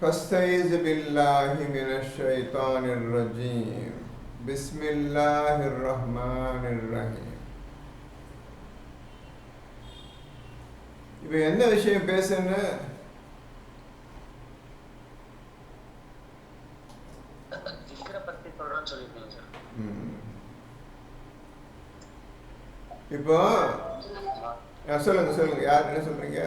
فاستعذ بالله من الشيطان الرجيم بسم الله الرحمن الرحيم. இப்போ என்ன விஷயம் பேசுன்னு இப்போ சொல்லுங்க யார் என்ன சொல்றீங்க?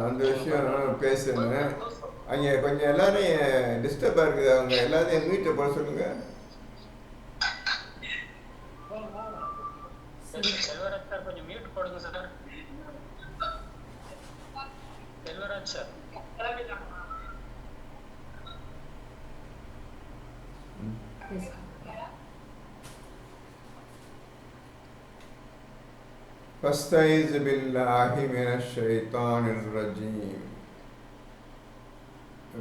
அந்த விஷயம் பேசுறேன். அங்கே கொஞ்சம் எல்லாரையும் டிஸ்டர்பா இருக்குது. அவங்க எல்லாத்தையும் மீட்டை போட சொல்லுங்க. கொஞ்சம் மியூட் போடுங்க சார். செல்வராஜ் சார். فاستعذ بالله من الشيطان الرجيم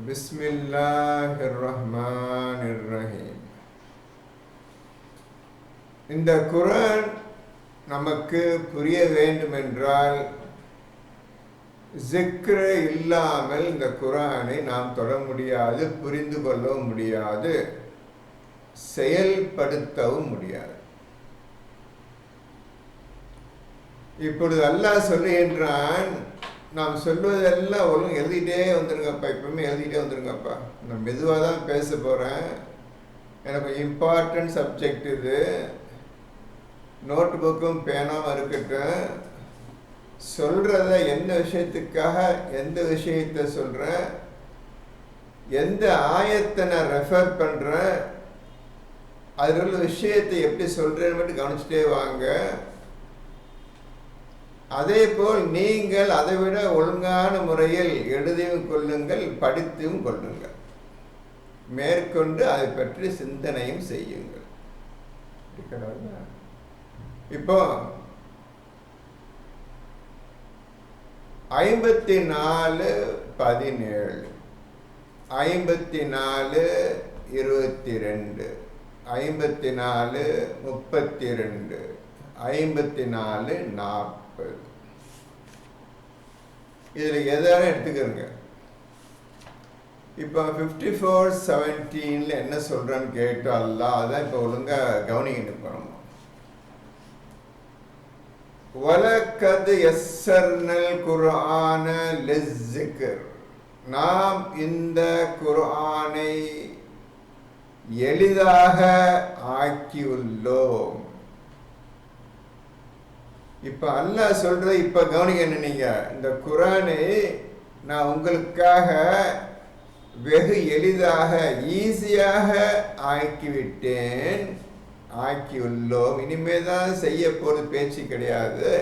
بسم الله الرحمن الرحيم. இந்த குர்ஆன் நமக்கு புரிய வேண்டும் என்றால் ஸிக்ர் இல்லாமல் இந்த குர்ஆனை நாம் தொட முடியாது, புரிந்து கொள்ளவும் முடியாது, செயல்படுத்தவும் முடியாது. இப்பொழுது அல்லாஹ் சொல்லுகின்றான், நாம் சொல்வதெல்லாம் ஒழுங்கு எழுதிட்டே வந்துருங்கப்பா, இப்பவுமே எழுதிட்டே வந்துருங்கப்பா. நான் மெதுவாக தான் பேச போகிறேன், எனக்கு இம்பார்ட்டன்ட் சப்ஜெக்ட் இது. நோட் புக்கும் பேனாவும் இருக்கட்டும். சொல்கிறத என்ன விஷயத்துக்காக எந்த விஷயத்தை சொல்கிறேன், எந்த ஆயத்தை நான் ரெஃபர் பண்ணுறேன், அதில் உள்ள விஷயத்தை எப்படி சொல்கிறேன்னு மட்டும் கவனிச்சுட்டே வாங்க. அதே போல் நீங்கள் அதை விட ஒழுங்கான முறையில் எழுதியும் கொள்ளுங்கள், படித்தும் கொள்ளுங்கள், மேற்கொண்டு அதை பற்றி சிந்தனையும் செய்யுங்கள். இப்போ 54:17, 54:22, 54:32, 54:40, இதில் எதாரும் எடுத்துக்கிறங்க. இப்போ 54:17 என்ன சொல்கிறேன்னு கேட்டால் அதான் இப்போ ஒழுங்காக கவனிக்கணும். போகிறோம். வலக்கத் யஸ்ஸர்னல் குர்ஆன லிஸ்ஸிக்ர், நாம் இந்த குர்ஆனை எளிதாக ஆக்கியுள்ளோம். இப்போ அல்லாஹ் சொல்றது இப்போ கவனிக்கணும். நீங்கள் இந்த குர்ஆனை நான் உங்களுக்காக வெகு எளிதாக ஈஸியாக ஆக்கிவிட்டேன், ஆக்கியுள்ளோம். இனிமே தான் செய்ய போது பேச்சு கிடையாது.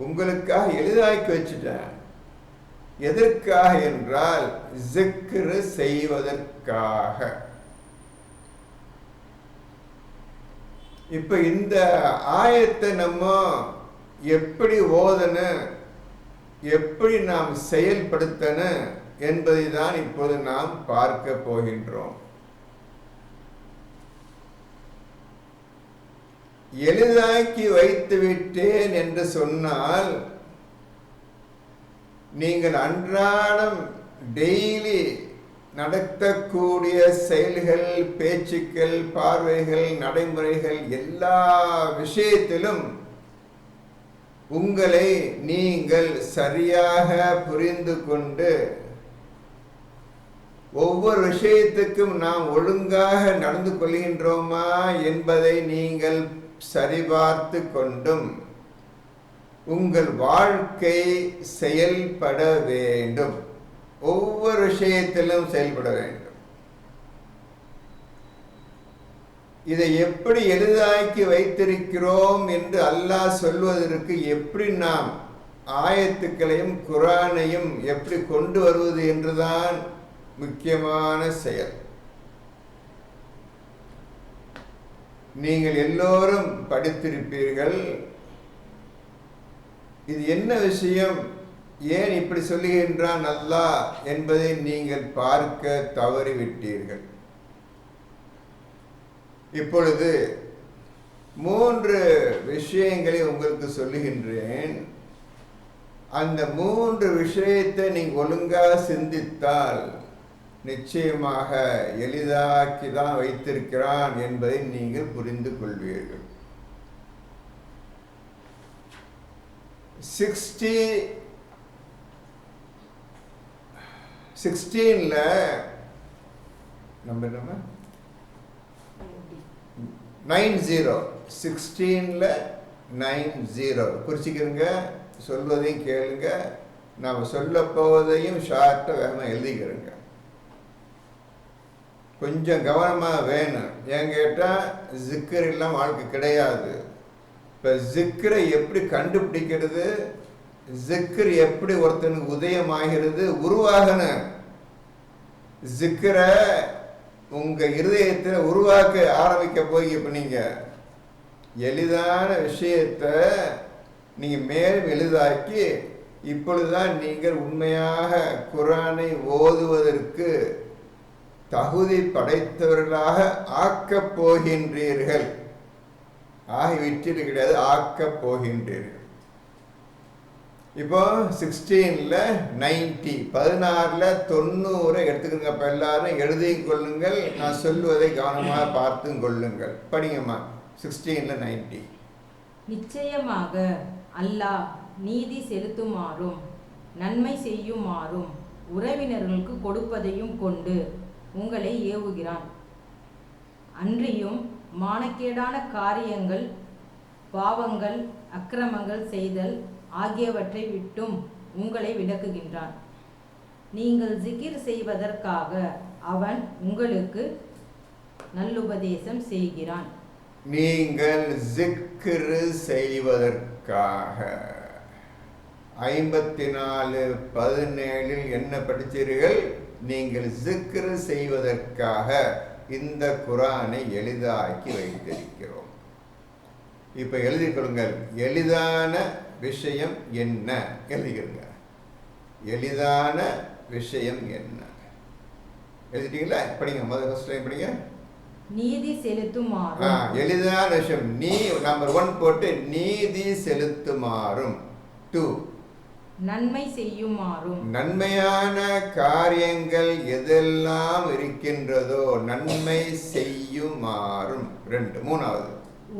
உங்களுக்காக எளிதாக்கி வச்சுட்டேன். எதற்காக என்றால் ஸிக்ர் செய்வதற்காக. இப்போ இந்த ஆயத்தை நம்ம எப்படி ஓதணும், எப்படி நாம் செயல்படுத்தணும் என்பதை தான் இப்போது நாம் பார்க்க போகின்றோம். எளிதாக்கி வைத்து விட்டேன் என்று சொன்னால் நீங்கள் அன்றாடம் டெய்லி நடத்தக்கூடிய செயல்கள், பேச்சுக்கள், பார்வைகள், நடைமுறைகள் எல்லா விஷயத்திலும் உங்களை நீங்கள் சரியாக புரிந்து கொண்டு ஒவ்வொரு விஷயத்துக்கும் நாம் ஒழுங்காக நடந்து கொள்கின்றோமா என்பதை நீங்கள் சரிபார்த்து கொண்டும் உங்கள் வாழ்க்கை செயல்பட வேண்டும். ஒவ்வொரு விஷயத்திலும் செயல்பட வேண்டும். இதை எப்படி எளிதாக்கி வைத்திருக்கிறோம் என்று அல்லாஹ் சொல்வதற்கு எப்படி நாம் ஆயத்துக்களையும் குர்ஆனையும் எப்படி கொண்டு வருவது என்றுதான் முக்கியமான செயல். நீங்கள் எல்லோரும் படித்திருப்பீர்கள். இது என்ன விஷயம் ஏன் இப்படி சொல்லுகின்றான் அல்லாஹ் என்பதை நீங்கள் பார்க்க தவறிவிட்டீர்கள். இப்பொழுது 3 விஷயங்களை உங்களுக்கு சொல்லுகின்றேன். அந்த 3 விஷயத்தை நீங்கள் ஒழுங்காக சிந்தித்தால் நிச்சயமாக எளிதாக்கி தான் வைத்திருக்கிறான் என்பதை நீங்கள் புரிந்து கொள்வீர்கள். 16ல நம்பர் என்ன 90 16ல 90 குறிச்சிக்கிறங்க. சொல்வதையும் கேளுங்க, நாம் சொல்ல போவதையும் ஷார்ட்டாக வேகமாக எழுதிக்கிறங்க. கொஞ்சம் கவனமாக வேணும். ஏன் கேட்டால் ஜிக்கர் இல்லாமல் வாழ்க்கை கிடையாது. இப்போ ஜிக்கரை எப்படி கண்டுபிடிக்கிறது, ஜிக்கர் எப்படி ஒருத்தனுக்கு உதயமாகிறது, உருவாகணும். ஜிக்கரை உங்கள் இருதயத்தில் உருவாக்க ஆரம்பிக்க போய் இப்போ நீங்கள் எளிதான விஷயத்தை நீங்கள் மேலும் எளிதாக்கி இப்பொழுதுதான் நீங்கள் உண்மையாக குர்ஆனை ஓதுவதற்கு தகுதி படைத்தவர்களாக ஆக்கப் போகின்றீர்கள். ஆகிவிட்டு கிடையாது, ஆக்கப் போகின்றீர்கள். இப்போ 16ல 90 16ல 90 எடுத்துக்கோங்க. அப்போ எல்லாரும் எழுதி கொள்ளுங்கள், நான் சொல்வதை கவனமாக பார்த்து கொள்ளுங்கள். படிங்கம்மா. 16ல 90. நிச்சயமாக அல்லாஹ் நீதி செலுத்துமாறும் நன்மை செய்யுமாறும் உறவினர்களுக்கு கொடுப்பதையும் கொண்டு உங்களை ஏவுகிறான். அன்றியும் மானக்கேடான காரியங்கள், பாவங்கள், அக்கிரமங்கள் செய்தல் ஆகியவற்றை விட்டும் உங்களை விலக்குகின்றான். நீங்கள் ஜிகிர் செய்வதற்காக அவன் உங்களுக்கு நல்லுபதேசம் செய்கிறான். நீங்கள் ஜிக்ர் செய்வதற்காக 54:17 என்ன படித்தீர்கள்? நீங்கள் ஜிக்ர் செய்வதற்காக இந்த குர்ஆனை எளிதாக்கி வைத்திருக்கிறோம். இப்போ எழுதிக் கொள்ளுங்கள். எளிதான விஷயம் என்ன எழுதிக்கிறங்க. எளிதான விஷயம் என்ன எழுதிட்டீங்களா? படிங்க. முதல் ஃபர்ஸ்ட் லைன் படிங்க. நீதி செலுத்துமாறும். எளிதான விஷயம். நம்பர் 1 போட்டு நீதி செலுத்துமாறும். 2 நன்மை செய்யுமாறும். நன்மையான காரியங்கள் எதெல்லாம் இருக்கின்றதோ நன்மை செய்யுமாறும். 2 3வது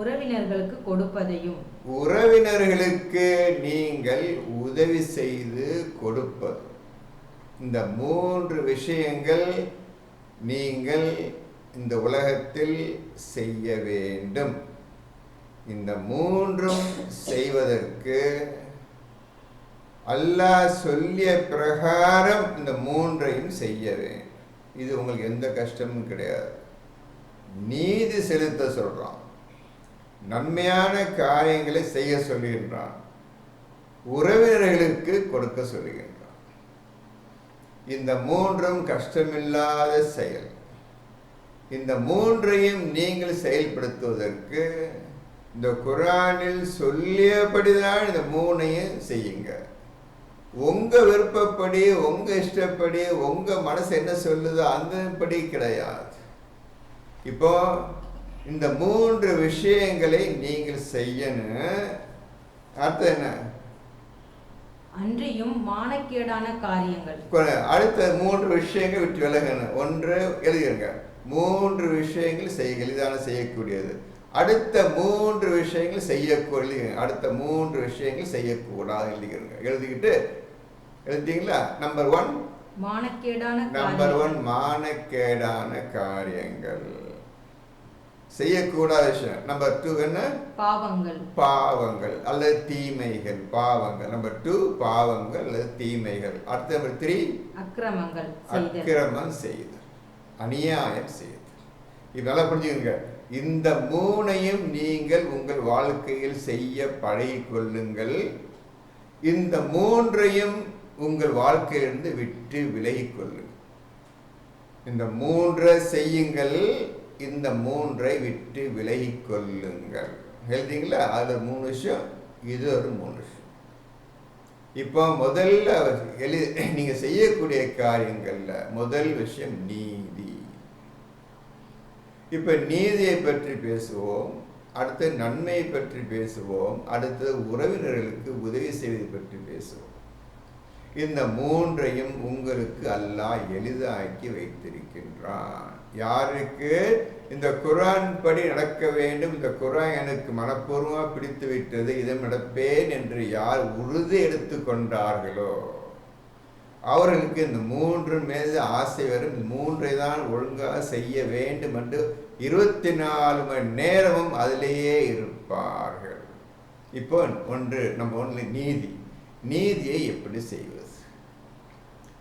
உறவினர்களுக்கு கொடுப்பதையும். உறவினர்களுக்கு நீங்கள் உதவி செய்து கொடுப்பது. இந்த 3 விஷயங்கள் நீங்கள் இந்த உலகத்தில் செய்ய வேண்டும். இந்த 3ம் செய்வதற்கு அல்லாஹ் சொல்லிய பிரகாரம் இந்த 3ஐயும் செய்ய வேண்டும். இது உங்களுக்கு எந்த கஷ்டமும் கிடையாது. நீதி செலுத்த சொல்றான், நன்மையான காரியங்களை செய்ய சொல்லுகின்றான், உறவினர்களுக்கு கொடுக்க சொல்லுகின்றான். இந்த 3ம் கஷ்டமில்லாத செயல். இந்த 3ஐயும் நீங்கள் செயல்படுத்துவதற்கு இந்த குர்ஆனில் சொல்லியபடிதான் இந்த 3ஐயும் செய்யுங்க. உங்க விருப்பப்படி, உங்க இஷ்டப்படி, உங்க மனசு என்ன சொல்லுதோ அந்தபடி கிடையாது. இப்போ இந்த 3 விஷயங்களை நீங்கள் செய்யணும். அடுத்து என்ன? அன்றியும் மானக்கேடான காரியங்கள். அடுத்த 3 விஷயங்கள் விட்டு விலகணும். 1 எழுதிருங்க. 3 விஷயங்கள் எளிதான செய்யக்கூடியது. அடுத்த 3 விஷயங்கள் செய்யக்கூடிய, அடுத்த 3 விஷயங்கள் செய்யக்கூடாது எழுதிக்கிறங்க. எழுதிக்கிட்டு எழுதிட்டீங்களா? நம்பர் 1 மானக்கேடான நம்பர் 1 மானக்கேடான காரியங்கள் செய்யக்கூடாத விஷயம். நம்பர் 2 என்ன? பாவங்கள். பாவங்கள் அல்லது தீமைகள். பாவங்கள். நம்பர் 2 பாவங்கள் அல்லது தீமைகள். அடுத்த நம்பர் 3 அக்கிரமங்கள். அக்கிரமம் செய்தல், அநியாயம் செய்தல். இது நல்லா புரிஞ்சுக்கங்க. இந்த 3ஐயும் நீங்கள் உங்கள் வாழ்க்கையில் செய்ய பழகிக்கொள்ளுங்கள். இந்த 3ஐயும் உங்கள் வாழ்க்கையிலிருந்து விட்டு விலகிக் கொள்ளுங்கள். இந்த 3 செய்யுங்கள், இந்த 3ஐ விட்டு விலகிக் கொள்ளுங்கள். எழுதிங்களா? அது 3 விஷயம், இது ஒரு 3 விஷயம். இப்போ முதல்ல நீங்க செய்யக்கூடிய காரியங்கள்ல முதல் விஷயம் நீதி. இப்ப நீதியை பற்றி பேசுவோம், அடுத்து நன்மையை பற்றி பேசுவோம், அடுத்து உறவினர்களுக்கு உதவி செய்வதை பற்றி பேசுவோம். இந்த மூன்றையும் உங்களுக்கு அல்லாஹ் எளிதாக்கி வைத்திருக்கின்றான். யாருக்கு? இந்த குர்ஆன் படி நடக்க வேண்டும், இந்த குர்ஆன் எனக்கு மனப்பூர்வமாக பிடித்து விட்டது, இதை நடப்பேன் என்று யார் உறுதி எடுத்து கொண்டார்களோ அவர்களுக்கு இந்த மூன்று மீது ஆசை வரும். இந்த மூன்றை தான் ஒழுங்காக செய்ய வேண்டும் என்று 24 மணி நேரமும் அதிலேயே இருப்பார்கள். இப்போ ஒன்று நீதி. நீதியை எப்படி செய்வது?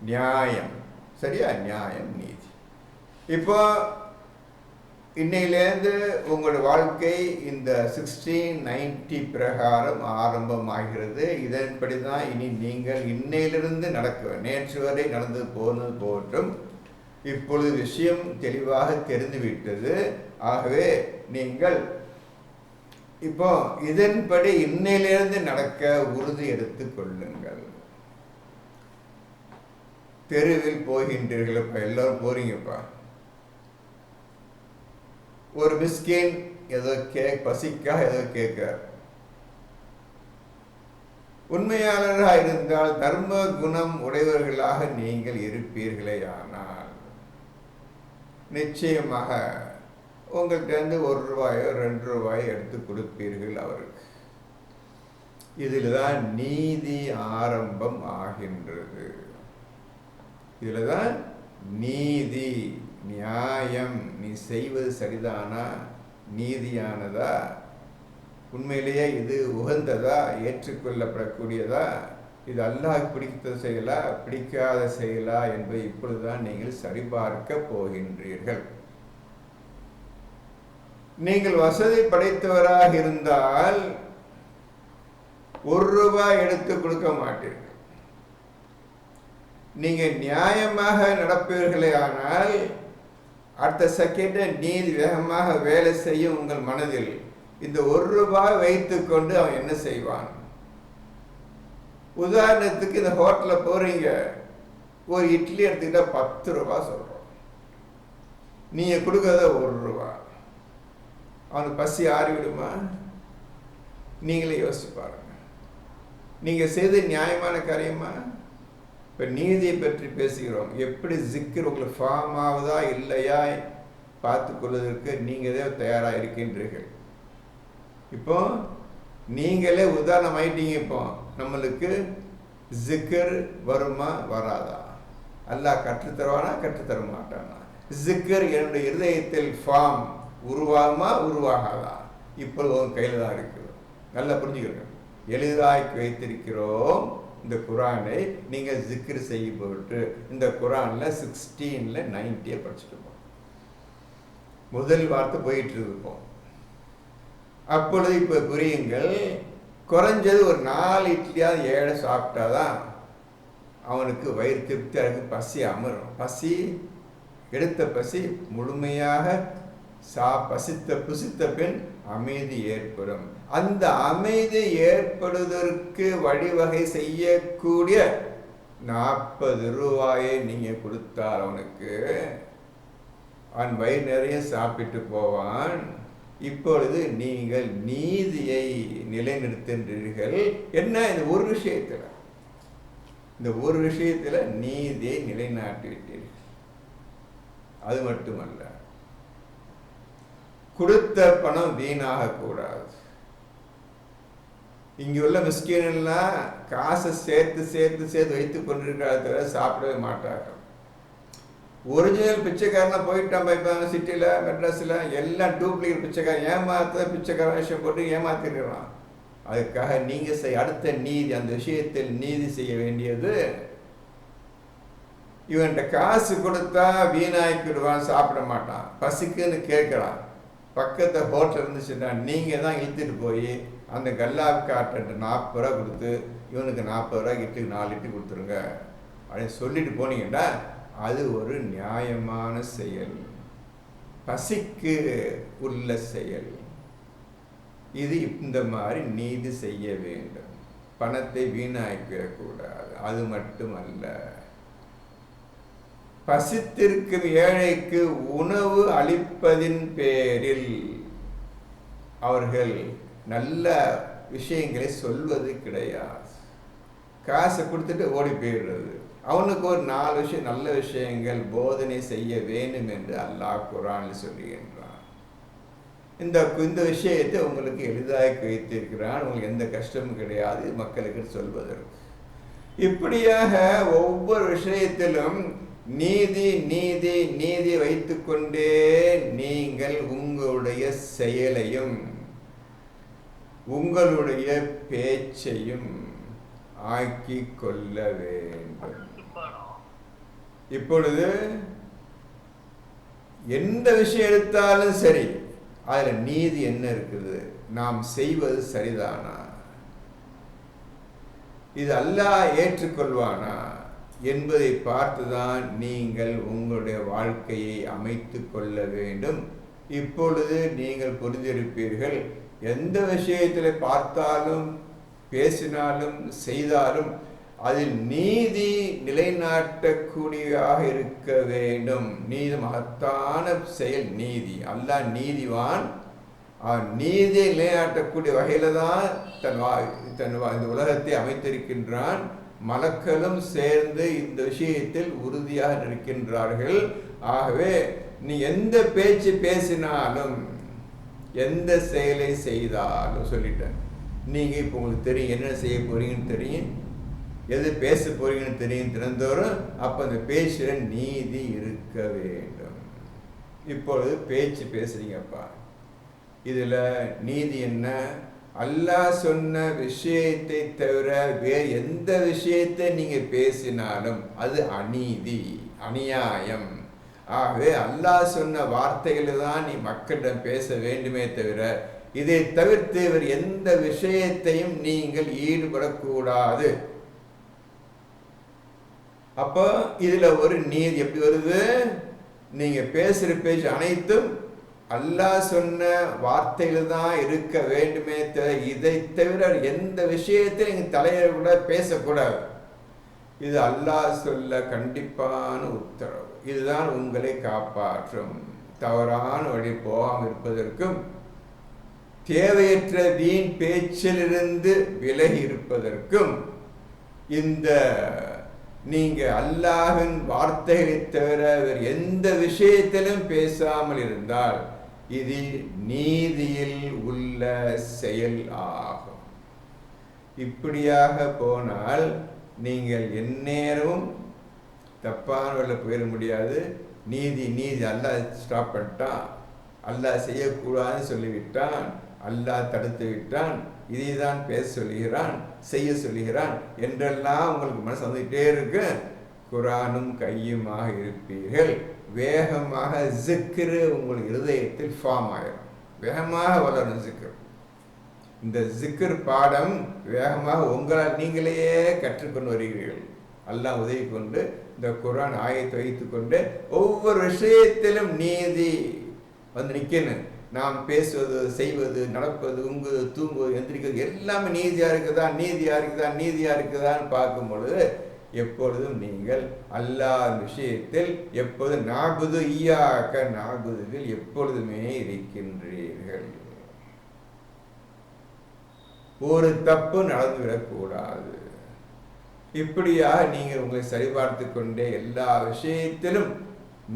நியாயம். சரியா? நியாயம், நீதி. இப்போ இன்னையிலேருந்து உங்களோட வாழ்க்கை இந்த 1690 பிரகாரம் ஆரம்பமாகிறது. இதன்படி தான் இனி நீங்கள் இன்னையிலிருந்து நடக்க, நேற்று வரை நடந்து போனது போற்றும் இப்பொழுது விஷயம் தெளிவாக தெரிந்துவிட்டது. ஆகவே நீங்கள் இப்போ இதன்படி இன்னையிலிருந்து நடக்க உறுதி எடுத்துக் கொள்ளுங்கள். தெருவில் போகின்றீர்கள், இப்போ எல்லாரும் போறீங்கப்பா. ஒரு மிஸ்கின் ஏதோ பசிக்காக ஏதோ கேட்கிறார். உண்மையாளராக இருந்தால் தர்ம குணம் உடையவர்களாக நீங்கள் இருப்பீர்களே ஆனால் நிச்சயமாக உங்கள்கிட்ட 1 ரூபாயோ 2 ரூபாயோ எடுத்து கொடுப்பீர்கள் அவருக்கு. இதில் தான் நீதி ஆரம்பம் ஆகின்றது. இதில் தான் நீதி, நியாயம். நீ செய்வது சரிதானா, நீதியானதா, உண்மையிலேயே இது உகந்ததா, ஏற்றுக்கொள்ளப்படக்கூடியதா, இது அல்லாஹ் பிடித்த செயலா பிடிக்காத செயலா என்பதை இப்பொழுதுதான் நீங்கள் சரிபார்க்க போகின்றீர்கள். நீங்கள் வசதி படைத்தவராக இருந்தால் 1 ரூபாய் எடுத்து கொடுக்க மாட்டீர்கள். நீங்க நியாயமாக நடப்பீர்களே ஆனால் அடுத்த செகண்ட் நீதி வேகமாக வேலை செய்யும் உங்கள் மனதில். இந்த 1 ரூபாய் வைத்துக் கொண்டு அவன் என்ன செய்வான்? உதாரணத்துக்கு இந்த ஹோட்டலில் போறீங்க, ஒரு இட்லி எடுத்துக்கிட்டா 10 ரூபாய் சொல்றோம், நீங்க கொடுக்கறத 1 ரூபாய். அவனுக்கு பசி ஆறிவிடுமா? நீங்களே யோசிச்சு பாருங்க. நீங்க செய்த நியாயமான காரியமா? இப்போ நீதியை பற்றி பேசுகிறோம். எப்படி ஜிக்கர் உங்களுக்கு ஃபார்ம் ஆகுதா இல்லையா பார்த்து கொள்வதற்கு நீங்களே தயாராக இருக்கின்றீர்கள். இப்போ நீங்களே உதாரணம் ஆயிட்டீங்க. இப்போ நம்மளுக்கு ஜிக்கர் வருமா வராதா? அல்லாஹ் கற்றுத்தருவானா கற்றுத்தர மாட்டானா? ஜிக்கர் என்னுடைய இருதயத்தில் ஃபார்ம் உருவாகுமா உருவாகாதா? இப்பொழுது உங்க கையில் தான் இருக்குது. நல்லா புரிஞ்சுக்கிறேன். எளிதாக்கி வைத்திருக்கிறோம் இந்த குரானை. நீங்கள் ஜிக்ர் செய்ய போட்டு இந்த குரானில் 16ல் 90 படிச்சுட்டு போம். முதல் வார்த்தை போயிட்டு இருப்போம். அப்பொழுது இப்போ புரியுங்கள், குறைஞ்சது ஒரு 4 இட்லியாவது 7 சாப்பிட்டாதான் அவனுக்கு வயிறு திருப்தியாக பசி அமரும். பசி எடுத்த பசி முழுமையாக புசித்த பின் அமைதி ஏற்படும். அந்த அமைதி ஏற்படுவதற்கு வழிவகை செய்யக்கூடிய 40 ரூபாயை நீங்க கொடுத்தால் அவனுக்கு அவன் வயிறு நிறைய சாப்பிட்டு போவான். இப்பொழுது நீங்கள் நீதியை நிலைநிறுத்துகின்றீர்கள். என்ன? இந்த ஒரு விஷயத்துல நீதியை நிலைநாட்டி விட்டீர்கள். அது மட்டுமல்ல, கொடுத்த பணம் வீணாக கூடாது. இங்க உள்ள மிஸ்கின்லாம் காசை சேர்த்து சேர்த்து சேர்த்து வைத்துக் கொண்டிருக்கிற சாப்பிடவே மாட்டார்கள். ஒரிஜினல் பிச்சைக்காரனா போயிட்டான் போய்ப்பாங்க. சிட்டியில் மெட்ராஸில் எல்லாம் டூப்ளிகேட் பிச்சைக்காரன், ஏமாத்த பிச்சைக்காரன் விஷயம் போட்டு ஏமாத்திருக்கிறான். அதுக்காக நீங்க அடுத்த நீதி, அந்த விஷயத்தில் நீதி செய்ய வேண்டியது, இவன்கிட்ட காசு கொடுத்தா வீணாக்கிடுவான், சாப்பிட மாட்டான், பசிக்குன்னு கேட்குறான். பக்கத்தை ஹோட்டல் இருந்துச்சுன்னா நீங்கள் தான் இழுத்துட்டு போய் அந்த கல்லாவுக்கார்ட்ட 40 ரூபா கொடுத்து இவனுக்கு 40 ரூபா இட்டுக்கு 4 இட்டு கொடுத்துருங்க அப்படின்னு சொல்லிட்டு போனீங்கன்னா அது ஒரு நியாயமான செயல், பசிக்கு உள்ள செயல். இது இந்த மாதிரி நீதி செய்ய வேண்டும். பணத்தை வீணாக்கிடக்கூடாது. அது மட்டுமல்ல, பசித்திருக்கும் ஏழைக்கு உணவு அளிப்பதின் பேரில் அவர்கள் நல்ல விஷயங்களை சொல்வது கிடையாது. காசை கொடுத்துட்டு ஓடி போயிடுறது. அவனுக்கு ஒரு 4 விஷயம் நல்ல விஷயங்கள் போதனை செய்ய வேண்டும் என்று அல்லாஹ் குர்ஆனில் சொல்லுகின்றான். இந்த விஷயத்தை உங்களுக்கு எளிதாக்கி வைத்திருக்கிறான். உங்களுக்கு எந்த கஷ்டமும் கிடையாது மக்களுக்கு சொல்வதற்கு. இப்படியாக ஒவ்வொரு விஷயத்திலும் நீதி நீதி நீதி வைத்துக்கொண்டே நீங்கள் உங்களுடைய செயலையும் உங்களுடைய பேச்சையும் ஆக்கி கொள்ள வேண்டும். இப்பொழுது எந்த விஷயம் எடுத்தாலும் சரி, அதில் நீதி என்ன இருக்குது? நாம் செய்வது சரிதானா? இது அல்லாஹ் ஏற்றுக்கொள்வானா என்பதை பார்த்துதான் நீங்கள் உங்களுடைய வாழ்க்கையை அமைத்து கொள்ள வேண்டும். இப்பொழுது நீங்கள் புரிந்திருப்பீர்கள், எந்த விஷயத்தில் பார்த்தாலும் பேசினாலும் செய்தாலும் அதில் நீதி நிலைநாட்டக்கூடியதாக இருக்க வேண்டும். நீதி மகத்தான செயல் நீதி. அல்லாஹ் நீதிவான். நீதியை நிலைநாட்டக்கூடிய வகையில் தான் இந்த உலகத்தை அமைத்திருக்கின்றான். மலக்களும் சேர்ந்து இந்த விஷயத்தில் உறுதியாக நிற்கின்றார்கள். ஆகவே நீ எந்த பேச்சு பேசினாலும் எந்த செயலை செய்தாலும் சொல்லிட்டேன். நீங்கள் இப்போ உங்களுக்கு தெரியும் என்ன செய்ய போறீங்கன்னு தெரியும், எது பேச போறீங்கன்னு தெரியும் தினந்தோறும். அப்போ அந்த பேச்சில் நீதி இருக்க வேண்டும். இப்பொழுது பேச்சு பேசுறீங்கப்பா, இதில் நீதி என்ன? அல்லாஹ் சொன்ன விஷயத்தை தவிர வேறு எந்த விஷயத்தை நீங்கள் பேசினாலும் அது அநீதி, அநியாயம். ஆகவே அல்லாஹ் சொன்ன வார்த்தைகளை தான் நீ மக்களிடம் பேச வேண்டுமே தவிர இதை தவிர்த்து வேறு எந்த விஷயத்தையும் நீங்கள் ஈடுபடக்கூடாது. அப்போ இதுல ஒரு நீதி எப்படி வருது? நீங்க பேசுற பேச்சு அனைத்தும் அல்லாஹ் சொன்ன வார்த்தைகள் தான் இருக்க வேண்டுமே தவிர இதை தவிர எந்த விஷயத்தையும் நீங்க தலையிட கூட பேசக்கூடாது. இது அல்லாஹ் சொல்ல கண்டிப்பான உத்தரவு. இதுதான் உங்களை காப்பாற்றும். தவறான வழி போகாமல் இருப்பதற்கும் தேவையற்ற வீண் பேச்சிலிருந்து விலகி இருப்பதற்கும் இந்த நீங்க அல்லாஹ்வின் வார்த்தைகளை தவிர வேறு எந்த விஷயத்திலும் பேசாமல் இருந்தால் இது நீதியில் உள்ள செயல் ஆகும். இப்படியாக போனால் நீங்கள் எந்நேரமும் தப்பான வழியில் போயிட முடியாது. நீதி நீதி அல்லாஹ் ஸ்டாப் பண்ணிட்டான், அல்லாஹ் செய்யக்கூடாதுன்னு சொல்லிவிட்டான், அல்லாஹ் தடுத்து விட்டான், இதை தான் பேச சொல்லுகிறான், செய்ய சொல்லுகிறான் என்றெல்லாம் உங்களுக்கு மனசு வந்துகிட்டே இருக்கு. குர்ஆனும் கையுமாக இருப்பீர்கள். வேகமாக ஜிக்ரு உங்கள் இருதயத்தில் ஃபார்ம் ஆயிடும். வேகமாக வளரும் ஜிக்ரு. இந்த ஜிக்ர் பாடம் வேகமாக உங்களால் நீங்களையே கற்றுக்கொண்டு வருகிறீர்கள். அல்லாஹ் உதவி கொண்டு இந்த குர்ஆன் ஆயத்தை வைத்துக்கொண்டு ஒவ்வொரு விஷயத்திலும் நீதி வந்து நிற்கணும். நாம் பேசுவது, செய்வது, நடப்பது, உங்குவது, தூங்குவது, எந்திரிக்கிறது எல்லாமே நீதியாக இருக்குதா, நீதியாக இருக்குதா, நீதியாக இருக்குதான்னு பார்க்கும் பொழுது எப்பொழுதும் நீங்கள் அல்லாஹ் விஷயத்தில் எப்போது நாபுது ஈயாக்க நாபுதுவில் எப்பொழுதுமே இருக்கின்றீர்கள். ஒரு தப்பு நடந்துவிடக்கூடாது. இப்படியாக நீங்கள் உங்களை சரிபார்த்து கொண்டே எல்லா விஷயத்திலும்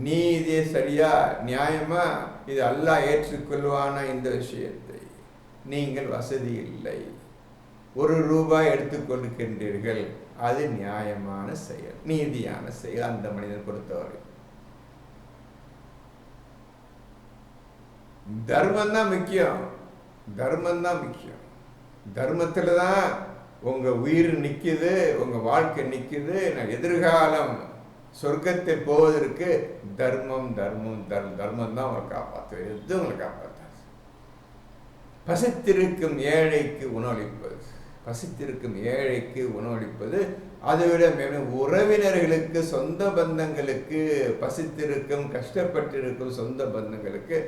நீதி சரியா நியாயமா இது அல்லாஹ் ஏற்றுக்கொள்வானா இந்த விஷயத்தை நீங்கள் வசதி இல்லை, ₹1 எடுத்துக்கொள்கின்றீர்கள், அது நியாயமான செயல், நீதியான செயல் அந்த மனிதன் பொறுத்தவரை. தர்மம் தான் முக்கியம். தர்மம் தான் முக்கியம். தர்மத்தில் தான் உங்க உயிர் நிற்குது, உங்க வாழ்க்கை நிற்குது. எதிர்காலம் சொர்க்கத்தை போவதற்கு தர்மம் தர்மம் தர்மம் தான் உங்களை காப்பாற்று. எதுவும் உங்களை காப்பாற்றாது. பசித்திருக்கும் ஏழைக்கு உணவளிப்பது, பசித்திருக்கும் ஏழைக்கு உணவளிப்பது, அதை விட மேலும் உறவினர்களுக்கு, சொந்த பந்தங்களுக்கு, பசித்திருக்கும் கஷ்டப்பட்டிருக்கும் சொந்த பந்தங்களுக்கு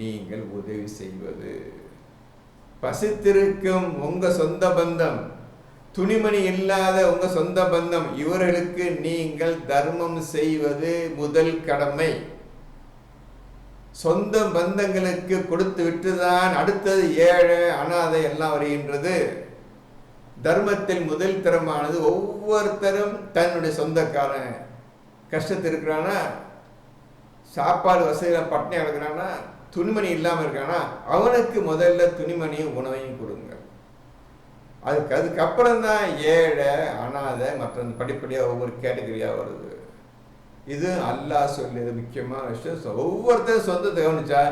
நீங்கள் உதவி செய்வது. பசித்திருக்கும் உங்க சொந்த பந்தம் துணிமணி இல்லாத உங்க சொந்த பந்தம், இவர்களுக்கு நீங்கள் தர்மம் செய்வது முதல் கடமை. சொந்த பந்தங்களுக்கு கொடுத்து விட்டுதான் அடுத்தது ஏழை அனாதை எல்லாம் வருகின்றது. தர்மத்தில் முதல் தரமானது ஒவ்வொருத்தரும் தன்னுடைய சொந்தக்காரன் கஷ்டத்தில் இருக்கிறானா, சாப்பாடு வசதியில் பட்டினி கிடக்கிறானா, துணிமணி இல்லாமல் இருக்கானா, அவனுக்கு முதல்ல துணிமணியும் உணவையும் கொடுங்க. அதுக்கப்புறம் தான் ஏழை அனாதை மற்ற படிப்படியாக ஒவ்வொரு கேட்டகரியாக வருது. இது அல்லாஹ் சொல்லியது முக்கியமான விஷயம். ஒவ்வொருத்தரும் சொந்தத்தை கவனிச்சா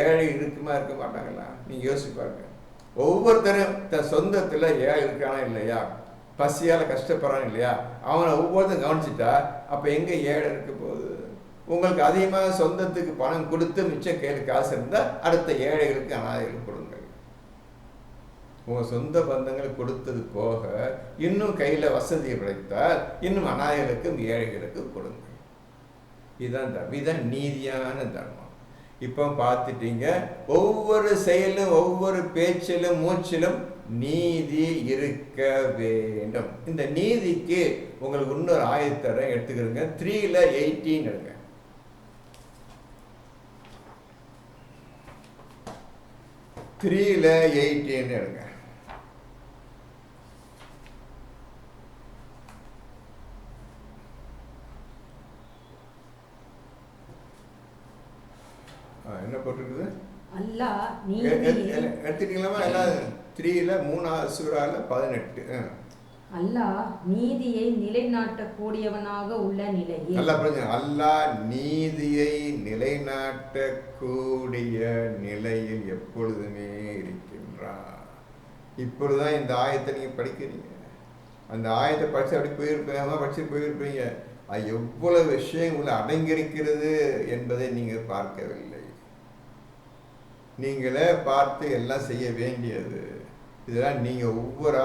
ஏழை இருக்குமா இருக்க மாட்டாங்களா? நீங்கள் யோசிச்சு பாருங்க. ஒவ்வொருத்தரும் தன் சொந்தத்தில் ஏழை இருக்கானா இல்லையா, பசியால் கஷ்டப்படுறான் இல்லையா, அவனை ஒவ்வொருத்தரும் கவனிச்சுட்டா அப்போ எங்கே ஏழை இருக்க போகுது? உங்களுக்கு அதிகமாக சொந்தத்துக்கு பணம் கொடுத்து மிச்சம் கையில் காசு இருந்தால் அடுத்த ஏழைகளுக்கு அனாதைகளுக்கு கொடுங்க. உங்கள் சொந்த பந்தங்கள் கொடுத்தது போக இன்னும் கையில் வசதியை கிடைத்தால் இன்னும் அனாதைகளுக்கும் ஏழைகளுக்கும் கொடுங்க. இதுதான் தர்மம், இதுதான் நீதியான தர்மம். இப்போ பார்த்துட்டீங்க, ஒவ்வொரு செயலும் ஒவ்வொரு பேச்சிலும் மூச்சிலும் நீதி இருக்க வேண்டும். இந்த நீதிக்கு உங்களுக்கு இன்னொரு ஆயத்தரை எடுத்துக்கிறங்க. 3:18 எடுங்க. 3:18 எடுங்க. என்ன போட்டிருக்குது? அல்லாஹ் எடுத்துட்டீங்களா? எல்லாம் 3 3 சூறால 18. அல்லாஹ் நீதியை நிலைநாட்டக்கூடியவனாக உள்ள நிலையில். நல்லா புரிஞ்சுங்க. அல்லாஹ் நீதியை நிலைநாட்டக்கூடிய நிலையில் எப்பொழுதுமே இருக்கின்றார். இப்பொழுதுதான் இந்த ஆயத்தை நீங்க படிக்கிறீங்க. அந்த ஆயத்தை படிச்சு அப்படி போயிருப்பீங்க. அது எவ்வளவு விஷயம் உள்ள அடங்கியிருக்கிறது என்பதை நீங்கள் பார்க்கவில்லை. நீங்களே பார்த்து எல்லாம் செய்ய வேண்டியது. இதெல்லாம் நீங்கள் ஒவ்வொரு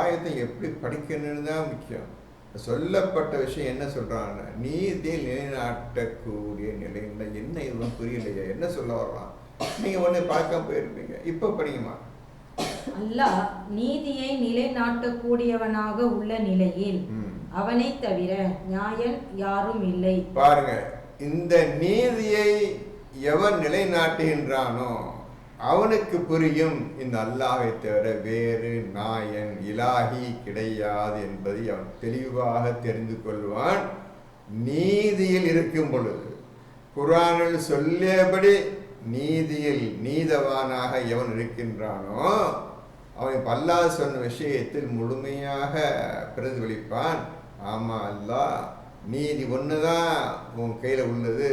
ஆயத்தையும் எப்படி படிக்கணும்னு தான் முக்கியம். சொல்லப்பட்ட விஷயம் என்ன சொல்கிறாங்க? நீதியில் நிலைநாட்டக்கூடிய நிலையில் என்ன இதுவும் புரியலையா, என்ன சொல்ல வரலாம்? நீங்கள் ஒன்று பார்க்காம போயிருப்பீங்க. இப்போ படிங்கம்மா. அல்லாஹ் நீதியை நிலைநாட்டக்கூடியவனாக உள்ள நிலையில் அவனை தவிர நியாயன் யாரும் இல்லை. பாருங்க, இந்த நீதியை எவன் நிலைநாட்டுகின்றானோ அவனுக்கு புரியும் இந்த அல்லாஹை தவிர வேறு நாயன் இலாஹி கிடையாது என்பதை அவன் தெளிவாக தெரிந்து கொள்வான். நீதியில் இருக்கும் பொழுது குர்ஆனில் சொல்லியபடி நீதியில் நீதவானாக எவன் இருக்கின்றானோ அவன் அல்லாஹ் சொன்ன விஷயத்தில் முழுமையாக பிரதிபலிப்பான். ஆமாம், அல்லாஹ் நீதி ஒன்று தான் உன் கையில் உள்ளது,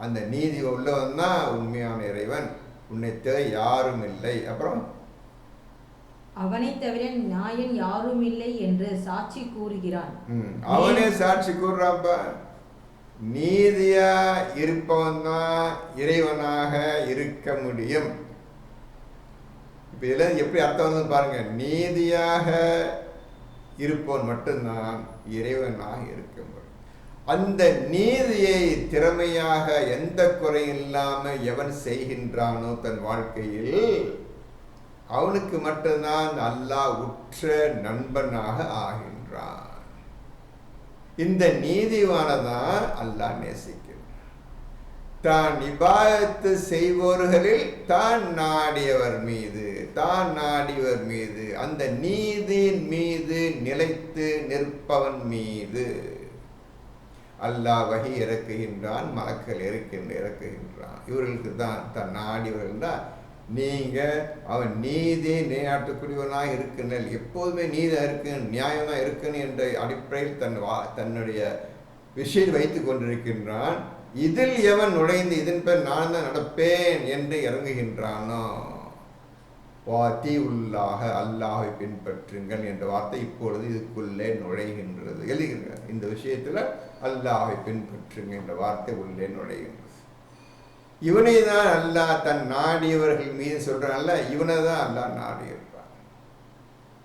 அந்த நீதி உள்ளவன் தான் உண்மையான இறைவன், உன்னை தவிர யாரும் இல்லை. அப்புறம் அவனை தவிர நியாயன் யாரும் இல்லை என்று சாட்சி கூறுகிறான். அவனே சாட்சி கூறுறாப்ப. நீதியா இருப்பவன் தான் இறைவனாக இருக்க முடியும். இப்ப இதெல்லாம் எப்படி அர்த்தம் வந்து பாருங்க. நீதியாக இருப்பவன் மட்டும்தான் இறைவனாக இருக்க முடியும். அந்த நீதியை திறமையாக எந்த குறை இல்லாமல் எவன் செய்கின்றானோ தன் வாழ்க்கையில் அவனுக்கு மட்டும்தான் அல்லாஹ் உற்ற நண்பனாக ஆகின்றான். இந்த நீதிவானதான் அல்லாஹ் நேசிக்கிறான். தான் இபாதத்து செய்வோர்களில் தான் நாடியவர் மீது அந்த நீதியின் மீது நிலைத்து நிற்பவன் மீது அல்லாஹ் வஹி இறக்குகின்றான், மலக்கள் இறக்குகின்றான். இவர்களுக்கு தான் நாடியவர்கள் தான். நீங்கள் அவன் நீதி நிலைநாட்டக்கூடியவனாக இருக்குன்னு, எப்போதுமே நீதியாக இருக்கு, நியாயமாக இருக்குன்னு என்ற அடிப்படையில் தன்னுடைய விஷயம் வைத்து கொண்டிருக்கின்றான். இதில் எவன் நுழைந்து இதன் பேர் நான் தான் நடப்பேன் என்று இறங்குகின்றானோ வாத்தி உள்ளாக அல்லாஹை பின்பற்றுங்கள் என்ற வார்த்தை இப்பொழுது இதுக்குள்ளே நுழைகின்றது. எழுதுகின்ற இந்த விஷயத்தில் அல்லாஹை பின்பற்றுங்க என்ற வார்த்தை உள்ளே நுழைகின்றது. இவனை தான் அல்லாஹ் தன் நாடியவர்கள் மீது சொல்கிறான்ல, இவனை தான் அல்லாஹ் நாடி இருப்பான்.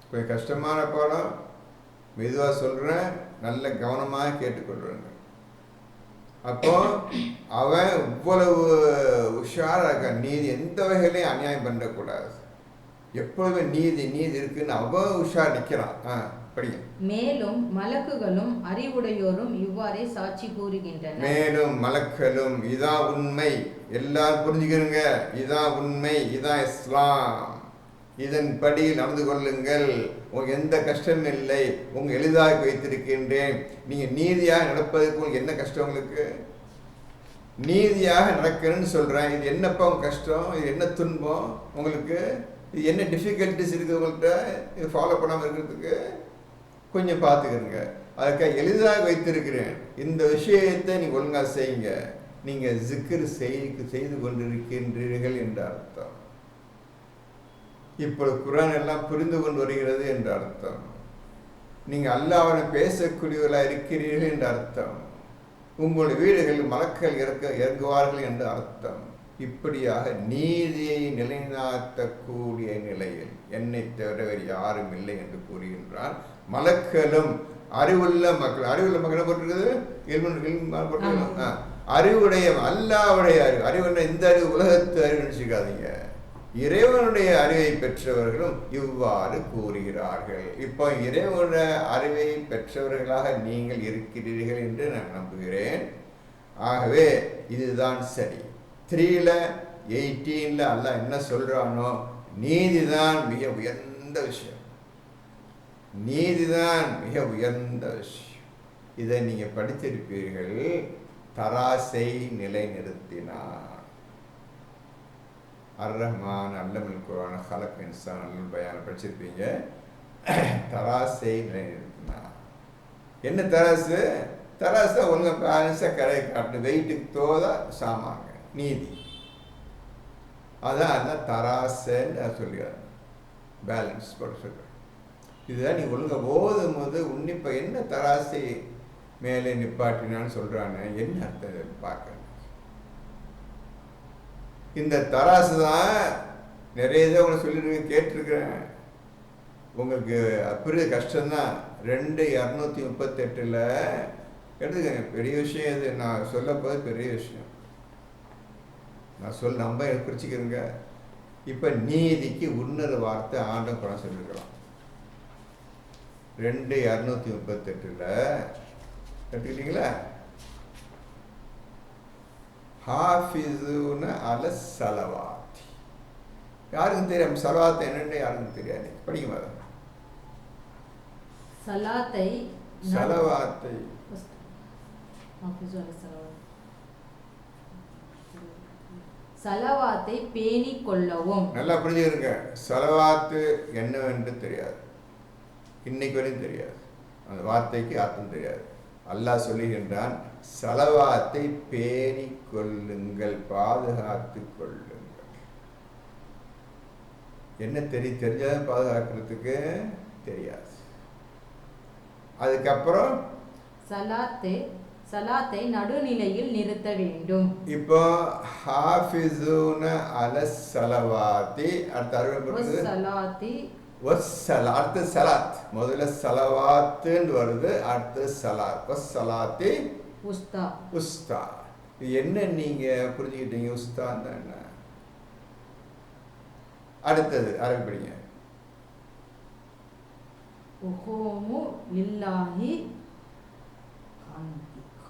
கொஞ்சம் கஷ்டமான பாடம், மெதுவாக சொல்கிறேன், நல்ல கவனமாக கேட்டுக்கொள்கிறேங்க. அப்போ அவன் இவ்வளவு உஷாராக நீதி எந்த வகையிலையும் அநியாயம் பண்ணக்கூடாது. எப்பொழுதுமே நீதி நீதி இருக்குன்னு அவன் உஷார் நிற்கிறான். படிங்க. மேலும் மலக்குகளும் அறிவுடையோரும் இவ்வாறே சாட்சி கூறுகின்றனர். மேலும் மலக்களும் இதான் உண்மை, எல்லாரும் புரிஞ்சுக்கிறீங்க, இதான் உண்மை, இதான் இஸ்லாம், இதன்படி நடந்து கொள்ளுங்கள், உங்களுக்கு எந்த கஷ்டமும் இல்லை, உங்க எளிதாக வைத்திருக்கின்றேன். நீங்க நீதியாக நடப்பதற்கு உங்களுக்கு என்ன கஷ்டம்? உங்களுக்கு நீதியாக நடக்கணும்னு சொல்றேன். இது என்னப்பா உங்க கஷ்டம்? இது என்ன துன்பம் உங்களுக்கு? இது என்ன டிஃபிகல்ட்டிஸ் இருக்குது உங்கள்கிட்ட? இது ஃபாலோ பண்ணாமல் இருக்கிறதுக்கு கொஞ்சம் பார்த்துக்கிறங்க. அதுக்காக எளிதாக வைத்திருக்கிறேன். இந்த விஷயத்தை நீங்கள் ஒழுங்காக செய்யுங்க. நீங்கள் ஜிக்ர் செய்து கொண்டிருக்கின்றீர்கள் என்ற அர்த்தம். இப்பொழுது குர்ஆன் எல்லாம் புரிந்து கொண்டு வருகிறது என்ற அர்த்தம். நீங்கள் அல்லாஹ்வை பேசக்கூடியவர்களாக இருக்கிறீர்கள் என்ற அர்த்தம். உங்களுடைய வீடுகளில் மலக்கள் இறங்குவார்கள் என்ற அர்த்தம். இப்படியாக நீதியை நிலைநாட்டக்கூடிய நிலையில் என்னை தவிர வேறு யாரும் இல்லை என்று கூறுகின்றான். மலக்களும் அறிவுள்ள மக்கள், அறிவுள்ள மக்கள் போட்டிருக்குது, அறிவுடைய அல்லாஹ்வுடைய அறிவு. அறிவுன்ற இந்த அறிவு உலகத்து அறிவு நினைச்சுக்காதீங்க, இறைவனுடைய அறிவை பெற்றவர்களும் இவ்வாறு கூறுகிறார்கள். இப்போ இறைவனுடைய அறிவை பெற்றவர்களாக நீங்கள் இருக்கிறீர்கள் என்று நான் நம்புகிறேன். ஆகவே இதுதான் சரி. 3:18 அல்லாஹ் என்ன சொல்றானோ, நீதிதான் மிக உயர்ந்த விஷயம், நீதிதான் மிக உயர்ந்த விஷயம். இதை நீங்க படித்திருப்பீர்கள். தராசை நிலைநிறுத்தினார் அர்-ரஹ்மான் அல்லமல் குர்ஆன் ஹலக் இன்சான் அல்லல் பயான படிச்சிருப்பீங்க. தராசை நிலைநிறுத்தினார். என்ன தராசு? தராசு ஒழுங்கா பேலன்ஸாக கரை காட்டு, வெயிட்டுக்கு தோத சாமாங்க நீதி. அதான் தராசன்னு சொல்லுறாரு, பேலன்ஸ் போட சொல்ற. இதுதான் நீ ஒழுங்காக போதும் போது உன்னிப்ப என்ன தராசை மேலே நிப்பாட்டினான்னு சொல்றான்னு என்ன அர்த்தம் பார்க்க. இந்த தராசு தான் நிறைய இதை உங்களை சொல்லியிருக்கேன், கேட்டிருக்கிறேன். உங்களுக்கு பெரிய கஷ்டம்தான். 2:238 எடுத்துக்கங்க. பெரிய விஷயம் இது, நான் சொல்ல போது பெரிய விஷயம். நான் நம்ப குறிச்சிக்கிறேங்க. இப்போ நீதிக்கு உன்னத வார்த்தை ஆண்டம் படம் சொல்லியிருக்கலாம். 2:238 எடுத்துக்கிட்டீங்களா? ஹாஃபிஸூன அல ஸலவாத்தி. யாருக்கும் தெரியும் ஸலவாத் என்னன்னு? யாருக்கும் தெரியாது. படிக்குமா? ஸலாத்தை ஸலவாத்தை ஸலவாத்தை பேணிக் கொள்ளவும். நல்லா புரிஞ்சுக்கிறீங்க. ஸலவாத்து என்னவென்று தெரியாது, இன்னைக்கு வரையும் தெரியாது. அந்த வார்த்தைக்கு அர்த்தம் தெரியாது. அல்லாஹ் சொல்லுகின்றான், ஸலவாத்தை பேணிக் கொள்ளுங்கள், பாதுகாத்து கொள்ளுங்கள். என்ன தெரியாத பாதுகாக்கிறதுக்கு தெரியாது. அதுக்கப்புறம் ஸலாத்தை நடுநிலையில் நிறுத்த வேண்டும். இப்போ ஹாஃபிஸூன அல ஸலவாத்தி, அடுத்த ஸலாத்தி அடுத்த சலாத். முதல்ல ஸலவாத்துன்னு வருது, அடுத்து சலாத். ஸலாத்தி உஸ்தா. உஸ்தா என்ன நீங்க புரிஞ்சுக்கிட்டீங்க? உஸ்தான் தான் என்ன? அடுத்தது அரபி படிங்க. உஹூமு லில்லாஹி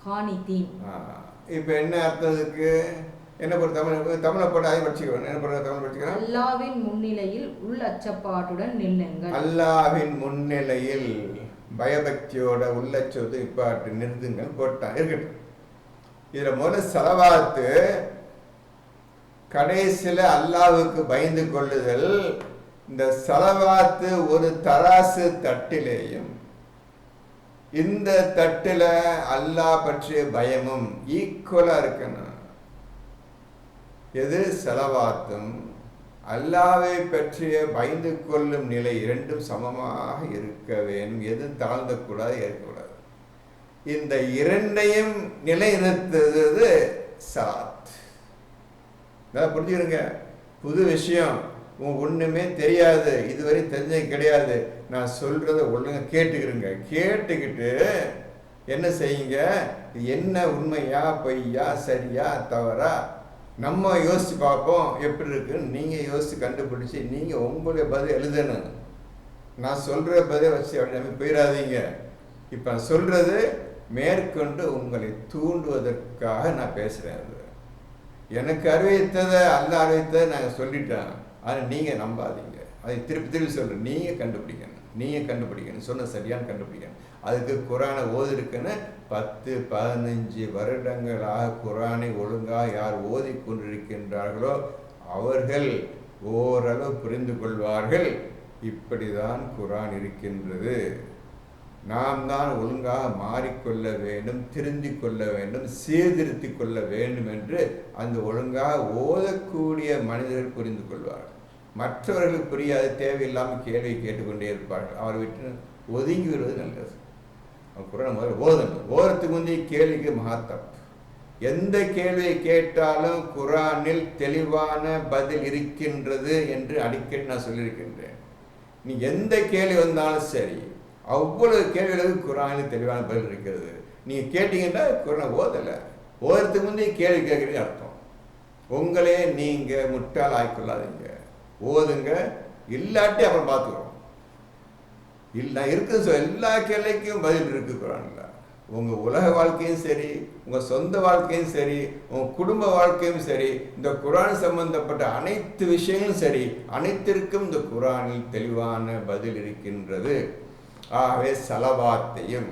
கானிதீன். இப்போ என்ன அர்த்தத்துக்கு என்ன போட்டு தமிழை போட்டு அதை படிச்சுக்கிறோம். என்ன போட்டு தமிழ் படிச்சுக்கிறோம்? அல்லாஹ்வின் முன்னிலையில் உள்ளச்சப்பாட்டுடன் நில்லுங்கள். அல்லாஹ்வின் முன்னிலையில் பயபக்தியோட உள்ளச்சோது இப்பாட்டு நிறுத்துங்கள் போட்டான். இருக்கட்டும். இதுல முதல்ல ஸலவாத்து, கடைசியில் அல்லாஹ்வுக்கு பயந்து கொள்ளுதல். இந்த ஸலவாத்து ஒரு தராசு தட்டிலேயும் இந்த தட்டில் அல்லாஹ் பற்றிய பயமும் ஈக்குவலா இருக்கணும். எது? ஸலவாத்தும் அல்லாஹ்வை பற்றிய பயந்து கொள்ளும் நிலை இரண்டும் சமமாக இருக்க வேண்டும். எதுவும் தாழ்ந்தக்கூடாது, ஏற்கக்கூடாது. இந்த இரண்டையும் நிலைநிறுத்துவது ஸலாத். புரிஞ்சுக்கிறீங்க? புது விஷயம், ஒண்ணுமே தெரியாது, இதுவரை தெரிஞ்சது கிடையாது. நான் சொல்றத ஒழுங்கா கேட்டுக்கிறேங்க. கேட்டுக்கிட்டு என்ன செய்யுங்க? என்ன உண்மையா பொய்யா, சரியா தவறா, நம்ம யோசித்து பார்ப்போம் எப்படி இருக்குன்னு. நீங்கள் யோசித்து கண்டுபிடிச்சி நீங்கள் உங்களுடைய பதில் எழுதணும். நான் சொல்கிற பதில் வச்சு அப்படி நம்ம போயிடாதீங்க. இப்போ நான் சொல்கிறது மேற்கொண்டு உங்களை தூண்டுவதற்காக நான் பேசுகிறேன். அது எனக்கு அறிவித்ததை அல்லாஹ் அறிவித்ததை நாங்கள் சொல்லிட்டேன். ஆனால் நீங்கள் நம்பாதீங்க. அதை திருப்பி திருப்பி சொல்கிறேன். நீங்கள் கண்டுபிடிக்கணும் சொன்ன சரியான கண்டுபிடிக்கணும். அதுக்கு குரானை ஓதிருக்குன்னு 10-15 வருடங்களாக குரானை ஒழுங்காக யார் ஓதி கொண்டிருக்கின்றார்களோ அவர்கள் ஓரளவு புரிந்து கொள்வார்கள். இப்படி தான் குரான் இருக்கின்றது. நாம் தான் ஒழுங்காக மாறிக்கொள்ள வேண்டும், திருந்திக் கொள்ள வேண்டும், சீர்திருத்தி கொள்ள வேண்டும் என்று அந்த ஒழுங்காக ஓதக்கூடிய மனிதர்கள் புரிந்து கொள்வார்கள். மற்றவர்களுக்கு புரியாது, தேவையில்லாமல் கேள்வி கேட்டுக்கொண்டே இருப்பார்கள். அவர் விட்டு ஒதுங்கி விடுவது நல்லது. குரான் முதல்ல ஓதத்துக்கு முந்தைய கேள்விக்கு மகத்தம். எந்த கேள்வியை கேட்டாலும் குரானில் தெளிவான பதில் இருக்கின்றது என்று அடிக்கடி நான் சொல்லியிருக்கின்றேன். நீ எந்த கேள்வி வந்தாலும் சரி, அவ்வளவு கேள்விகளுக்கு குரானில் தெளிவான பதில் இருக்கிறது. நீங்கள் கேட்டீங்கன்னா குரான் ஓதறதுக்கு முந்தைய கேள்வி கேட்குறீங்க அர்த்தம். உங்களே நீங்கள் முட்டாள் ஆய்க்கொள்ளாதீங்க. ஓதுங்க, இல்லாட்டி அப்புறம் பார்த்துக்கிறோம். இல்லை இருக்குது, எல்லா கேள்விக்கும் பதில் இருக்கு குரானில். உங்கள் உலக வாழ்க்கையும் சரி, உங்கள் சொந்த வாழ்க்கையும் சரி, உங்கள் குடும்ப வாழ்க்கையும் சரி, இந்த குரான் சம்பந்தப்பட்ட அனைத்து விஷயங்களும் சரி, அனைத்திற்கும் இந்த குரானில் தெளிவான பதில் இருக்கின்றது. ஆகவே சலவாத்தையும்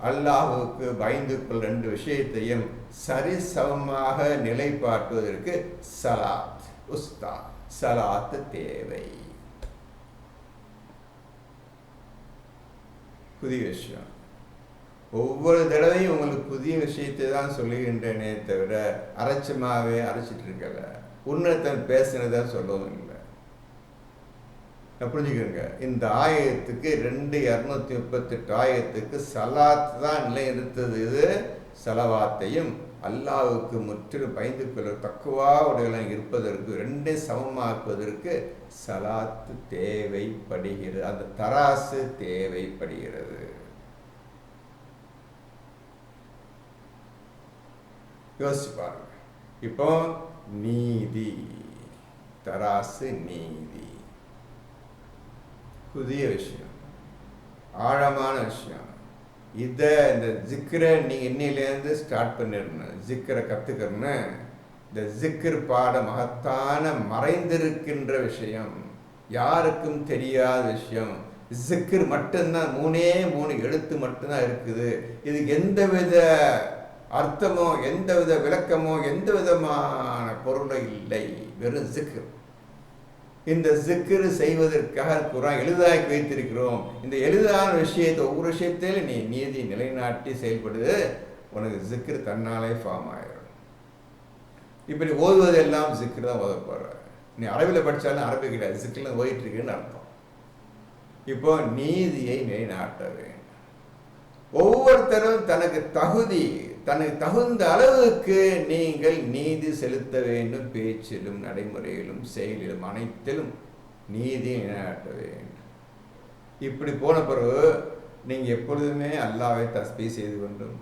அல்லாஹுக்கு பயந்து கொள் 2 விஷயத்தையும் சரிசமமாக நிலைப்பாட்டுவதற்கு சலாத் தேவை. புதிய விஷயம். ஒவ்வொரு தடவையும் உங்களுக்கு புதிய விஷயத்தை தான் சொல்லுகின்றேனே தவிர அரைச்சிட்டு இருக்கல. உன்னதன் பேசினதான் சொல்லவும் இல்லை. புரிஞ்சுக்கோங்க. இந்த ஆயத்துக்கு 2:238 ஆயத்துக்கு சலாத் தான் நிலை இருந்தது. இது சலவாத்தையும் அல்லாஹ்வுக்கு முற்றிலும் பயந்து கொள்ள தக்குவா உடையெல்லாம் இருப்பதற்கு 2 சமமாக்குவதற்கு சலாத்து தேவைப்படுகிறது. அந்த தராசு தேவைப்படுகிறது. யோசிச்சு பாருங்க. இப்போ நீதி, தராசு, நீதி புதிய விஷயம், ஆழமான விஷயம். இதை இந்த ஜிக்கரை நீங்கள் இன்னிலேருந்து ஸ்டார்ட் பண்ணிடணும். ஜிக்கரை கற்றுக்கணும்னு இந்த ஜிக்கர் பாட மகத்தான மறைந்திருக்கின்ற விஷயம், யாருக்கும் தெரியாத விஷயம். ஜிக்கர் மட்டும்தான் 3 எழுத்து மட்டும்தான் இருக்குது. இதுக்கு எந்தவித அர்த்தமோ எந்தவித விளக்கமோ எந்த விதமான பொருளும் இல்லை, வெறும் ஜிக்கர். இந்த ஜிக்கர் செய்வதற்காக குரான் எளிதாக்கி வைத்திருக்கிறோம். இந்த எளிதான விஷயத்தை ஒவ்வொரு விஷயத்திலும் நீ நீதி நிலைநாட்டி செயல்படுது, உனக்கு ஜிக்கர் தன்னாலே ஃபார்ம் ஆயிடும். இப்படி ஓதுவதெல்லாம் ஜிக்கர் தான் ஓத போற. நீ அரபியில் படித்தாலும் அரபி கிடையாது, ஜிக்கர்லாம் ஓதிட்டு இருக்குன்னு அர்த்தம். இப்போ நீதியை நிலைநாட்ட வேண்டும். ஒவ்வொருத்தரும் தனக்கு தகுந்த அளவுக்கு நீங்கள் நீதி செலுத்த வேண்டும். பேச்சிலும் நடைமுறையிலும் செயலிலும் அனைத்திலும் நீதி நிலைநாட்ட வேண்டும். இப்படி போன பிறகு நீங்கள் எப்பொழுதுமே அல்லாஹ்வை தஸ்பீஹ் செய்து கொண்டும்,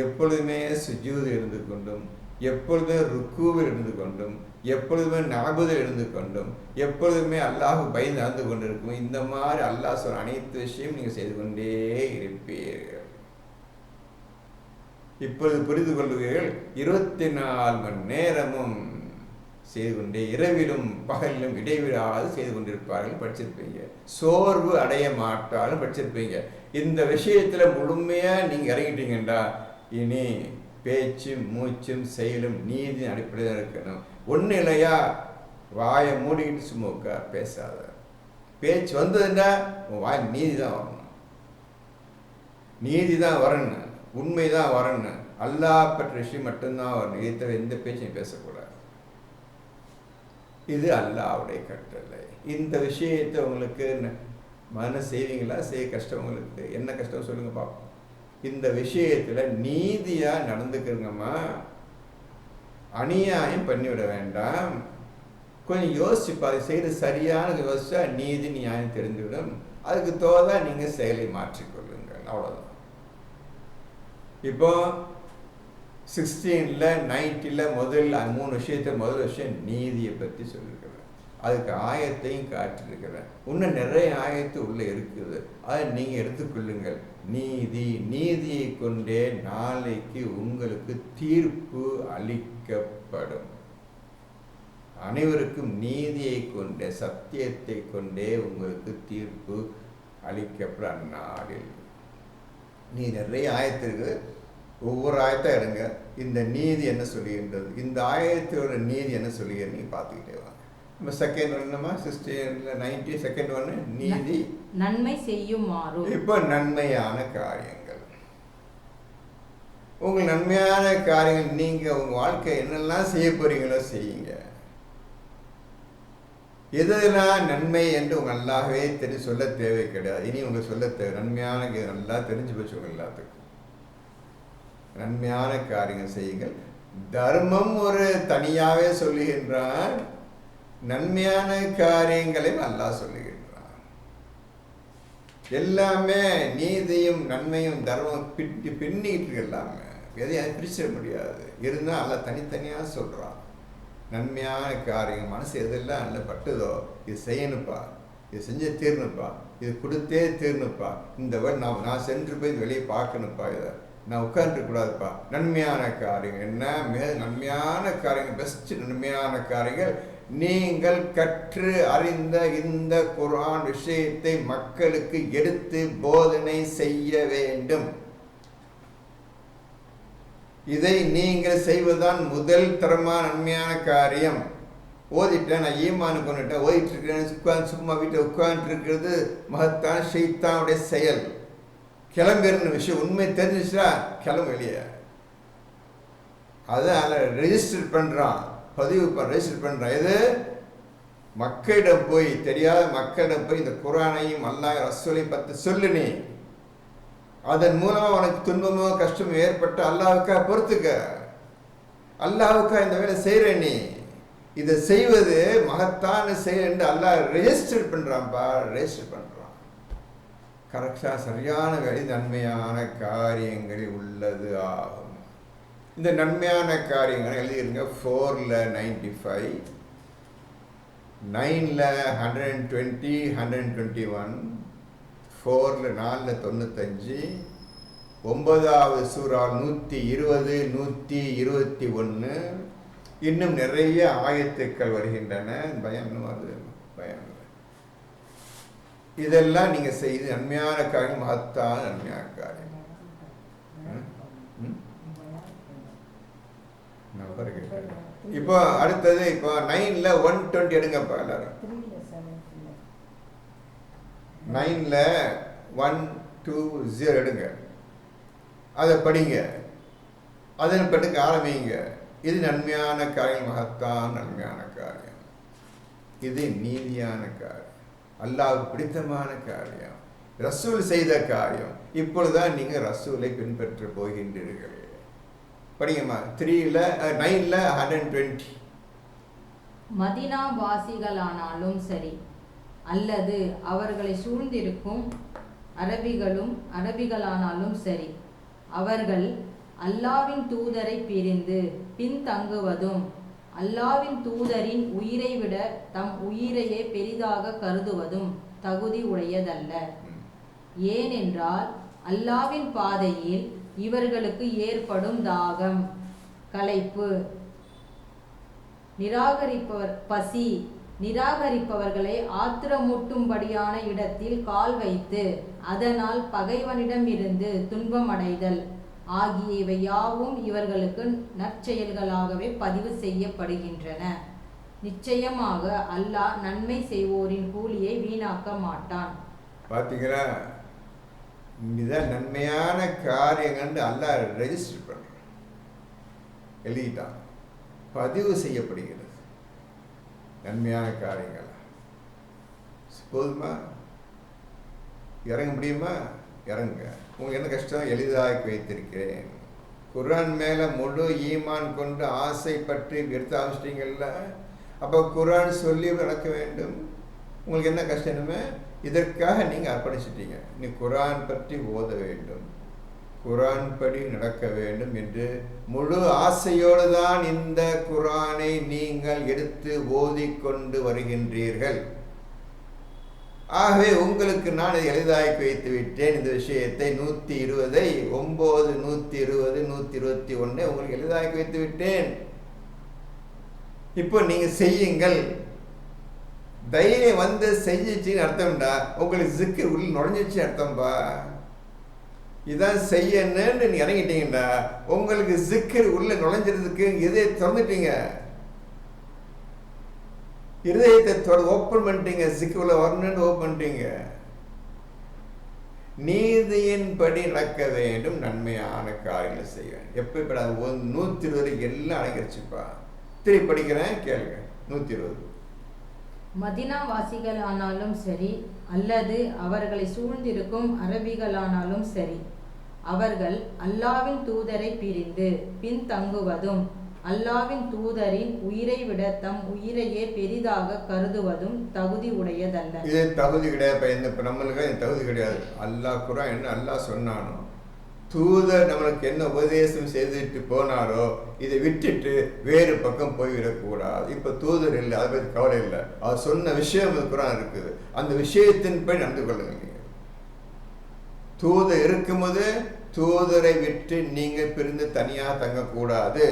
எப்பொழுதுமே சுஜூதில் இருந்து கொண்டும், எப்பொழுதுமே ருக்கூவில் இருந்து கொண்டும், எப்பொழுதுமே நஅபுதில் இருந்து கொண்டும், எப்பொழுதுமே அல்லாஹ் பயந்து நடந்து கொண்டிருக்கும். இந்த மாதிரி அல்லாஹ் சொல்ற அனைத்து விஷயம் நீங்கள் செய்து கொண்டே இருப்பீர்கள். இப்பொழுது புரிந்து கொள்வீர்கள். 24 மணி நேரமும் செய்து கொண்டே, இரவிலும் பகலிலும் இடைவிடாது செய்து கொண்டிருப்பார்கள், படிச்சிருப்பீங்க. சோர்வு அடைய மாட்டாலும் படிச்சிருப்பீங்க. இந்த விஷயத்தில் முழுமையாக நீங்கள் இறங்கிட்டீங்கன்றா இனி பேச்சும் மூச்சும் செயலும் நீதி அடிப்படையில் இருக்கணும். ஒன்றும் இல்லையா, வாயை மூடிக்கிட்டு சும்மா உட்கார், பேசாத. பேச்சு வந்ததுன்னா உன் வாய் நீதி தான் வரணும், நீதி தான் வரணும், உண்மை தான் வரணும், அல்லாஹ் பற்ற விஷயம் மட்டும்தான் வரணும். இதை தவிர எந்த பேச்சையும் பேசக்கூடாது. இது அல்லாஹ்வுடைய கட்டளை. இந்த விஷயத்தை உங்களுக்கு செய்வீங்களா? செய்ய கஷ்டம் உங்களுக்கு என்ன கஷ்டம் சொல்லுங்க பார்ப்போம். இந்த விஷயத்தில் நீதியாக நடந்துக்கிறங்கம்மா, அநியாயம் பண்ணிவிட வேண்டாம். கொஞ்சம் யோசிப்பா, அதை செய்து சரியான யோசிச்சா நீதி நியாயம் தெரிந்துவிடும். அதுக்கு தோதா நீங்கள் செயலை மாற்றிக்கொள்ளுங்கள், அவ்வளோதான். இப்போ 16ல் 90ல் முதல் 3 விஷயத்தை முதல் விஷயம் நீதியை பற்றி சொல்லியிருக்கிறேன். அதுக்கு ஆயத்தையும் காட்டியிருக்கிறேன். இன்னும் நிறைய ஆயத்து உள்ளே இருக்குது. அதை நீங்கள் எடுத்துக்கொள்ளுங்கள். நீதியை கொண்டே நாளைக்கு உங்களுக்கு தீர்ப்பு அளிக்கப்படும். அனைவருக்கும் நீதியை கொண்டே சத்தியத்தை கொண்டே உங்களுக்கு தீர்ப்பு அளிக்கப்படும் அந்நாளில். நீ நிறைய ஆயத்து இருக்குது. ஒவ்வொரு ஆயத்தை எடுங்க. இந்த நீதி என்ன சொல்லுகின்றது, இந்த ஆயத்தோட நீதி என்ன சொல்லுகிறது நீங்கள் பார்த்துக்கிட்டே வாங்க. நம்ம செகண்ட் ஒன்றுமா 16ல் 90 செகண்ட் ஒன்று நீதி நன்மை செய்யுமாறு. இப்போ நன்மையான காரியங்கள், உங்கள் நன்மையான காரியங்கள் நீங்கள் உங்கள் வாழ்க்கை என்னெல்லாம் செய்ய போறீங்களோ செய்யுங்க. எதெல்லாம் நன்மை என்று உங்கள் நல்லாவே தெரிஞ்சு சொல்ல தேவை கிடையாது. இனி உங்கள் சொல்ல தேவை நன்மையான நல்லா தெரிஞ்சு போச்சு. உங்கள் எல்லாத்துக்கும் நன்மையான காரியங்கள் செய்யுங்கள். தர்மம் ஒரு தனியாகவே சொல்லுகின்றான், நன்மையான காரியங்களையும் அல்லாஹ் சொல்லுகின்றான். எல்லாமே நீதியும் நன்மையும் தர்மம் பின்னிக்கிட்டு எல்லாமே எதையும் பிரிச்சிட முடியாது. இருந்தால் அல்லாஹ் தனித்தனியாக சொல்கிறான். நன்மையான காரியம் மனசு எதெல்லாம் நல்ல பட்டுதோ இது செய்யணுப்பா, இது செஞ்சே தீர்ணுப்பா, இது கொடுத்தே தீர்ணுப்பா, இந்த நான் சென்று போய் வெளியே பார்க்கணுப்பா, இதை நான் உட்காந்துருக்கூடாதுப்பா. நன்மையான காரியங்கள் என்ன? மிக நன்மையான காரியங்கள், பெஸ்ட் நன்மையான காரியங்கள். நீங்கள் கற்று அறிந்த இந்த குர்ஆன் விஷயத்தை மக்களுக்கு எடுத்து போதனை செய்ய வேண்டும். இதை நீங்கள் செய்வதுதான் முதல் தரமான நன்மையான காரியம். ஓதிட்டேன், நான் ஈமானு கொண்டுட்டேன், ஓதிட்டு இருக்கிறேன், சும்மா வீட்டில் உட்கார்ந்து இருக்கிறது மகத்தான ஷைத்தானுடைய செயல். கிளம்பிருந்த விஷயம் உண்மை தெரிஞ்சிச்சுன்னா கிளம்பு வெளியே. அதை அதில் ரெஜிஸ்டர் பண்ணுறான், ரெஜிஸ்டர் பண்ணுறான். இது மக்களிடம் போய், தெரியாத மக்களிடம் போய் இந்த குர்ஆனையும் அல்லாஹ் ரசூலையும் பற்றி சொல்லு. நீ அதன் மூலமாக உனக்கு துன்பமோ கஷ்டமோ ஏற்பட்டு அல்லாஹ்வுக்கா பொறுத்துக்க, அல்லாஹ்வுக்கா இந்த வேலை செய்கிற. நீ இதை செய்வது மகத்தான செயல் என்று அல்லாஹ் ரெஜிஸ்டர் பண்ணுறான்ப்பா, ரெஜிஸ்டர் பண்ணுறான். கரெக்டாக சரியான வேலை நன்மையான காரியங்களில் உள்ளது ஆகும். இந்த நன்மையான காரியங்களை எழுதிருங்க. 4ல் 95, 9ல் 120, 121, 4ல் 4ல் 95, 9வது சூரா 120, 121. இன்னும் நிறைய ஆயத்துக்கள் வருகின்றன. பயம் வருது, பயம். இதெல்லாம் நீங்கள் செய்து நன்மையான காரியம், மகத்தான நன்மையான காரியம். இப்போ அடுத்தது இப்போ 9ல் 120 எடுங்கப்பா எல்லாரும். 9ல் 120 எடுங்க, அதை படிங்க, அதன் பட்டுக்கு ஆரம்பிங்க. இது நன்மையான காரியம், மகத்தான நன்மையான காரியம். இது நீதியான காரியம், அல்லாஹ்வுக்கு பிடித்தமான காரியம், ரசூல் செய்த காரியம். இப்பொழுதுதான் நீங்கள் ரசூலை பின்பற்ற போகின்றீர்கள். படிங்கம்மா. 9ல் 120. மதீனா வாசிகளானாலும் சரி, அல்லது அவர்களை சூழ்ந்திருக்கும் அரபிகளானாலும் சரி, அவர்கள் அல்லாவின் தூதரை பிரிந்து பின்தங்குவதும் அல்லாவின் தூதரின் உயிரை விட தம் உயிரையே பெரிதாக கருதுவதும் தகுதி உடையதல்ல. ஏனென்றால் அல்லாவின் பாதையில் இவர்களுக்கு ஏற்படும் தாகம், களைப்பு, பசி நிராகரிப்பவர்களை ஆத்திரமூட்டும்படியான இடத்தில் கால் வைத்து அதனால் பகைவனிடமிருந்து துன்பமடைதல் ஆகியவை யாவும் இவர்களுக்கு நற்செயல்களாகவே பதிவு செய்யப்படுகின்றன. நிச்சயமாக அல்லாஹ் நன்மை செய்வோரின் கூலியை வீணாக்க மாட்டான். பார்த்தீங்களா? இதுதான் நன்மையான காரியங்கள் அல்லாஹ் ரெஜிஸ்டர் பண்ணுறான், எழுதிட்டான், பதிவு செய்யப்படுகிறது. நன்மையான காரியங்கள் போதுமா? இறங்க முடியுமா? இறங்க. உங்களுக்கு என்ன கஷ்டம்? எளிதாக்கி வைத்திருக்கிறேன். குர்ஆன் மேலே முழு ஈமான் கொண்டு ஆசைப்பட்டு எடுத்து ஆரம்பிச்சிட்டிங்கல்ல, அப்போ குர்ஆன் சொல்லி நடக்க வேண்டும். உங்களுக்கு என்ன கஷ்டம்? இதற்காக நீங்கள் அர்ப்பணிச்சிட்டீங்க. நீ குர்ஆன் பற்றி ஓத வேண்டும், குரான் படி நடக்க வேண்டும் என்று முழு ஆசையோடு தான் இந்த குரானை நீங்கள் எடுத்து ஓதிக்கொண்டு வருகின்றீர்கள். ஆகவே உங்களுக்கு நான் இதை எளிதாக்கி வைத்து விட்டேன். இந்த விஷயத்தை 120ஐ 9, 120, 121 உங்களுக்கு எளிதாக்கி வைத்து விட்டேன். இப்போ நீங்க செய்யுங்கள். தைரியம் வந்து செஞ்சிச்சின்னு அர்த்தம்டா, உங்களுக்கு ஜிக்கர் உள்ள நுழைஞ்சிச்சு அர்த்தம்பா. இதான் செய்யணும்னு நீ இறங்கிட்டீங்கடா, உங்களுக்கு ஜிக்கர் உள்ள நுழைஞ்சிறதுக்கு எதை திறந்துட்டீங்க, இருதயத்தை ஓப்பன் பண்ணிட்டீங்க. ஜிக்கர் உள்ள வரணும்னு ஓப்பன் பண்ணிட்டீங்க. நீதியின்படி நடக்க வேண்டும், நன்மையான காரியங்களை செய்ய வேண்டும். எப்ப 120 எல்லாம் அடங்கிருச்சுப்பா. திருப்பி படிக்கிறேன், கேளுங்க. 120. மதினா வாசிகளானாலும் சரி அல்லது அவர்களை சூழ்ந்திருக்கும் அரபிகளானாலும் சரி, அவர்கள் அல்லாவின் தூதரை பிரிந்து பின்தங்குவதும் அல்லாவின் தூதரின் உயிரை விட தம் உயிரையே பெரிதாக கருதுவதும் தகுதி உடையதல்ல. இது தகுதி கிடையாது. இப்போ நம்மளுக்கு தகுதி கிடையாது. அல்லாஹ் குரான் என்ன அல்லாஹ் சொன்னானோ, தூதர் நம்மளுக்கு என்ன உபதேசம் செய்துட்டு போனாரோ இதை விட்டுட்டு வேறு பக்கம் போய்விடக்கூடாது. இப்போ தூதர் இல்லை, அதை பற்றி கவலை இல்லை. அவர் சொன்ன விஷயம் குரான் இருக்குது, அந்த விஷயத்தின்படி நடந்து கொள்ளுங்க. தூதர் இருக்கும்போது தூதரை விட்டு நீங்கள் பிரிந்து தனியாக தங்கக்கூடாது.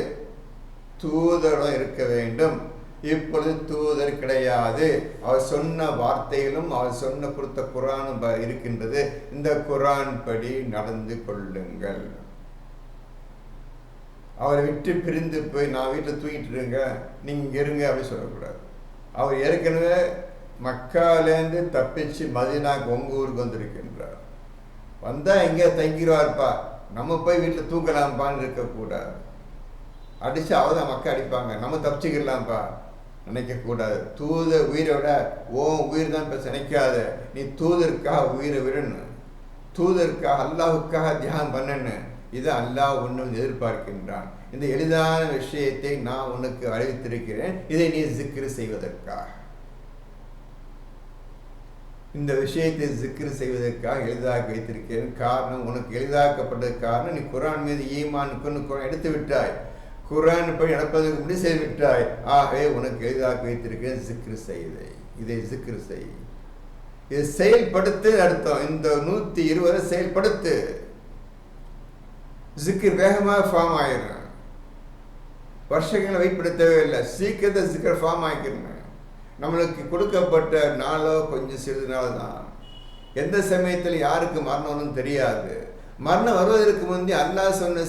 தூதரும் இருக்க வேண்டும். இப்பொழுது தூதர் கிடையாது. அவர் சொன்ன வார்த்தையிலும் அவர் சொன்ன கொடுத்த குரானும் இருக்கின்றது. இந்த குரான் படி நடந்து கொள்ளுங்கள். அவரை விட்டு பிரிந்து போய் நான் வீட்டில் தூங்கிட்டு இருங்க, நீங்க இருங்க அப்படின்னு சொல்லக்கூடாது. அவர் ஏற்கனவே மக்காலேருந்து தப்பிச்சு மதீனாக்கு உங்க ஊருக்கு வந்திருக்கின்றார். வந்தா எங்கே தங்கிடுவார்ப்பா, நம்ம போய் வீட்டில் தூக்கலாம்ப்பான்னு இருக்கக்கூடாது. அடிச்சு அவதான் மக்கள் அடிப்பாங்க, நம்ம தப்பிச்சுக்கலாம்ப்பா நினைக்கக்கூடாது. தூதர் உயிரை விட உயிர் தான் இப்போ நினைக்காத. நீ தூதருக்காக உயிரை விடணும், தூதருக்காக அல்லாஹுக்காக தியானம் பண்ணணும். இதை அல்லாஹ் ஒன்றும் எதிர்பார்க்கின்றான். இந்த எளிதான விஷயத்தை நான் உனக்கு அறிவித்திருக்கிறேன், இதை நீ ஜிக்ரு செய்வதற்காக. இந்த விஷயத்தை ஜிக்ரு செய்வதற்காக எளிதாக்கி வைத்திருக்கிறேன். காரணம், உனக்கு எளிதாக்கப்பட்டது காரணம் நீ குரான் மீது ஈமான் கொண்டு குரான் எடுத்து விட்டாய், குரான் படி நடப்பதற்கு முடி செய்து விட்டாய். ஆகவே உனக்கு எளிதாக்கி வைத்திருக்கிறேன், ஜிக்ரு செய்தை, இதை ஜிக்ரு செய், இதை செயல்படுத்து அர்த்தம். இந்த 120 செயல்படுத்து. ஜிக்ர் வேகமாக ஃபார்ம் ஆயிடும். வருஷங்களை வெயிட் பண்ண தேவையில்லை, சீக்கிரத்தை ஜிக்ர் ஃபார்ம் ஆகிக்கணும். நம்மளுக்கு கொடுக்கப்பட்ட நாளோ கொஞ்சம் சிறிது நாள் தான். எந்த சமயத்தில் யாருக்கு மரணம்னு தெரியாது. மரணம் வருவதற்கு முந்தைய அல்லாஹ் சொன்ன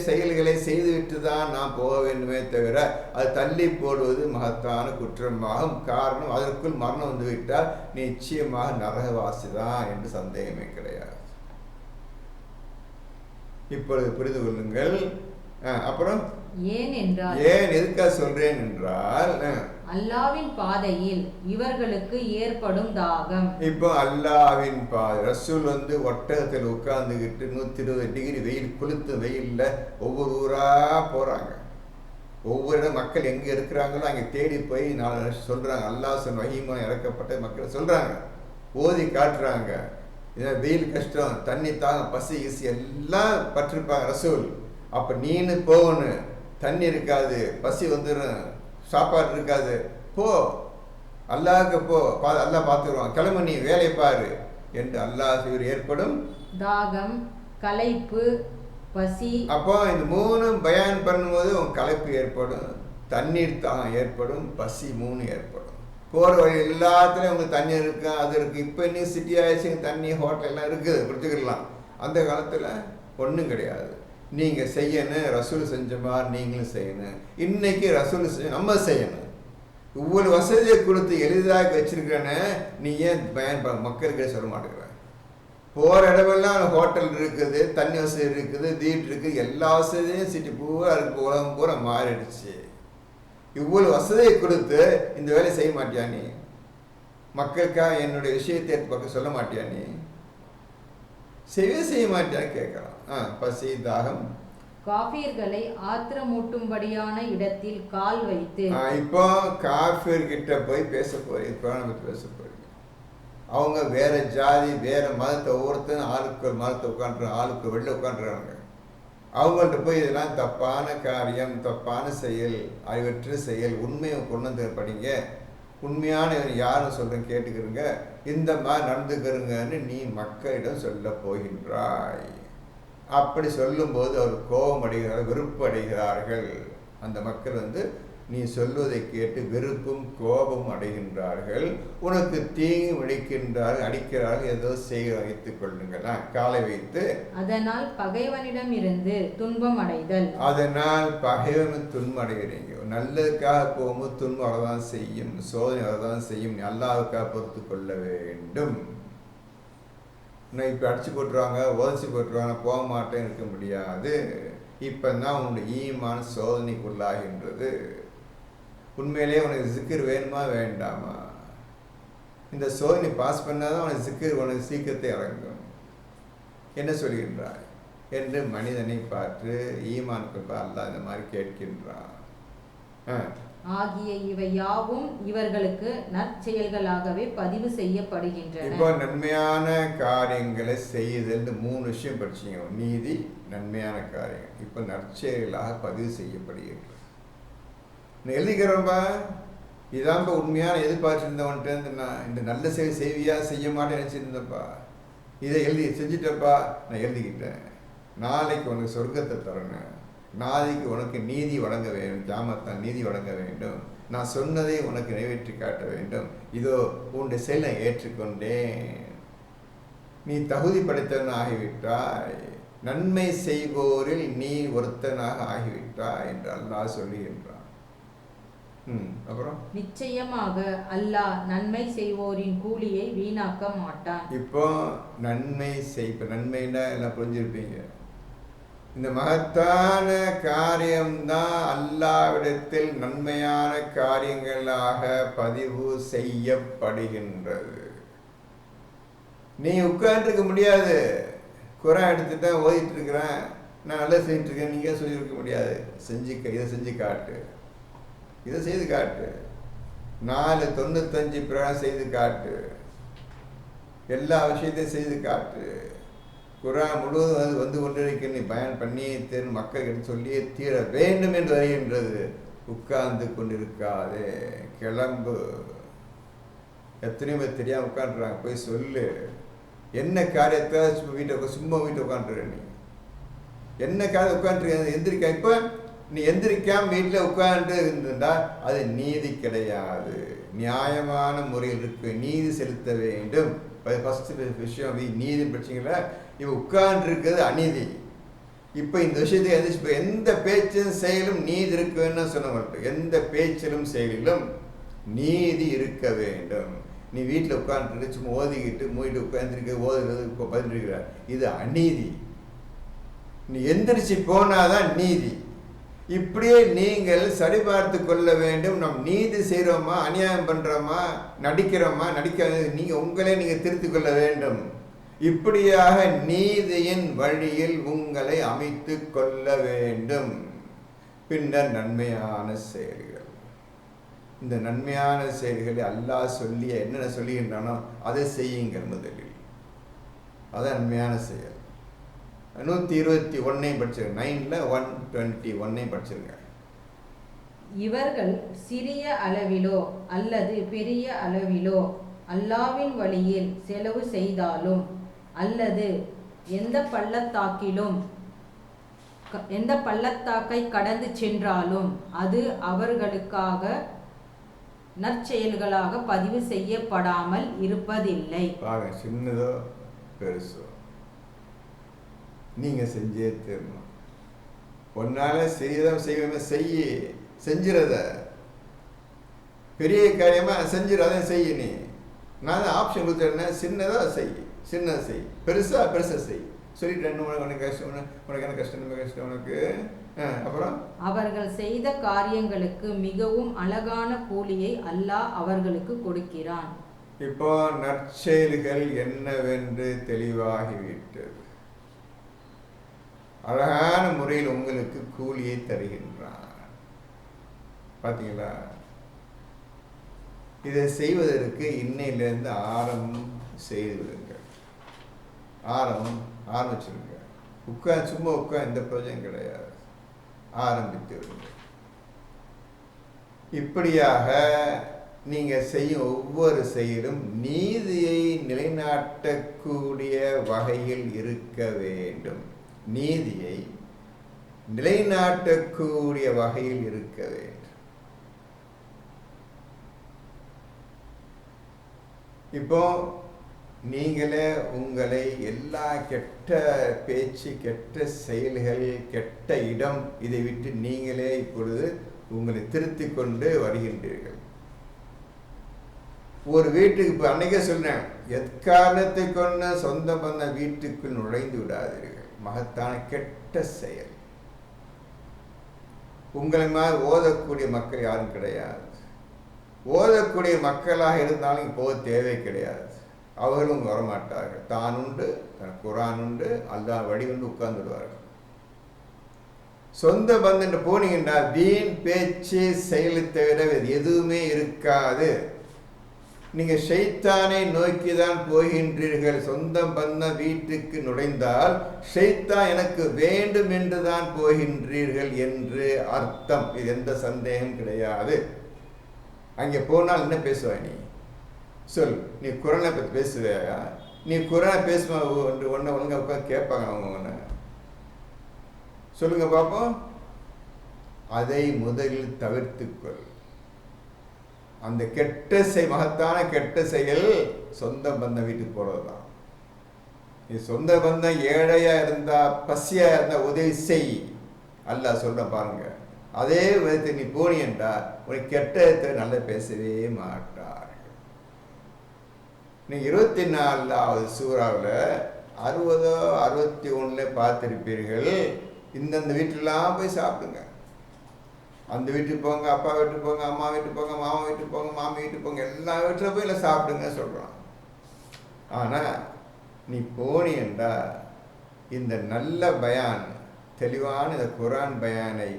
செயல்களை செய்துவிட்டு தான் நாம் போக வேண்டுமே தவிர அது தள்ளி போடுவது மகத்தான குற்றமாகும். காரணம், அதற்குள் மரணம் வந்துவிட்டால் நிச்சயமாக நரகவாசி தான் என்று சந்தேகமே கிடையாது. இப்பொழுது புரிந்து கொள்ளுங்கள். அப்புறம் ஏன் எதுக்காக சொல்றேன் என்றால், அல்லாவின் பாதையில் இவர்களுக்கு ஏற்படும் தாகம். இப்போ அல்லாவின் பாதை, ரசூல் ஒட்டகத்தில் உட்கார்ந்துகிட்டு 120 டிகிரி வெயில், கொளுத்து வெயில்ல ஒவ்வொரு ஊரா போறாங்க. ஒவ்வொரு இடம் மக்கள் எங்க இருக்கிறாங்களோ அங்கே தேடி போய் நான் சொல்றாங்க. அல்லாஹ் சொன்ன வஹீமா இறக்கப்பட்ட மக்கள் சொல்றாங்க, ஓதி காட்டுறாங்க. வெயில் கஷ்டம், தண்ணி தாகம், பசி கிசி எல்லாம் பற்றிருப்பாங்க ரசூல். அப்ப நீனு போகணும், தண்ணி இருக்காது, பசி வந்துடும், சாப்பாடு இருக்காது, போ அல்லாஹ்க்கு போ, அல்லாஹ் பார்த்துருவான், கிளம்பு நீ வேலை பாரு என்று அல்லாஹ் ஏற்படும் தாகம், களைப்பு, பசி. அப்போ இந்த 3 பயான் பண்ணும்போது உன் களைப்பு ஏற்படும், தண்ணீர் தாகம் ஏற்படும், பசி 3 ஏற்படும். போகிற வழி எல்லாத்துலேயும் உங்களுக்கு தண்ணி இருக்கு, அது இருக்குது. இப்போ இன்னும் சிட்டி ஆயிடுச்சு, தண்ணி ஹோட்டல் எல்லாம் இருக்குது, குடிச்சுக்கலாம். அந்த காலத்தில் ஒன்றும் கிடையாது. நீங்கள் செய்யணும், ரசூல் செஞ்ச மாதிரி நீங்களும் செய்யணும். இன்னைக்கு ரசூல் நம்ம செய்யணும். ஒவ்வொரு வசதியை கொடுத்து எளிதாக வச்சிருக்கிறேன்னு நீ ஏன் பயன் மக்களுக்கு சொல்ல மாட்டேங்கிற? போகிற இடமெல்லாம் ஹோட்டல் இருக்குது, தண்ணி வசதி இருக்குது, தீட் இருக்குது, எல்லா வசதியும் சிட்டி பூரா இருக்கு, உலகம் பூரா மாறிடுச்சு. இவ்வளவு வசதியை கொடுத்து இந்த வேலையை செய்ய மாட்டியா நீ? மக்களுக்காக என்னுடைய விஷயத்தை பக்கம் சொல்ல மாட்டியா நீ? செய்ய மாட்டியான்னு கேட்கலாம். பசி தாகம், காஃபியர்களை ஆத்திரமூட்டும்படியான இடத்தில் கால் வைத்து. இப்போ காஃபியர் கிட்ட போய் பேச போறீங்க, பேச போறீங்க. அவங்க வேற ஜாதி வேற மதத்தை ஒவ்வொருத்தரும் ஆளுக்கு ஒரு மதத்தை உட்காந்துருக்காங்க, ஆளுக்கு வெளில உட்காந்துருக்காங்க. அவங்கள்ட்ட போய் இதெல்லாம் தப்பான காரியம், தப்பான செயல், அறிவற்ற செயல், உண்மையை கொண்டு வந்து படிங்க, உண்மையான யாரும் சொல்கிறேன் கேட்டுக்கிறங்க, இந்த மாதிரி நடந்துக்கிறங்கன்னு நீ மக்களிடம் சொல்ல போகின்றாய். அப்படி சொல்லும்போது அவர் கோபம் அடைகிறார்கள், வெறுப்பு அடைகிறார்கள். அந்த மக்கள் நீ சொல்வதை கேட்டு வெறுப்பும் கோபமும் அடைகின்றார்கள், உனக்கு தீங்கு விளைக்கின்றார்கள், அடிக்கிறார்கள், ஏதோ செய்ய வைத்துக் கொள்ளுங்களா, காலை வைத்து. அதனால் பகைவனிடம் இருந்து துன்பம் அடைதல். அதனால் பகைவனும் துன்பம் அடைகிறீங்க. நல்லதுக்காக போகும்போது துன்பம் வரதான் செய்யும், சோதனை வரதான் செய்யும். நீ அல்லாஹ்வுக்காக பொறுத்து கொள்ள வேண்டும். இன்னும் இப்போ அடிச்சு போட்டுருவாங்க, உதச்சி போட்டுருவாங்க, போக மாட்டேன் இருக்க முடியாது. இப்போ தான் உன்னுடைய ஈமான் சோதனைக்குள்ளாகின்றது. உண்மையிலேயே உனக்கு ஜிக்கர் வேணுமா வேண்டாமா? இந்த சோதனை பாஸ் பண்ணால் தான் உனக்கு ஜிக்கர் உனக்கு சீக்கிரத்தை இறங்கும். என்ன சொல்கின்றாய் என்று மனிதனை பார்த்து ஈமானுக்கு அல்லாஹ் இந்த மாதிரி கேட்கின்றான். ஆகிய இவை யாவும் இவர்களுக்கு நற்செயல்களாகவே பதிவு செய்யப்படுகின்றன. இப்போ நன்மையான காரியங்களை செய்யுதல் 3 விஷயம் படிச்சீங்க. நீதி, நன்மையான காரியங்கள், இப்போ நற்செயல்களாக பதிவு செய்யப்படுகின்றன. எழுதிக்கிறோம்பா, இதான் இப்போ உண்மையான எதிர்பார்த்துருந்தவன்ட்டு நான் இந்த நல்ல செயல் செய்வியா செய்ய மாட்டேன் நினச்சிருந்தப்பா, இதை எழுதி செஞ்சுட்டப்பா, நான் எழுதிக்கிட்டேன். நாளைக்கு உனக்கு சொர்க்கத்தை தரணும், நாளைக்கு உனக்கு நீதி வழங்க வேண்டும், கியாமத்தான் நீதி வழங்க வேண்டும், நான் சொன்னதை உனக்கு நிறைவேற்றி காட்ட வேண்டும், இதோ உன்னுடைய செயலை ஏற்றுக்கொண்டேன், நீ தகுதி படைத்தவன் ஆகிவிட்டாய், நன்மை செய்வோரில் நீ ஒருத்தனாக ஆகிவிட்டாய் என்று அல்லாஹ் சொல்லுகின்றான். அப்புறம் நிச்சயமாக அல்லாஹ் நன்மை செய்வோரின் கூலியை வீணாக்க மாட்டான். இப்போ நன்மை நன்மைன்னா எல்லாம் புரிஞ்சிருப்பீங்க. இந்த மகத்தான காரியம்தான் அல்லாஹ்விடத்தில் நன்மையான காரியங்களாக பதிவு செய்யப்படுகின்றது. நீ உட்கார்ந்துருக்க முடியாது, குரான் எடுத்துட்டா ஓதிட்டு இருக்கிறேன், நான் நல்லா செஞ்சுட்டு இருக்கேன், நீங்க சொல்லியிருக்க முடியாது. இதை செஞ்சு காட்டு, இதை செய்து காட்டு, 495 பிரகாரம் செய்து காட்டு, எல்லா விஷயத்தையும் செய்து காட்டு. குரான் முழுவதும் அது வந்து கொண்டிருக்க நீ பயன் பண்ணி மக்களுக்கு சொல்லியே தீர வேண்டும் என்று வருகின்றது. உட்கார்ந்து கொண்டிருக்காது, கிளம்பு. எத்தனையோ பேர் தெரியாமல் உட்காந்துறாங்க, போய் சொல்லு. என்ன காரியத்தை சும்மா வீட்டை உட்காந்துரு, நீ என்ன காரியம் உட்காந்துருக்க, எந்திரிக்க. இப்போ நீ எந்திரிக்காம வீட்டில் உட்கார்ந்து இருந்திருந்தா அது நீதி கிடையாது. நியாயமான முறையில் இருக்கு, நீதி செலுத்த வேண்டும். ஃபர்ஸ்ட் விஷயம் நீதி பிரச்சனைங்கள, இவ உட்கார்ந்து இருக்கிறது அநீதி. இப்போ இந்த விஷயத்தை எதிர்த்து எந்த பேச்சும் செயலும் நீதி இருக்க வேண்டும் சொன்ன, எந்த பேச்சிலும் செயலிலும் நீதி இருக்க வேண்டும். நீ வீட்டில் உட்காந்துட்டு சும்மா ஓதிக்கிட்டு மூடிட்டு உட்காந்துருக்க, ஓதுறது இப்போ பதிலிருக்கிற, இது அநீதி. நீ எந்திரிச்சு போனாதான் நீதி. இப்படியே நீங்கள் சரிபார்த்து கொள்ள வேண்டும். நம் நீதி செய்கிறோமா, அநியாயம் பண்ணுறோமா, நடிக்கிறோமா, நடிக்காது, நீங்கள் உங்களே நீங்கள் திருத்திக் கொள்ள வேண்டும். இப்படியாக நீதியின் வழியில் உங்களை அமைத்து கொள்ள வேண்டும். பின்னர் நன்மையான செயல்கள், இந்த நன்மையான செயல்களை அல்லாஹ் சொல்லி என்னென்ன சொல்லுகின்றானோ அதை செய்யுங்கள் முதலில். அதான் நன்மையான செயல். 121 படிச்சிருங்க, 9ல் 121 படிச்சிருங்க. இவர்கள் சிறிய அளவிலோ அல்லது பெரிய அளவிலோ அல்லாஹ்வின் வழியில் செலவு செய்தாலும் அல்லது எந்த பள்ளத்தாக்கை கடந்து சென்றாலும் அது அவர்களுக்காக நற்செயல்களாக பதிவு செய்யப்படாமல் இருப்பதில்லை. சின்னதோ பெருசோ நீங்க செஞ்சே தீரணும். ஒன்னால சிறியதாக செய்யணும், செஞ்சிடத. பெரிய காரியமா செஞ்சிடாத, செய்ய. நீ நான் தான் ஆப்ஷன் கொடுத்துருந்தேன், சின்னதாக செய், சின்னதாக செய், பெருசாக செய் சொல்லிட்டேன். உனக்கு கஷ்டம், உனக்கு என்ன கஷ்டம், நம்ம கஷ்டம் உனக்கு. அப்புறம் அவர்கள் செய்த காரியங்களுக்கு மிகவும் அழகான கூலியை அல்லாஹ் அவர்களுக்கு கொடுக்கிறான். இப்போ நற்செயல்கள் என்னவென்று தெளிவாகிவிட்டது. அழகான முறையில் உங்களுக்கு கூலியை தருகின்றான். பார்த்தீங்களா? இதை செய்வதற்கு இன்னையிலிருந்து ஆரம்பம் செய்து விடுங்கள். ஆரம்பிச்சிருங்க. சும்மா எந்த பிரயோஜனம் கிடையாது. ஆரம்பித்து விடுங்கள். இப்படியாக நீங்கள் செய்யும் ஒவ்வொரு செயலும் நீதியை நிலைநாட்டக்கூடிய வகையில் இருக்க வேண்டும். நீதியை நிலைநாட்டக்கூடிய வகையில் இருக்க வேண்டும். இப்போ நீங்களே உங்களை எல்லா கெட்ட பேச்சு, கெட்ட செயல்கள், கெட்ட இடம் இதை விட்டு நீங்களே இப்பொழுது உங்களை திருத்திக் கொண்டு வருகின்றீர்கள். ஒரு வீட்டுக்கு இப்போ அன்னைக்கே சொன்னேன், எக்காரணத்தை கொண்டு சொந்த பந்த வீட்டுக்குள் நுழைந்து விடாதீர்கள். மகத்தான கெட்ட செயல். உங்களை மாதிரி ஓதக்கூடிய மக்கள் யாரும் கிடையாது. ஓதக்கூடிய மக்களாக இருந்தாலும் போக தேவை கிடையாது. அவர்களும் வரமாட்டார்கள். தான் உண்டு, தன் குரான் உண்டு, அல்லாஹ் வழி வந்து உட்கார்ந்து விடுவார்கள். சொந்த பந்தன் போனீங்கன்னா வீண் பேச்சு செயலை தவிர எதுவுமே இருக்காது. நீங்க ஷைத்தானை நோக்கி தான் போகின்றீர்கள். சொந்த பந்த வீட்டுக்கு நுழைந்தால் ஷைத்தான் எனக்கு வேண்டும் என்று தான் போகின்றீர்கள் என்று அர்த்தம். இது எந்த சந்தேகம் கிடையாது. அங்கே போனால் என்ன பேசுவாய் நீ? சொல். நீ குரானை பற்றி பேசுவையா? நீ குரானை பேசுவா ஒன்று ஒழுங்கா உட்காந்து கேட்பாங்க அவங்க ஒன்று. சொல்லுங்க பார்ப்போம். அதை முதலில் தவிர்த்துக்கொள். அந்த மகத்தான கெட்ட செயல் சொந்த பந்தம் வீட்டுக்கு போறது தான். நீ சொந்த பந்தம் ஏழையா இருந்தா, பசியா இருந்தா உதவி செய். அல்லாஹ் சொல்ற பாருங்க. அதே விதத்தை நீ போனியண்டா உனக்கு கெட்டத்தை நல்லா பேசவே மாட்டார்கள். நீ 24வது சூறாவில் 60 61 பார்த்திருப்பீர்கள். இந்தந்த வீட்டிலாம் போய் சாப்பிடுங்க. அந்த வீட்டுக்கு போங்க, அப்பா வீட்டுக்கு போங்க, அம்மா வீட்டுக்கு போங்க, மாமா வீட்டுக்கு போங்க, மாமி வீட்டுக்கு போங்க, எல்லா வீட்டில் போய் இல்லை சாப்பிடுங்க சொல்கிறான். ஆனால் நீ போனியண்டா இந்த நல்ல பயான், தெளிவான இந்த குரான் பயானை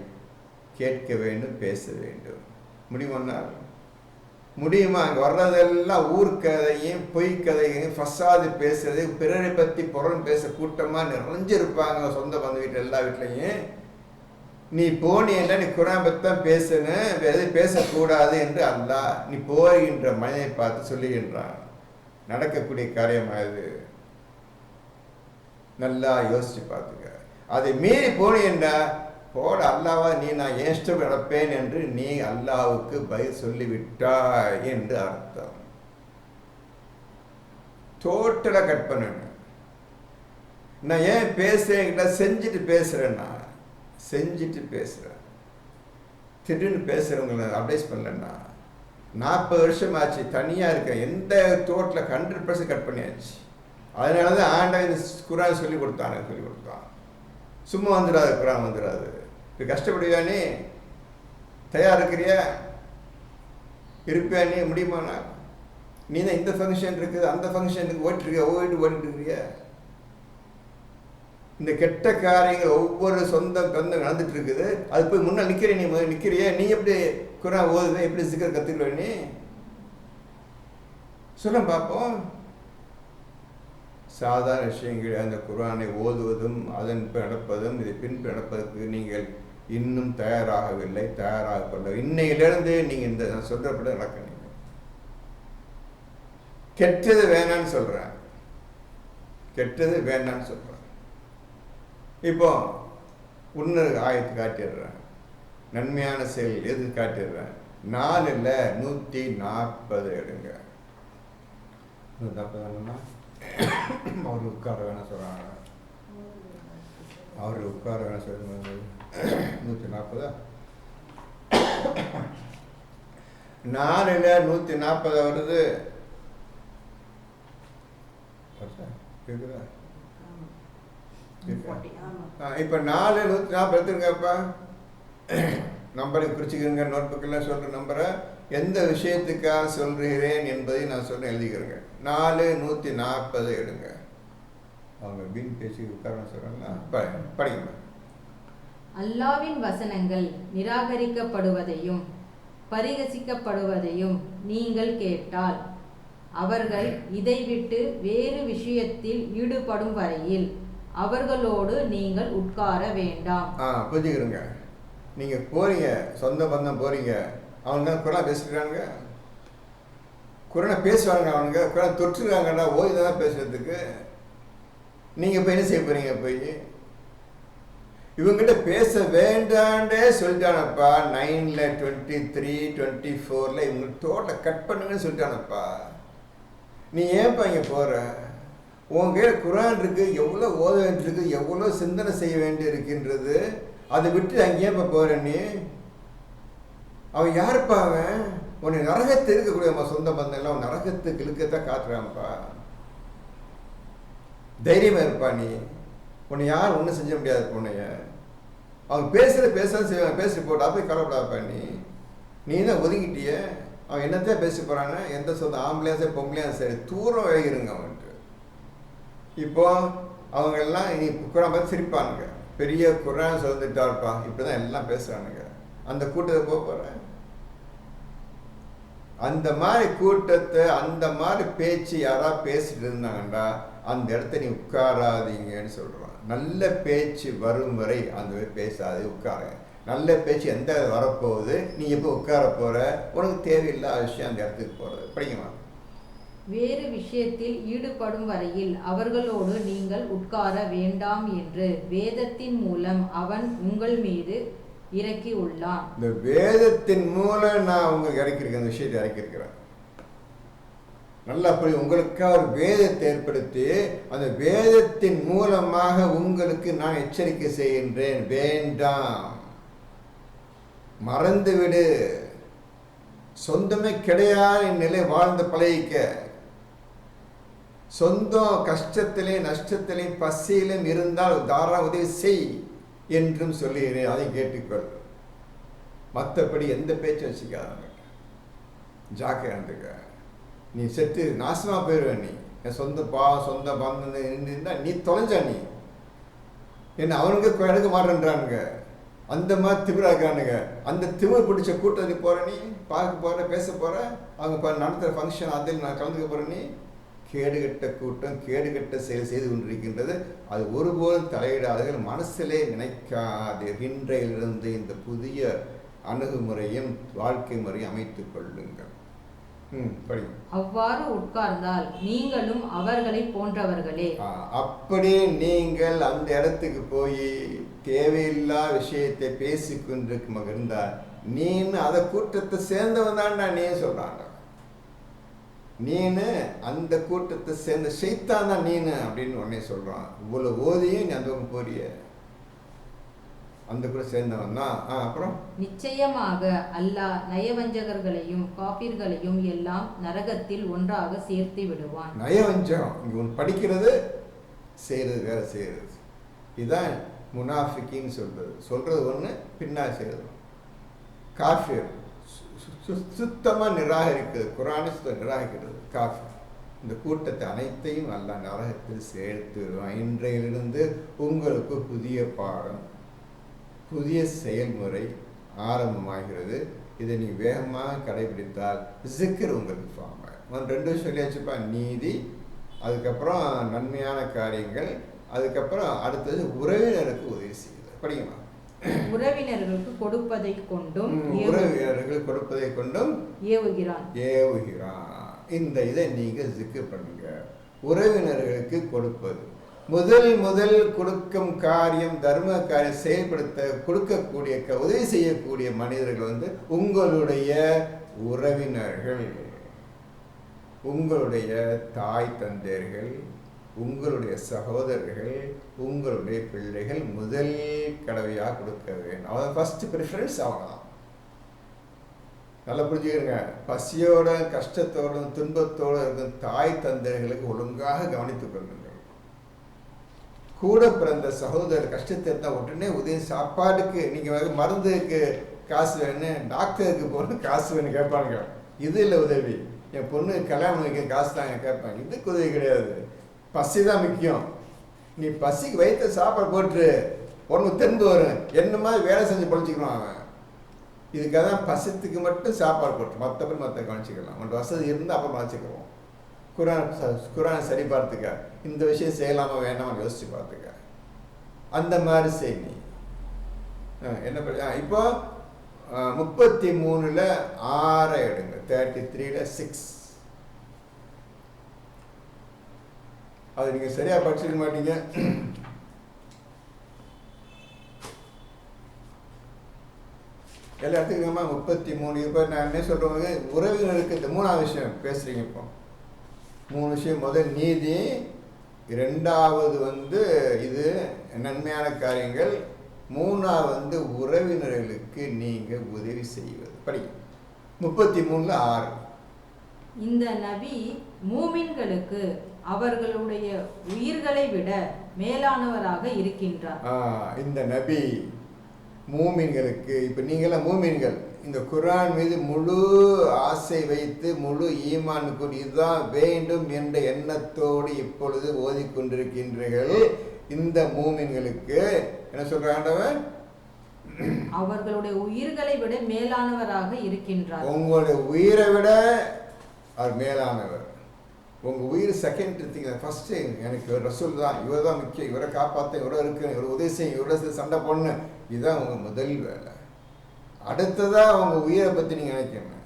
கேட்க வேண்டும், பேச வேண்டும். முடியுமா? அங்கே வர்றதெல்லாம் ஊர்க்கதையும் பொய்க்கதையும் ஃபசாது பேசுறது, பிறரை பற்றி புறம் பேச கூட்டமாக நிறைஞ்சிருப்பாங்க சொந்த பந்த வீட்டில் எல்லா வீட்லையும். நீ போனீன்னா நீ குரான் பற்றி தான் பேசணும், எதை பேசக்கூடாது என்று அல்லாஹ் நீ போகின்ற மனிதனை பார்த்து சொல்லுகின்றான். நடக்கக்கூடிய காரியமாகுது. நல்லா யோசிச்சு பார்த்துக்க. அதை மீறி போனீன்னா போட அல்லாவா நீ நான் ஏன் இஷ்டம் நடப்பேன் என்று நீ அல்லாவுக்கு பதில் சொல்லிவிட்டாய் என்று அர்த்தம். டோட்டலாக கட் பண்ணணும். நான் ஏன் பேசுறேன்? செஞ்சுட்டு பேசுறேன்னா செஞ்சுட்டு பேசுறேன். திடீர்னு பேசுறவங்களை அட்வைஸ் பண்ணலன்னா 40 வருஷம் ஆச்சு தனியாக இருக்கேன். எந்த தோட்டில் 100% கட் பண்ணியாச்சு. அதனால தான் ஆண்டவன் குரான் சொல்லி கொடுத்தான். சும்மா வந்துடாது, குரான் வந்துடாது. இப்போ கஷ்டப்படுவியா? நீ தயார் இருக்கிறியா? இருப்பியா? நீ முடியுமாண்ணா? நீ தான் இந்த ஃபங்க்ஷன் இருக்குது, அந்த ஃபங்க்ஷனுக்கு ஓடிட்டு இருக்கிறிய. இந்த கெட்ட காரியங்கள் ஒவ்வொரு சொந்த பந்தம் நடந்துட்டு இருக்குது. அது போய் முன்னால் நிற்கிறேன். நீ நிற்கிறிய? நீ எப்படி குரான் ஓதுவே? எப்படி சிக்கர் கற்றுக்குவேன்? நீ சொல்ல பார்ப்போம். சாதாரண விஷயங்கள். அந்த குரானை ஓதுவதும் அதன் நடப்பதும் இதை பின்பு நடப்பதற்கு நீங்கள் இன்னும் தயாராகவில்லை, தயாராக கொள்ள. இன்னையிலிருந்து நீங்கள் இந்த நான் சொல்றப்பட நடக்கணும். கெட்டது வேணான்னு சொல்றேன், கெட்டது வேணான்னு சொல்றேன். இப்போ இன்னொரு ஆயத்து காட்டிடுறேன். நன்மையான செயல் எது காட்டிடுறேன்? 4ல் 140 எடுங்க. 140 அவர் உட்கார வேணா சொல்றாங்க. அவர் உட்கார வேணா சொல்லுங்க. 140 4ல் 140 வருது. இப்ப 4 140 எடுத்துருங்கப்பா. நம்பரை குறிச்சுக்கிறேங்க. நோட் புக்கெல்லாம் சொல்ற நம்பரை எந்த விஷயத்துக்காக சொல்கிறேன் என்பதை நான் சொல்ல எழுதிக்கிறேங்க. 4 140 எடுங்க. அவங்க பின் பேசி உட்கார சொல்றாங்க. படிங்க. அல்லாவின் வசனங்கள் நிராகரிக்கப்படுவதையும் பரிகசிக்கப்படுவதையும் நீங்கள் கேட்டால் அவர்கள் இதை விட்டு வேறு விஷயத்தில் ஈடுபடும் வரையில் அவர்களோடு நீங்கள் உட்கார வேண்டாம். புரிஞ்சுக்கிறோங்க. நீங்கள் போகிறீங்க, சொந்த பந்தம் போகிறீங்க, அவங்க குரான் பேசிக்கிறாங்க, குரானை பேசுவாங்க, அவனுங்க குரான் தொற்றுருக்காங்கடா ஓய்வு தான் பேசுறதுக்கு. நீங்கள் போய் என்ன செய்ய போகிறீங்க? போய் இவங்ககிட்ட பேச வேண்டாண்டே சொல்லிட்டானப்பா. 9ல் 23 24 இவங்க டோட்டலை கட் பண்ணுங்கன்னு சொல்லிட்டானப்பா. நீ ஏன்ப்பா இங்கே போகிற? உன் கையில் குரான் இருக்குது, எவ்வளோ ஓத வேண்டியிருக்கு, எவ்வளோ சிந்தனை செய்ய வேண்டி இருக்குன்றது. அதை விட்டு அங்கேயே இப்போ போகிற நீ? அவன் யாருப்பா? அவன் உன்னை நரகத்தை இருக்கக்கூடிய சொந்த பந்தம் எல்லாம் நரகத்துக்கு இழுக்கத்தான் காட்டுறான்ப்பா. தைரியமாக இருப்பா நீ. உன்னை யார் ஒன்றும் செஞ்ச முடியாது. உன்னைய அவன் பேச செய்வான், பேசி போட்டா போய் கவலைப்படாப்பா நீ. நீ தான் ஒதுங்கிட்டிய. அவன் என்னத்தான் பேசி போகிறான்னு, எந்த சொந்த ஆம்பளையா சரி பொம்பளையா சரி தூரம் விலகிருங்க அவன்ட்டு. இப்போ அவங்க எல்லாம் இனி குரான் பார்த்து சிரிப்பானுங்க. பெரிய குரான் சொல்லிட்டாருப்பா, இப்படி தான் எல்லாம் பேசுகிறானுங்க. அந்த கூட்டத்தை போக போகிறேன். அந்த மாதிரி கூட்டத்தை, அந்த மாதிரி பேச்சு யாராவது பேசிட்டு இருந்தாங்கண்டா அந்த இடத்த நீ உட்காராதீங்கன்னு சொல்கிறான். நல்ல பேச்சு வரும் வரை அந்த பேசாது, உட்கார. நல்ல பேச்சு எந்த வரப்போகுது, நீ எப்போ உட்கார போகிற, உனக்கு தேவையில்லாத விஷயம் அந்த இடத்துக்கு போகிறது. படிக்குமா? வேறு விஷயத்தில் ஈடுபடும் வரையில் அவர்களோடு நீங்கள் உட்கார வேண்டாம் என்று வேதத்தின் மூலம் அவன் உங்கள் மீது இறக்கி உள்ளான். இந்த வேதத்தின் மூலம் நான் உங்களுக்கு இறக்கியிருக்கேன், அந்த விஷயத்தை இறக்கியிருக்கிறேன். நல்லா அப்படி உங்களுக்காக ஒரு வேதத்தை ஏற்படுத்தி அந்த வேதத்தின் மூலமாக உங்களுக்கு நான் எச்சரிக்கை செய்கின்றேன். வேண்டாம், மறந்துவிடு, சொந்தமே கிடையாது நிலை வாழ்ந்து பழகிக்க. சொந்தம் கஷ்டத்திலையும் நஷ்டத்திலையும் பசியிலும் இருந்தால் தாராள உதவி செய் என்றும் சொல்லுகிறேன். அதை கேட்டுக்கொள். மற்றபடி எந்த பேச்சும் வச்சுக்காத, ஜாக்கிரதையா. நீ செத்து நாசமாக போயிடுவேன். நீ என் சொந்த பந்தம் இருந்தால் நீ தொலைஞ்ச. நீ என்ன அவனுங்க எடுக்க மாட்டேன்றானுங்க, அந்த மாதிரி திமிராக்கிறானுங்க. அந்த திமிர் பிடிச்ச கூட்டத்துக்கு போகிற நீ, பார்க்க போகிற, பேச போகிற, அவங்க நடத்துகிற ஃபங்க்ஷன் அதில் நான் கலந்துக்க போகிறேன். நீ கேடுகட்ட கூட்டம், கேடுகட்ட செயல் செய்து கொண்டிருக்கின்றது. அது ஒருபோதும் தலையிடாதீர்கள், மனசிலே நினைக்காதீர்கள். இன்றையிலிருந்து இந்த புதிய அணுகுமுறையும் வாழ்க்கை முறையும் அமைத்துக் கொள்ளுங்கள். அவ்வாறு உட்கார்ந்தால் நீங்களும் அவர்களை போன்றவர்களே. அப்படி நீங்கள் அந்த இடத்துக்கு போய் தேவையில்லா விஷயத்தை பேசிக்கொண்டிருக்க இருந்தால் நீனு அதை கூட்டத்தை சேர்ந்தவன் தான்டா. நீ சொல்றாங்க, நீனு அந்த கூட்டத்தை சேர்ந்த ஷைத்தான் தான் நீனு அப்படின்னு உடனே சொல்றான். இவ்வளவு ஓதியும் நீ அந்த போறிய, அந்த கூட சேர்ந்தவன் தான். அப்புறம் நிச்சயமாக அல்லாஹ் நயவஞ்சகர்களையும் காபிர்களையும் எல்லாம் நரகத்தில் ஒன்றாக சேர்த்து விடுவான். நயவஞ்சகம் இங்க ஒன்று படிக்கிறது, செய்யறது வேற, செய்யறது. இதுதான் முனாஃபிக்கின்னு சொல்றது ஒன்று, பின்னாடி செய்யறது. காஃபிர் சுத்தமாக நிராகரிக்கிறது, குரானை நிராகரிக்கிறது காஃபிர். இந்த கூட்டத்தை அனைத்தையும் அல்லாஹ் நரகத்தில் சேர்த்து விடுவான். இன்றையிலிருந்து உங்களுக்கு புதிய பாடம், புதிய செயல்முறை ஆரம்பமாகிறது. இதை நீ வேகமாக கடைபிடித்தால் சிக்கர் உங்களுக்கு ஃபார்ம் ஆகும். 2 விஷயம் சொல்லியாச்சுப்பா, நீதி, அதுக்கப்புறம் நன்மையான காரியங்கள், அதுக்கப்புறம் அடுத்தது உறவினருக்கு உதவி செய்யுது. படிக்கணும். உறவினர்களுக்கு கொடுப்பதை கொண்டும் ஏவுகிறான். இந்த இதை நீங்க ஜிக்கர் பண்ணுங்க. உறவினர்களுக்கு கொடுப்பது முதல் கொடுக்கும் காரியம், தர்ம காரியம் செயல்படுத்த கொடுக்கக்கூடிய உதவி செய்யக்கூடிய மனிதர்கள் உங்களுடைய உறவினர்கள், உங்களுடைய தாய் தந்தையர்கள், உங்களுடைய சகோதரர்கள், உங்களுடைய பிள்ளைகள் முதல் கடவையாக கொடுக்க வேண்டும். அவங்க ஃபர்ஸ்ட் ப்ரிஃபரன்ஸ் அவங்க தான். நல்லா புரிஞ்சுக்கிறங்க. பசியோட கஷ்டத்தோட துன்பத்தோடு இருக்கும் தாய் தந்தையர்களுக்கு ஒழுங்காக கவனித்துக் கொள்ளுங்கள். கூட பிறந்த சகோதரர் கஷ்டத்தை இருந்தால் உடனே உதவி, சாப்பாடுக்கு நீங்கள் மருந்துக்கு காசு வேணும், டாக்டருக்கு போகணும் காசு வேணும் கேட்பாங்க. இது இல்லை உதவி. என் பொண்ணு கல்யாணம் வைக்க காசு தாங்க கேட்பாங்க. இதுக்கு உதவி கிடையாது. பசி தான் முக்கியம். நீ பசிக்கு வயிற்று சாப்பாடு போட்டு ஒன்று தென்பு வரும், என்ன மாதிரி வேலை செஞ்சு பொழிச்சிக்கணும் அவன். இதுக்காக தான் பசத்துக்கு மட்டும் சாப்பாடு போட்டு, மற்றபடி மற்ற கவனிச்சிக்கலாம். உன் வசதி இருந்தால் அப்புறம் வச்சுக்கிறோம். குரானை சரி பார்த்துக்க, இந்த விஷயம் செய்யலாமா வேணாமா யோசிச்சு பார்த்துக்க. அந்த மாதிரி செய் நீ. என்ன இப்போ 33ல் 6 எடுங்க, 33ல் 6. அது நீங்கள் சரியாக படிச்சிருக்க மாட்டீங்க. எல்லா இடத்துக்குமா 33. இப்போ நான் என்ன சொல்கிறவங்க உறவினருக்கு இந்த 3ஆவது விஷயம் பேசுகிறீங்க. இப்போ 3 விஷயம். முதல் நீதி, 2வது இது நன்மையான காரியங்கள், 3வது உறவினர்களுக்கு நீங்கள் உதவி செய்வது. படி 33ல் 6. இந்த நபி மூமின்களுக்கு அவர்களுடைய உயிர்களை விட மேலானவராக இருக்கின்றார். இந்த நபி மூமின்களுக்கு, இப்போ நீங்களாம் மூமின்கள், இந்த குர்ஆன் மீது முழு ஆசை வைத்து முழு ஈமான் கொண்டு இதுதான் வேண்டும் என்ற எண்ணத்தோடு இப்பொழுது ஓதிக்கொண்டிருக்கின்றீர்கள். இந்த மூமின்களுக்கு என்ன சொல்ற ஆண்டவன்? அவர்களுடைய உயிர்களை விட மேலானவராக இருக்கின்றார். உங்களுடைய உயிரை விட அவர் மேலானவர். உங்கள் உயிர் செகண்ட் திங். ஃபர்ஸ்ட் எனக்கு ரசூல் தான், இவர் தான் முக்கியம், இவரை காப்பாற்ற, இவரை இருக்கு, இவரை உதவி செய்யும், இவரை சண்டை பண்ணு, இதுதான் உங்கள் முதல் வேலை. அடுத்ததாக உங்கள் உயிரை பற்றி நீங்கள் நினைக்கணும்.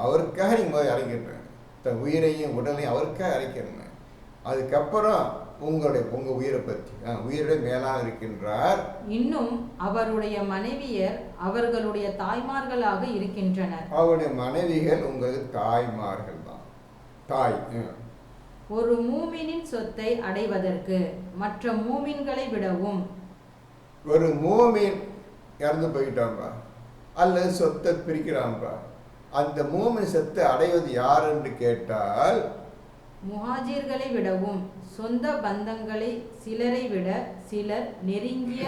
அவருக்காக நீங்கள் முதல்ல இறங்கிடுறேன். தன் உயிரையும் உடலையும் அவருக்காக இறக்கிறேன். அதுக்கப்புறம் உங்கள் உயிரை பற்றி உயிரை மேலாக இருக்கின்றார். இன்னும் அவருடைய மனைவியர் அவர்களுடைய தாய்மார்களாக இருக்கின்றனர். அவருடைய மனைவிகள் உங்கள் தாய்மார்கள் தான். தாய். ஒரு மூமினின் சொத்தை அடைவதற்கு மற்ற மூமின்களை விடவும், ஒரு மூமின் இறந்து போயிட்டான்பா அல்லது சொத்தை பிரிக்கிறான்பா, அந்த மூமின் சொத்தை அடைவது யார் என்று கேட்டால் முஹாஜிர்களை விடவும் சொந்த பந்தங்களை சிலரை விட சிலர் நெருங்கிய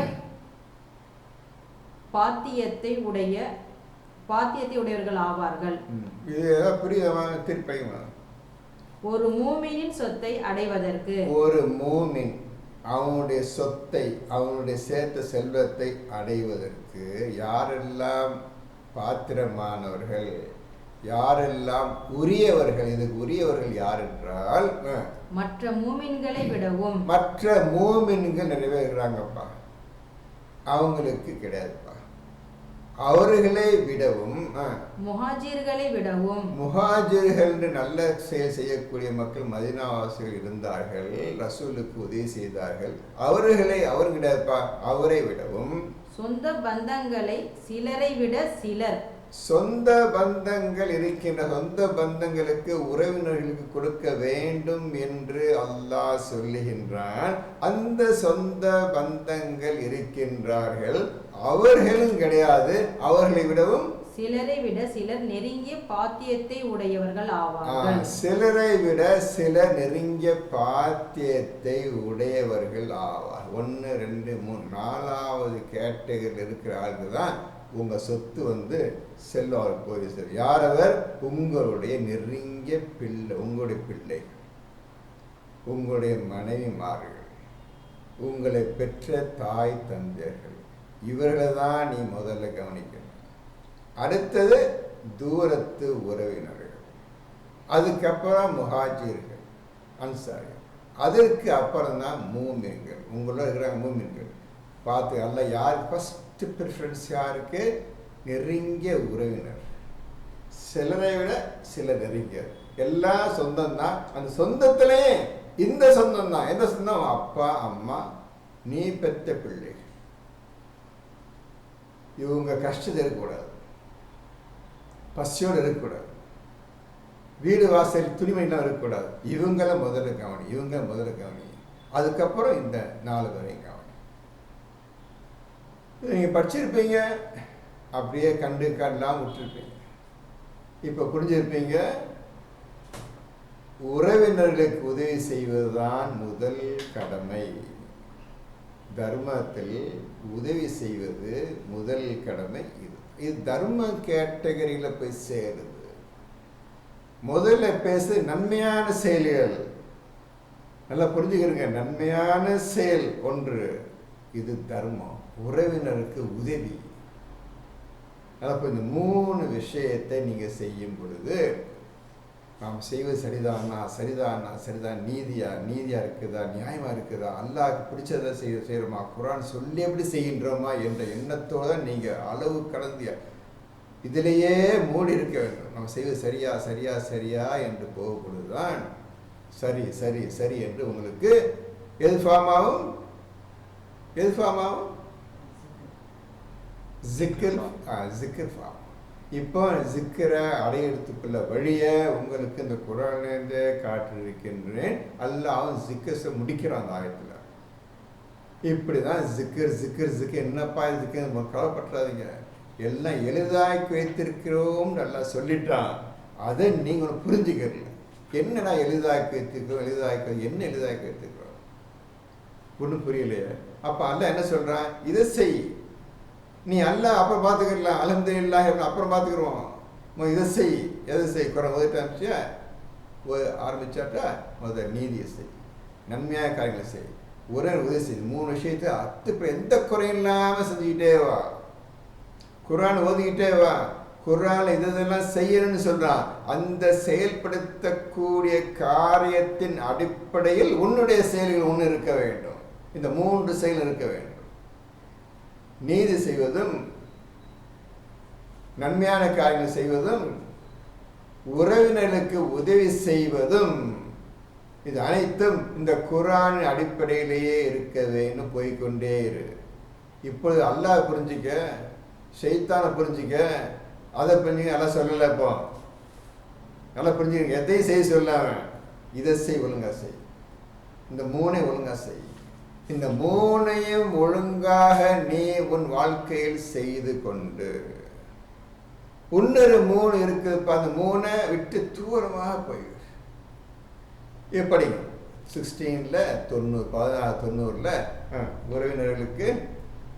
பாத்தியத்தை உடையவர்கள் ஆவார்கள். இது ஏதாவது புரியுதா? திருப்பையுமா? ஒரு மூமினின் சொத்தை அடைவதற்கு, ஒரு மூமின் அவனுடைய சொத்தை, அவனுடைய சேர்த்த செல்வத்தை அடைவதற்கு யாரெல்லாம் பாத்திரமானவர்கள், யாரெல்லாம் உரியவர்கள், இதுக்கு உரியவர்கள் யார் என்றால் மற்ற மூமின்களை விடவும், மற்ற மூமின்கள் நிறைவேறுகிறாங்கப்பா, அவங்களுக்கு கிடையாதுப்பா. அவர்களை விடவும், முஹாஜிர்களை விடவும், முஹாஜிர்கள் என்று நல்ல செயல் செய்யக்கூடிய மக்கள் மதீனாவாசிகள் இருந்தார்கள், ரசூலுக்கு உதவி செய்தார்கள். அவர் கிடையாதுப்பா, அவரை விடவும், சொந்த பந்தங்களை சிலரை விட சிலர், சொந்த பந்தங்கள் இருக்கின்ற சொந்த பந்தங்களுக்கு உறவினர்களுக்கு கொடுக்க வேண்டும் என்று அல்லாஹ் சொல்லுகின்றான். அந்த சொந்த பந்தங்கள் இருக்கின்றார்கள், அவர்களும் கிடையாது, அவர்களை விடவும் சிலரை விட சிலர் நெருங்கிய பாத்தியத்தை உடையவர்கள் ஆவார்கள். சிலரை விட சிலர் நெருங்கிய பாத்தியத்தை உடையவர்கள் ஆவார். 1 2 3 4வது கேட்டகரியில் இருக்கிற ஆளுக்கு தான் உங்கள் சொத்து செல்வார் போய் சார். யார் அவர்? உங்களுடைய நெருங்கிய பிள்ளை, உங்களுடைய பிள்ளைகள், உங்களுடைய மனைவிமார்கள், உங்களை பெற்ற தாய் தந்தையர்கள், இவர்களை தான் நீ முதல்ல கவனிக்கணும். அடுத்தது தூரத்து உறவினர்கள், அதுக்கப்புறம் முஹாஜிர்கள், அன்சாரிகள், அதற்கு அப்புறம் தான் மூமின்கள். உங்களோட இருக்கிற மூமின்கள் பார்த்து அல்ல யார் ஃபஸ்ட்டு ப்ரிஃபரன்ஸ் யாருக்கு? நெருங்கிய உறவினர். சிலரை விட சிலர் நெருங்கிய, எல்லாம் சொந்தம் தான். அந்த சொந்தத்திலே இந்த சொந்தம் தான். எந்த சொந்தம்? அப்பா அம்மா, நீ பெற்ற பிள்ளைகள். இவங்க கஷ்டத்தை இருக்கக்கூடாது, பசியோடு இருக்கக்கூடாது, வீடு வாசல் துணிமணிலாம் இருக்கக்கூடாது. இவங்களை முதல்ல கவனி. அதுக்கப்புறம் இந்த 4 பேரையும் கவனி. நீங்கள் படிச்சிருப்பீங்க, அப்படியே கண்டுலாம் விட்டுருப்பீங்க. இப்போ புரிஞ்சிருப்பீங்க, உறவினர்களுக்கு உதவி செய்வதுதான் முதல் கடமை. தர்மத்தில் உதவி செய்வது முதல் கடமை. இது தர்ம கேட்டகரியில் போய் சேருது. முதல்ல பேச நன்மையான செயல்கள். நல்லா புரிஞ்சுக்கிறீங்க, நன்மையான செயல் ஒன்று, இது தர்மம். உறவினருக்கு உதவி. இப்போ இந்த 3 விஷயத்தை நீங்கள் செய்யும் பொழுது நாம் செய்வது சரிதானா, சரிதானா, சரிதான், நீதியாக இருக்குதா, நியாயமாக இருக்குதா, அல்லாஹ்க்கு பிடிச்சதை செய்கிறோமா, குர்ஆன் சொல்லி எப்படி செய்கின்றோமா என்ற எண்ணத்தோடு நீங்கள் அளவு கடந்து இதிலேயே மூடி இருக்க வேண்டும். நம்ம செய்வது சரியா சரியா சரியா என்று போகும்பொழுது தான் சரி சரி சரி என்று உங்களுக்கு எது ஃபார்ம் ஆகும்? ஜிக்கர் ஃபார்ம். இப்போ ஜிக்கரை அடையிறதுக்குள்ள வழியை உங்களுக்கு இந்த குர்ஆனிலிருந்து காட்டியிருக்கின்றேன். அல்லாஹ் ஜிக்கர்ஸை முடிக்கிறான் அந்த ஆயத்தில். இப்படி தான் ஜிக்கர் என்னப்பா இதுக்கு கவலைப்பட்டுறாதீங்க, எல்லாம் எளிதாக்கி வைத்திருக்கிறோம் நல்லா சொல்லிட்டான். அதை நீங்கள் புரிஞ்சுக்கிறீங்க. என்னடா எளிதாக்கி வைத்திருக்கிறோம், என்ன எளிதாக்கி வைத்திருக்கிறோம் ஒன்றும் புரியலையே. அப்போ அல்லாஹ் என்ன சொல்கிறான்? இதை செய், நீ அல்லாஹ் அப்புறம் பார்த்துக்கலாம், அல்ஹம்துலில்லாஹ் அப்புறம் பார்த்துக்குறோம், இதை செய். எதை செய்? குர்ஆன் ஓதிட்டு ஆரம்பிச்சாட்டா முதல்ல நீதியை செய், நன்மையான காரியங்களை செய், உதவி செய். 3 விஷயத்தை அத்துப்ப எந்த குறையும் இல்லாமல் செஞ்சுக்கிட்டே வா. குர்ஆன் ஓதிக்கிட்டே வா. குர்ஆன்ல இதெல்லாம் செய்யணும்னு சொல்றான். அந்த செயல்படுத்தக்கூடிய காரியத்தின் அடிப்படையில் உன்னுடைய செயல்கள் ஒன்று இருக்க வேண்டும். இந்த 3 செயல் இருக்க வேண்டும். நீதி செய்வதும், நன்மையான காரியங்கள் செய்வதும், உறவினர்களுக்கு உதவி செய்வதும், இது அனைத்தும் இந்த குர்ஆனின் அடிப்படையிலேயே இருக்க வேண்டும். போய்கொண்டே இரு. இப்பொழுது அல்லாஹ் புரிஞ்சிக்க, ஷைத்தானை புரிஞ்சிக்க, அதை புரிஞ்சுக்க. நல்லா சொல்லலை. இப்போ நல்லா புரிஞ்சுக்க. எதையும் செய்ய சொல்லாம இதை செய், ஒழுங்கா செய், இந்த 3 ஒழுங்கா செய். இந்த 3 ஒழுங்காக நீ உன் வாழ்க்கையில் செய்து கொண்டு இன்னொரு 3 இருக்குதுப்பா, அந்த 3 விட்டு தூரமாக போயிடு. எப்படி 16 உறவினர்களுக்கு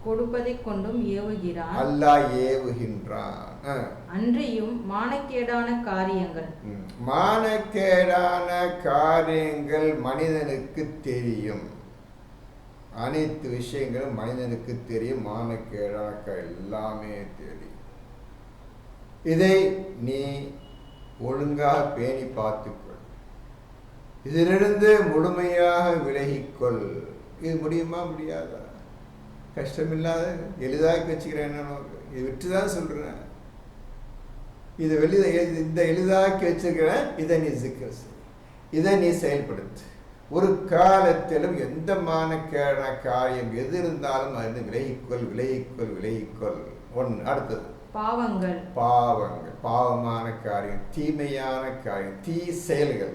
கொடுப்பதை கொண்டும் ஏவுகிறான். அல்லாஹ் ஏவுகின்றான். அன்றியும் மானக்கேடான காரியங்கள் மனிதனுக்கு தெரியும். அனைத்து விஷயங்களும் மனிதனுக்கு தெரியும். மானக்கேடான எல்லாமே தெரியும். இதை நீ ஒழுங்காக பேணி பார்த்துக்கொள். இதிலிருந்து முழுமையாக விலகிக்கொள். இது முடியுமா? முடியாதா? கஷ்டமில்லாத எளிதாக்கி வச்சுக்கிறேன். இதை விட்டு தான் சொல்கிறேன். இந்த எளிதாக்கி வச்சுக்கிறேன். இதை நீ ஜிக்கர் செய், இதை நீ செயல்படுத்து. ஒரு காலத்திலும் எந்த மானக்கேடான காரியம் எது இருந்தாலும் அது விலகிக்கொள். ஒன்று. அடுத்தது பாவமான காரியம், தீமையான காரியம், தீ செயல்கள்,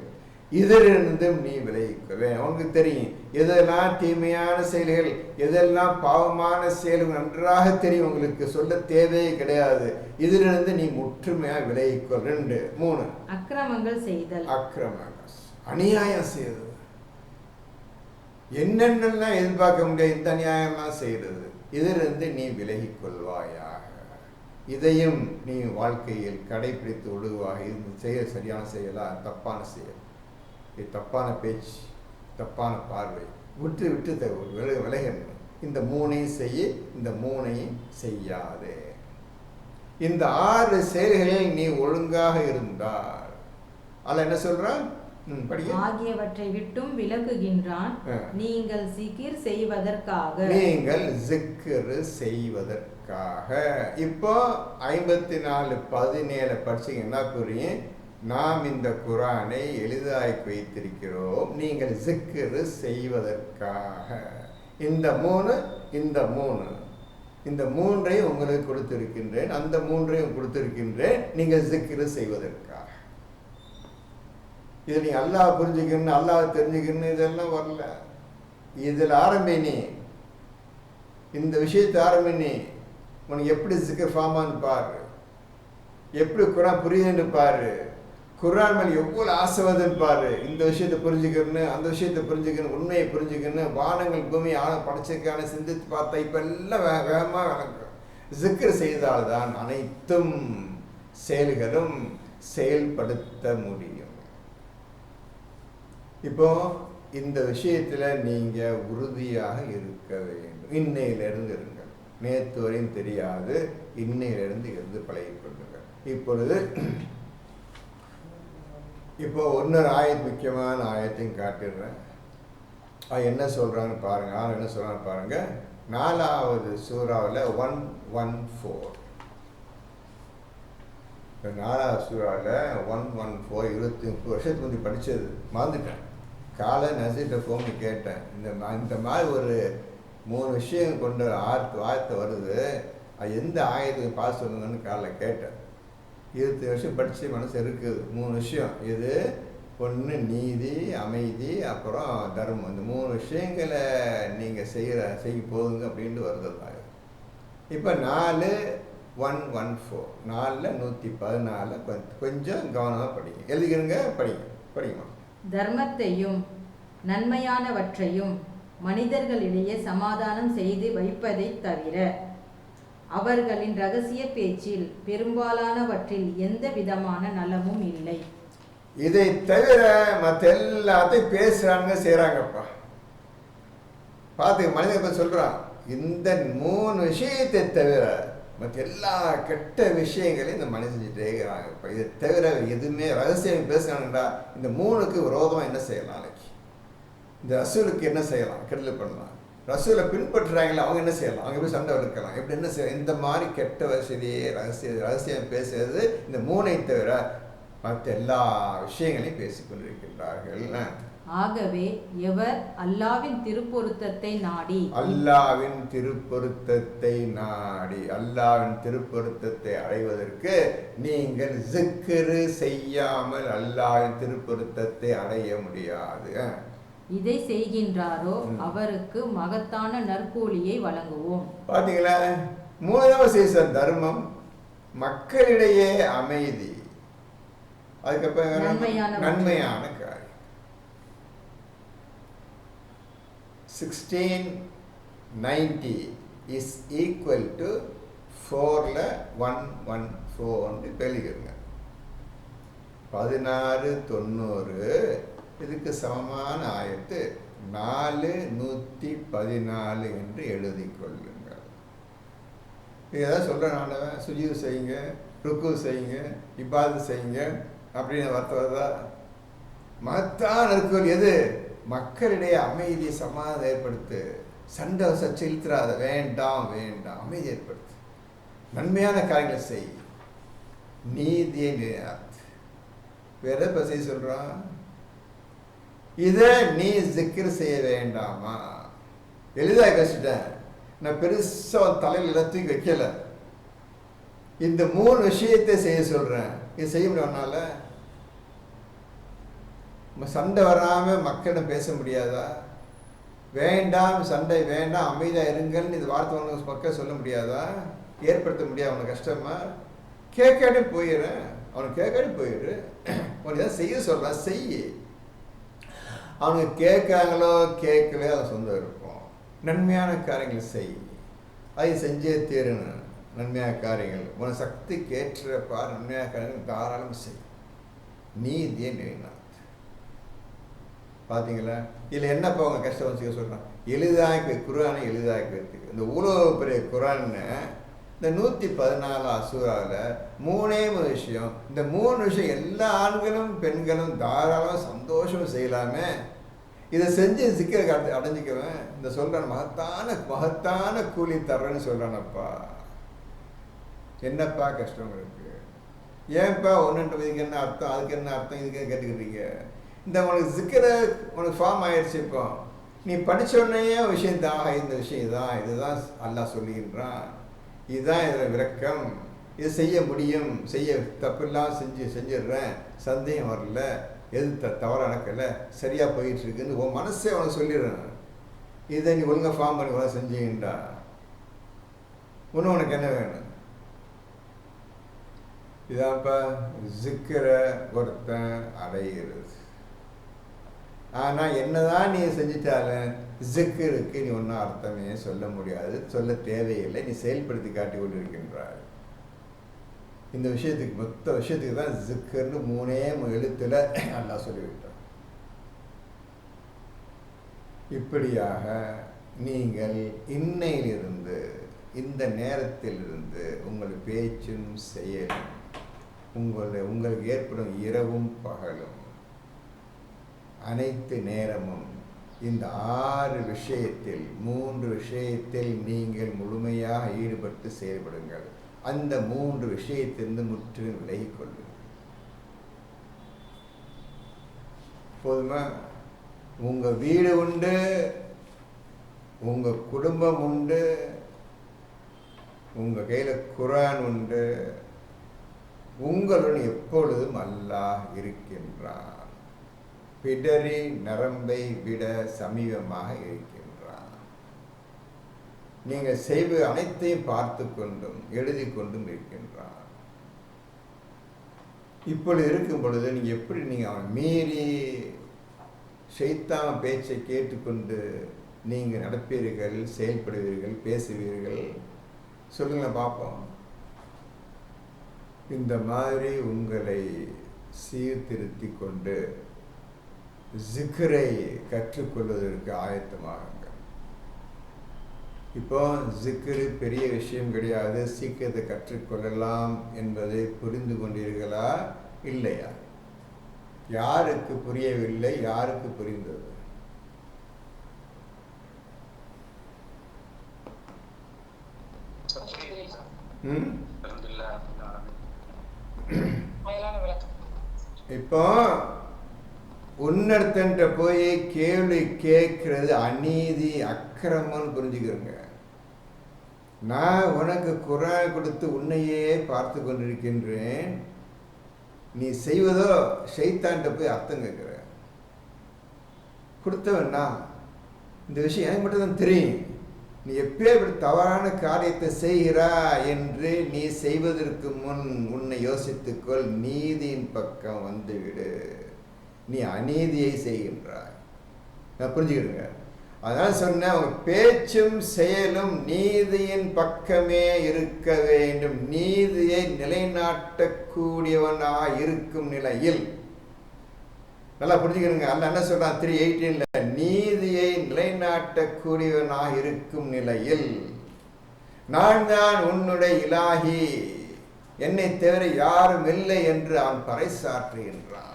இதிலிருந்தும் நீ விலகிக்கொள். உனக்கு தெரியும் எதெல்லாம் தீமையான செயல்கள், எதெல்லாம் பாவமான செயல்கள் நன்றாக தெரியும். உங்களுக்கு சொல்ல தேவையே கிடையாது. இதிலிருந்து நீ முற்றுமையாக விலகிக்கொள். 2. 3 அக்கிரமங்கள் செய்தல். அநியாயம் செய்தது, என்னென்னலாம் எதிர்பார்க்க முடியாது, இந்த அநியாயம்லாம் செய்கிறது. இதிலிருந்து நீ விலகிக் கொள்வாயாக. இதையும் நீ வாழ்க்கையில் கடைபிடித்து ஒழுகுவாக. இது செயல் சரியான செயலா, தப்பான செயல், இது தப்பான பேச்சு, தப்பான பார்வை, விட்டு விலகணும். இந்த 3ஐயும் செய்ய, இந்த 3ஐயும் செய்யாதே. இந்த 6 செயல்களில் நீ ஒழுங்காக இருந்தால் அல்ல என்ன சொல்றான்? ஆகியவற்றை விட்டும் விலகுகின்றான். நீங்கள் ஜிக்ர் செய்வதற்காக. இப்போ 54:17 படிச்சீங்க என்ன புரியும்? நாம் இந்த குர்ஆனை எளிதாக்கி வைத்திருக்கிறோம், நீங்கள் ஜிக்ர் செய்வதற்காக. இந்த 3ஐயும் உங்களுக்கு கொடுத்திருக்கின்றேன், அந்த 3ஐயும் கொடுத்திருக்கின்றேன், நீங்கள் ஜிக்ர் செய்வதற்காக. இது நீ அல்லாஹ் புரிஞ்சுக்கணும், அல்லாஹ் தெரிஞ்சுக்கணும், இதெல்லாம் வரல. இதில் ஆரம்பி, நீ இந்த விஷயத்தை ஆரம்பி. நீ உனக்கு எப்படி ஜிக்ர் ஃபார்மான்னு பாரு, எப்படி குர்ஆன் புரியுதுன்னு பாரு, குர்ஆன் மேலே எவ்வளோ ஆசைவதுன்னு பாரு. இந்த விஷயத்தை புரிஞ்சுக்கணும், அந்த விஷயத்தை புரிஞ்சுக்கணும், உண்மையை புரிஞ்சுக்கணும். வானங்கள் பூமி படைச்சிருக்கான சிந்தித்து பார்த்தா இப்போ எல்லாம் வேகமாக வளர்க்கும். ஜிக்ர் செய்தால்தான் அனைத்தும் செயல்களும் செயல்படுத்த முடியும். இப்போ இந்த விஷயத்தில் நீங்கள் உறுதியாக இருக்க வேண்டும். இன்னையிலிருந்து இருங்கள். நேற்று வரையும் தெரியாது, இன்னையிலிருந்து இருந்து பழகிக்கொள்ளுங்கள். இப்பொழுது இப்போ இன்னொரு முக்கியமான ஆயத்தையும் காட்டிடுறேன். அது என்ன சொல்கிறான்னு பாருங்கள். ஆள் என்ன சொல்கிறான்னு பாருங்கள். 4வது சூறாவில் 114. இப்போ 4வது சூறாவில் 114 23 வருஷத்துக்கு முந்தி படித்தது மறந்துட்டேன். காலை நசிட்ட ஃபோன்னு கேட்டேன். இந்த மாதிரி ஒரு 3 விஷயம் கொண்ட வார்த்தை வருது, அது எந்த ஆயத்துக்கு பாஸ் சொல்லுங்கன்னு காலைல கேட்டேன். 20 வருஷம் படித்து மனசு இருக்குது. 3 விஷயம் இது. ஒன்று நீதி, அமைதி, அப்புறம் தர்மம். இந்த 3 விஷயங்களை நீங்கள் செய்ய போகுங்க அப்படின்ட்டு வருது. இப்போ 4:114 114 கொஞ்சம் கவனமாக படிங்க. எழுதிக்கிறங்க, படிங்க. தர்மத்தையும் நன்மையானவற்றையும் மனிதர்களிடையே சமாதானம் செய்து வைப்பதை தவிர அவர்களின் இரகசிய பேச்சில் பெரும்பாலானவற்றில் எந்த விதமான நலமும் இல்லை. இதை தவிர மற்ற எல்லாத்தையும் பேசுறாங்க, செய்யறாங்கப்பா. பார்த்து மனிதன் சொல்றான், இந்த 3 விஷயத்தை தவிர மற்ற எல்லா கெட்ட விஷயங்களையும் இந்த மனிதன் செஞ்சுட்டே இருக்கிறாங்கப்பா. இதை தவிர எதுவுமே ரகசியம் பேசுறாங்கடா. இந்த 3க்கு விரோதமாக என்ன செய்யலாம்? நாளைக்கு இந்த ரசூலுக்கு என்ன செய்யலாம்? கெடுதல் பண்ணலாம். ரசூலை பின்பற்றுறாங்களா, அவங்க என்ன செய்யலாம்? அவங்க போய் சண்டை வளர்க்கலாம். இப்படி என்ன செய்யலாம்? இந்த மாதிரி கெட்ட வசதியே ரகசியம் பேசுறது இந்த 3ஐ தவிர மற்ற எல்லா விஷயங்களையும் பேசிக்கொண்டிருக்கின்றார்கள். ஆகவே எவர் அல்லாவின் திருப்பொருத்தத்தை நாடி அல்லாவின் திருப்பொருத்தத்தை அடைவதற்கு நீங்கள் ஜிக்ரு செய்யாமல் அல்லாவின் திருப்பொருத்தத்தை அடைய முடியாது. இதை செய்கின்றாரோ அவருக்கு மகத்தான நற்கூலியை வழங்குவோம். பாத்தீங்களா? 3வது செய்த தர்மம், மக்களிடையே அமைதி, அதுக்கப்புறம் நன்மையான காரியம். 1690 இஸ் ஈக்குவல் டு 4ல் 114 எழுதிக்கிறங்க. 1690 இதுக்கு சமமான ஆயத்து 414 என்று எழுதி கொள்ளுங்கள். இதான் சொல்கிறேன் நான். சுஜீது செய்யுங்க, ருக்கு செய்யுங்க, இபாது செய்யுங்க அப்படின்னு வார்த்தை வருதா? மகத்தான் இருக்கல் எது? மக்களிடையே அமைதியை சமாதானம் ஏற்படுத்து. சண்டை சர்ச்சை இழுத்துறாத. வேண்டாம், அமைதி ஏற்படுத்து. நன்மையான காரியங்களை செய். நீதியை நிலைநாட்டு. வேற இப்போ செய்ய சொல்கிறான். இதை நீ ஜிக்ர் செய்ய வேண்டாமா? எளிதாக கழிச்சிட்டேன். நான் பெருசாக தலையில் எல்லாத்தையும் வைக்கல. இந்த 3 விஷயத்தை செய்ய சொல்கிறேன். இது செய்ய முடியும்னால சண்டை வராமல் மக்களிடம் பேச முடியாதா? வேண்டாம், சண்டை வேண்டாம், அமைதியாக இருங்கள்னு இது வார்த்தை ஒன்று மக்கள் சொல்ல முடியாதா? ஏற்படுத்த முடியாது. அவனுக்கு கஷ்டமா? கேட்காடி போயிடுறேன். அவனுக்கு கேட்காடி போயிடு. அவனுக்கு எதாவது செய்ய சொல்கிறான், செய்ய. அவனுக்கு கேட்காங்களோ கேட்கலையோ அதை சொந்த இருக்கும். நன்மையான காரியங்களை செய். அதை செஞ்சே தீரணும். நன்மையான காரியங்கள் உன சக்திக்கு ஏற்றப்பா. நன்மையான காரியங்கள் தாராளம் செய். நீதியை நிலைநாட்டு. பார்த்தீங்களா? இதில் என்னப்பா அவங்க கஷ்டம் செய்ய சொல்கிறான்? எளிதாக்கி குரானை எளிதாக்கி வைத்துக்கு. இந்த இவ்வளோ பெரிய குரான்னு இந்த 114 சூறாவில் 3 விஷயம். இந்த 3 விஷயம் எல்லா ஆண்களும் பெண்களும் தாராளம் சந்தோஷம் செய்யலாமே. இதை செஞ்சு சிக்கல் அடைஞ்சிக்குவேன். இந்த சொல்கிறான், மகத்தான கூலி தர்றேன்னு சொல்கிறானப்பா. என்னப்பா கஷ்டம் இருக்கு? ஏன்ப்பா ஒன்றுன்ற இதுக்கு என்ன அர்த்தம், அதுக்கு என்ன அர்த்தம், இதுக்கு கேட்டுக்கிறீங்க? இந்த உனக்கு சிக்கரை உனக்கு ஃபார்ம் ஆயிடுச்சு. இப்போ நீ படித்தோடனே விஷயம் தான், இந்த விஷயம் தான், இதுதான் அல்லாஹ் சொல்லுகின்றான், இதுதான் இதில் விளக்கம், இது செய்ய முடியும், செய்ய தப்பில்லாம் செஞ்சிடுறேன், சந்தேகம் வரல, எது தவறு நடக்கலை, சரியாக போயிட்டுருக்குன்னு உன் மனசே உனக்கு சொல்லிடுறேன். இதை நீ ஒழுங்காக ஃபார்ம் பண்ணி உனக்கு செஞ்சீங்கண்டா இன்னும் உனக்கு என்ன வேணும்? இதான்ப்பா ஜிக்கரை ஒருத்தன் அடைகிறது. ஆனால் என்னதான் நீ செஞ்சிட்டாலும் ஜிக்கருக்கு நீ ஒன்றும் அர்த்தமே சொல்ல முடியாது, சொல்ல தேவையில்லை. நீ செயல்படுத்தி காட்டி கொண்டு இருக்கின்றாய். இந்த விஷயத்துக்கு மொத்த விஷயத்துக்கு தான் ஜிக்கர்னு 3 எழுத்துல அல்லாஹ் சொல்லிவிட்டான். இப்படியாக நீங்கள் இன்னையிலிருந்து, இந்த நேரத்திலிருந்து உங்கள் பேச்சும் செயலும் உங்களுக்கு ஏற்படும் இரவும் பகலும் அனைத்து நேரமும் இந்த 6 விஷயத்தில் 3 விஷயத்தில் நீங்கள் முழுமையாக ஈடுபட்டு செயல்படுங்கள். அந்த 3 விஷயத்திலிருந்து முற்றிலும் விலகிக் கொள்ளுங்கள். போதுமா? உங்கள் வீடு உண்டு, உங்கள் குடும்பம் உண்டு, உங்கள் கையில் குர்ஆன் உண்டு, உங்களுடன் எப்பொழுதும் அல்லாஹ் இருக்கின்றான். பிடரி நரம்பை விட சமீபமாக இருக்கின்றான். நீங்கள் செய்வது அனைத்தையும் பார்த்து கொண்டும் எழுதி கொண்டும் இருக்கின்றான். இப்பொழுது இருக்கும் பொழுது நீங்கள் எப்படி அவன் மீறி ஷைத்தான் பேச்சை கேட்டுக்கொண்டு நீங்கள் நடப்பீர்கள், செயல்படுவீர்கள், பேசுவீர்கள்? சொல்லுங்களேன் பார்ப்போம். இந்த மாதிரி உங்களை சீர்திருத்தி கொண்டு ஜிக்ரை கற்றுக்கொள்வதற்கு ஆயத்தமாகுங்கள். இப்போ ஜிக்ரு பெரிய விஷயம் கிடையாது, சீக்கிரத்தை கற்றுக்கொள்ளலாம் என்பதை புரிந்து கொண்டீர்களா இல்லையா? யாருக்கு புரியவில்லை, யாருக்கு புரிந்தது? இப்போ உன்னர்த்தன்ட்ட போய் கேள்வி கேட்கறது அநீதி, அக்கிரமம்னு புரிஞ்சுக்கிறங்க. நான் உனக்கு குர்ஆன் கொடுத்து உன்னையே பார்த்து கொண்டிருக்கின்றேன், நீ செய்வதோ ஷைத்தான்ட்ட போய் அர்த்தம் கேட்குற. கொடுத்தவன்னா இந்த விஷயம் எனக்கு மட்டும்தான் தெரியும், நீ எப்பயே இப்படி தவறான காரியத்தை செய்கிறா என்று நீ செய்வதற்கு முன் உன்னை யோசித்துக்கொள், நீதியின் பக்கம் வந்துவிடு. நீ அநீதியை செய்கின்றாய். நான் புரிஞ்சுக்கிடுங்க. அதனால் சொன்னேன், உங்க பேச்சும் செயலும் நீதியின் பக்கமே இருக்க வேண்டும். நீதியை நிலைநாட்டக்கூடியவனாக இருக்கும் நிலையில், நல்லா புரிஞ்சுக்கிடுங்க. அல்ல என்ன சொல்றான் 3:18, நீதியை நிலைநாட்டக்கூடியவனாக இருக்கும் நிலையில் நான் தான் உன்னுடைய இலாஹி, என்னை தவிர யாரும் இல்லை என்று அவன் பறைசாற்றுகின்றான்.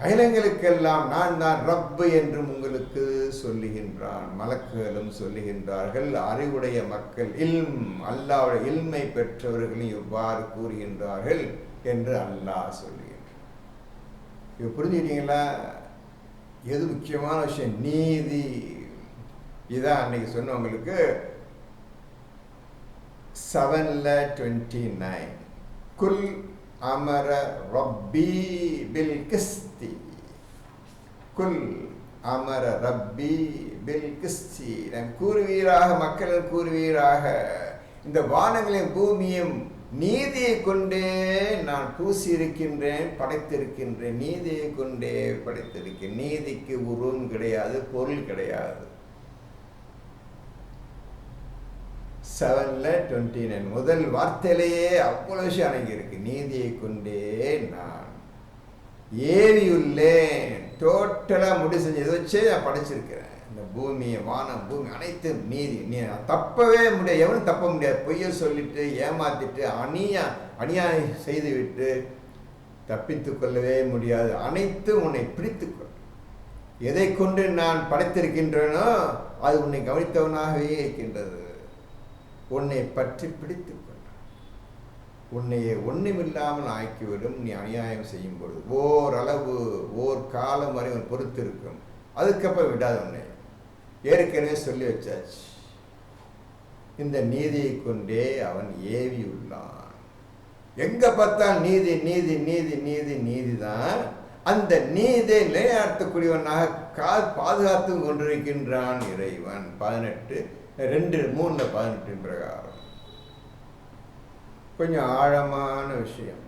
அகிலங்களுக்கெல்லாம் நான் தான் ரப்பு என்றும் உங்களுக்கு சொல்லுகின்றான். மலக்குகளும் சொல்லுகின்றார்கள். அறிவுடைய மக்கள் அல்லாஹ்வுடைய இல்மை பெற்றவர்களும் எவ்வாறு கூறுகின்றார்கள் என்று அல்லாஹ் சொல்லுகின்றான். இப்போ புரிஞ்சுக்கிட்டீங்களா? எது முக்கியமான விஷயம்? நீதி. இதான் அன்னைக்கு சொன்னவங்களுக்கு 7:29 குல் அமர ரப்பி பில் கிஸ்தி, குல் அமர ரப்பி பில் கிஸ்தி, கூறுவீராக, மக்கள் கூறுவீராக, இந்த வானங்களையும் பூமியும் நீதியை கொண்டே நான் பூசி இருக்கின்றேன், படைத்திருக்கின்றேன். நீதியை கொண்டே படைத்திருக்கேன். நீதிக்கு உருவம் கிடையாது, பொருள் கிடையாது. 7:29 முதல் வார்த்தையிலேயே அவ்வளவு விஷயம் அடங்கி இருக்கு. நீதியை கொண்டே நான் ஏவியுள்ளேன். டோட்டலா முடிவு செஞ்சு இதை வச்சே நான் படைச்சிருக்கிறேன். இந்த பூமியை, வானம், பூமி அனைத்தும் நீதி. நீ தப்பவே முடியாது, எவனும் தப்ப முடியாது. பொய்யை சொல்லிட்டு ஏமாத்திட்டு அநியாயம் செய்துவிட்டு தப்பித்து கொள்ளவே முடியாது. அனைத்தும் உன்னை பிடித்துக்கொள். எதை கொண்டு நான் படைத்திருக்கின்றேனோ அது உன்னை கவனித்தவனாகவே இருக்கின்றது. உன்னை பற்றி பிடித்துக்கொள். உன்னையே ஒன்றுமில்லாமல் ஆக்கிவிடும் நீ அநியாயம் செய்யும் பொழுது. ஓரளவு ஓர் காலம் வரை அவன் பொறுத்திருக்கும், அதுக்கப்புறம் விடாது. உன்னை ஏற்கனவே சொல்லி வச்சாச்சு. இந்த நீதியை கொண்டே அவன் ஏவியுள்ளான். எங்க பார்த்தால் நீதி நீதி நீதி நீதி நீதி தான். அந்த நீதியை நிலைநாட்டக்கூடியவனாக பாதுகாத்து கொண்டிருக்கின்றான் இறைவன். 2:3-18 பிரகாரம் கொஞ்சம் ஆழமான விஷயம்.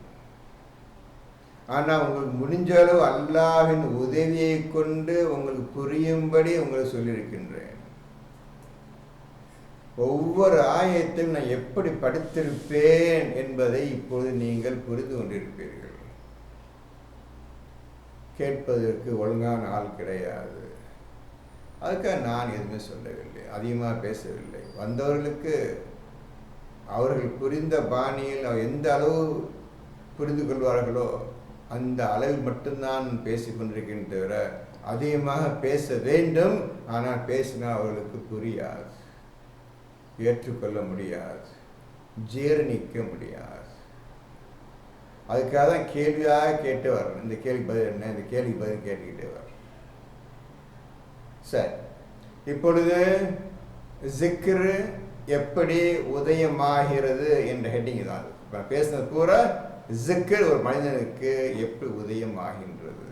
ஆனால் உங்களுக்கு முடிஞ்ச அளவு அல்லாஹ்வின் உதவியை கொண்டு உங்களுக்கு புரியும்படி உங்களுக்கு சொல்லியிருக்கின்றேன். ஒவ்வொரு ஆயத்தையும் நான் எப்படி படித்திருப்பேன் என்பதை இப்போது நீங்கள் புரிந்து கொண்டிருப்பீர்கள். கேட்பதற்கு ஒழுங்கான ஆள் கிடையாது. அதுக்காக நான் எதுவுமே சொல்லவில்லை, அதிகமாக பேசவில்லை. வந்தவர்களுக்கு அவர்கள் புரிந்த பாணியில் எந்த அளவு புரிந்து கொள்வார்களோ அந்த அளவில் மட்டும்தான் பேசிக்கொண்டிருக்கின்றன தவிர அதிகமாக பேச வேண்டும். ஆனால் பேசினால் அவர்களுக்கு புரியாது, ஏற்றுக்கொள்ள முடியாது, ஜீரணிக்க முடியாது. அதுக்காக தான் கேள்வியாக கேட்டு வரணும். இந்த கேள்வி பதில் என்ன, இந்த கேள்வி பதில் கேட்டுக்கிட்டே வரணும். சரி, இப்பொழுது ஜிக்ரு எப்படி உதயமாகிறது என்ற ஹெட்டிங் தான். இப்போ பேசுனது பூரா ஜிக்ர் ஒரு மனிதனுக்கு எப்படி உதயமாகின்றது,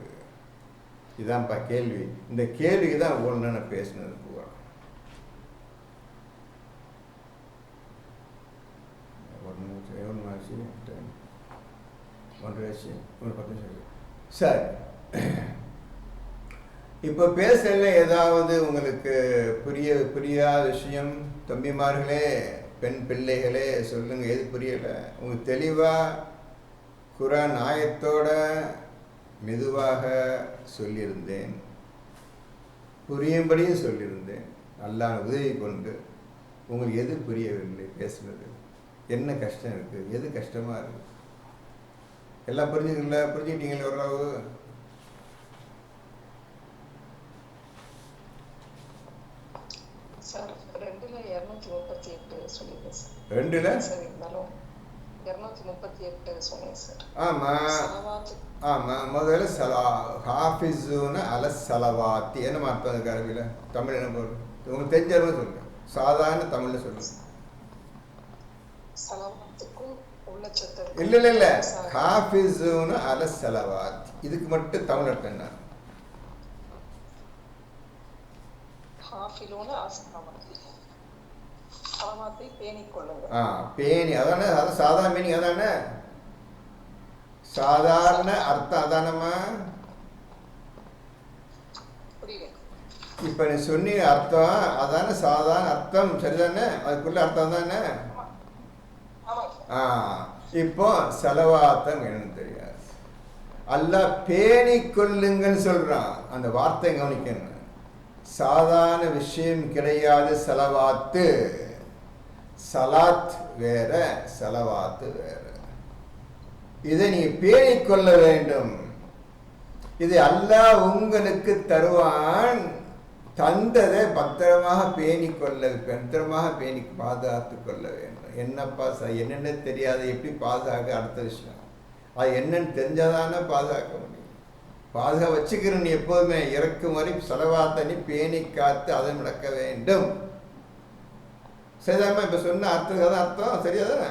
இதுதான்ப்பா கேள்வி. இந்த கேள்விக்கு தான் ஒன்று நான் பேசினது பூரா. சரி, இப்போ பேசல ஏதாவது உங்களுக்கு புரியாத விஷயம் தம்பிமார்களே, பெண் பிள்ளைகளே சொல்லுங்க, எது புரியலை உங்களுக்கு? தெளிவாக குர்ஆன் ஆயத்தோட மெதுவாக சொல்லியிருந்தேன், புரியும்படியும் சொல்லியிருந்தேன். அல்லாஹ் உதவி கொண்டு உங்களுக்கு எது புரியவில்லை பேசுனது, என்ன கஷ்டம் இருக்குது, எது கஷ்டமாக இருக்குது? எல்லாம் புரிஞ்சுக்கிட்டீங்களா ஓரளவு? முதல்ல அல சலவாத்தி என்ன அர்த்தம் அரபியில்? தமிழ் என்ன போடுறது உங்களுக்கு தெரிஞ்சாலும் சொல்லுங்க, சாதாரண தமிழ்ல சொல்லுங்க. இல்ல ஹாஃபிஸூன அல சலவாத், இதுக்கு மட்டும் தமிழ் அர்த்தம் என்ன? பேணி, அதானே? அது சாதாரண மீனிங் அதானே? சாதாரண அர்த்தம் அதானம்மா? இப்ப நீ சொன்ன அர்த்தம் அதானே, சாதாரண அர்த்தம் சரிதானே? அதுக்குள்ள அர்த்தம் தானே? இப்போ செலவாத்தம் என்னன்னு தெரியாது. அல்லாஹ் பேணி கொள்ளுங்கள் சொல்றான். அந்த வார்த்தை கவனிக்கணும். சாதாரண விஷயம் கிடையாது செலவாத்து. சலாத் வேற, செலவாத்து வேற. இதை நீ பேணி கொள்ள வேண்டும். இது அல்லாஹ் உங்களுக்கு தருவான். தந்ததை பத்திரமாக பத்திரமாக பேணி பாதுகாத்து கொள்ள வேண்டும். என்னப்பா என்னென்ன தெரியாது, எப்படி பாதுகாக்க அடுத்த விஷயம். அது என்னன்னு தெரிஞ்சாதானே பாதுகாக்க முடியும். பாதுகாக்க வச்சுக்கிற நீ எப்போதுமே இறக்கும் வரை செலவாத்த நீ பேணி காத்து அதை நடக்க வேண்டும். சரிதாம்மா? இப்ப சொன்ன அர்த்தம் அர்த்தம் சரியாதானே?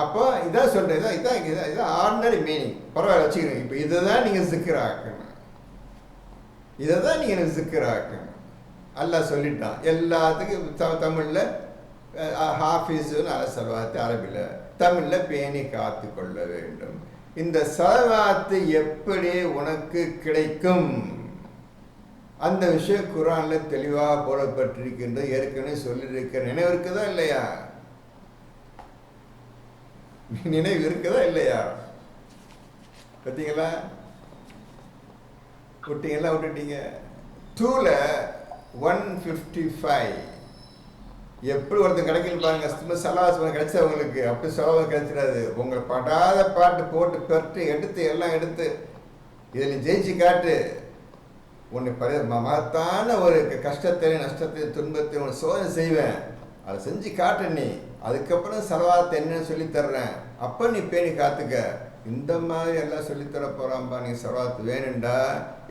அப்போ இதான் சொல்றேன், இதான் ஆர்டினரி மீனிங். பரவாயில்ல வச்சுக்கிறேன். இப்போ இதுதான் நீங்க சிக்கராக்கணும், இதை தான் நீங்க எனக்கு சிக்கராக்கணும். அல்லாஹ் சொல்லிட்டான் எல்லாத்துக்கும். தமிழ்ல ஹாஃபிஸுன்னு அல சலவாத்து, அரபில தமிழ்ல பேணி காத்து கொள்ள வேண்டும். இந்த சலவாத்து எப்படி உனக்கு கிடைக்கும்? அந்த விஷயம் குர்ஆன்ல தெளிவாக போடப்பட்டிருக்கின்ற, ஏற்கனவே சொல்லியிருக்கிற நினைவு இருக்குதா இல்லையா? நினைவு இருக்குதா இல்லையா? பார்த்தீங்களா? விட்டுட்டீங்க. 2ல 155 எப்படி ஒருத்தன் கிடைக்கல பாருங்க. சலாவாசம் கிடைச்சா உங்களுக்கு அப்படி சலாவாசம் கிடைச்சிடாது. உங்களை படாத பாட்டு போட்டு பெற்று எல்லாம் எடுத்து இதில் ஜெயிச்சு காட்டு. உன்னை மகத்தான ஒரு கஷ்டத்தையும் நஷ்டத்தையும் துன்பத்தையும் உன்னை சோதனை செய்வேன், அதை செஞ்சு காட்டு நீ. அதுக்கப்புறம் சலவாத்தை என்னன்னு சொல்லி தர்றேன், அப்போ நீ பேணி காத்துக்க. இந்த மாதிரி எல்லாம் சொல்லித்தர போகிறான்ப்பா. நீ சலவாத்து வேணுண்டா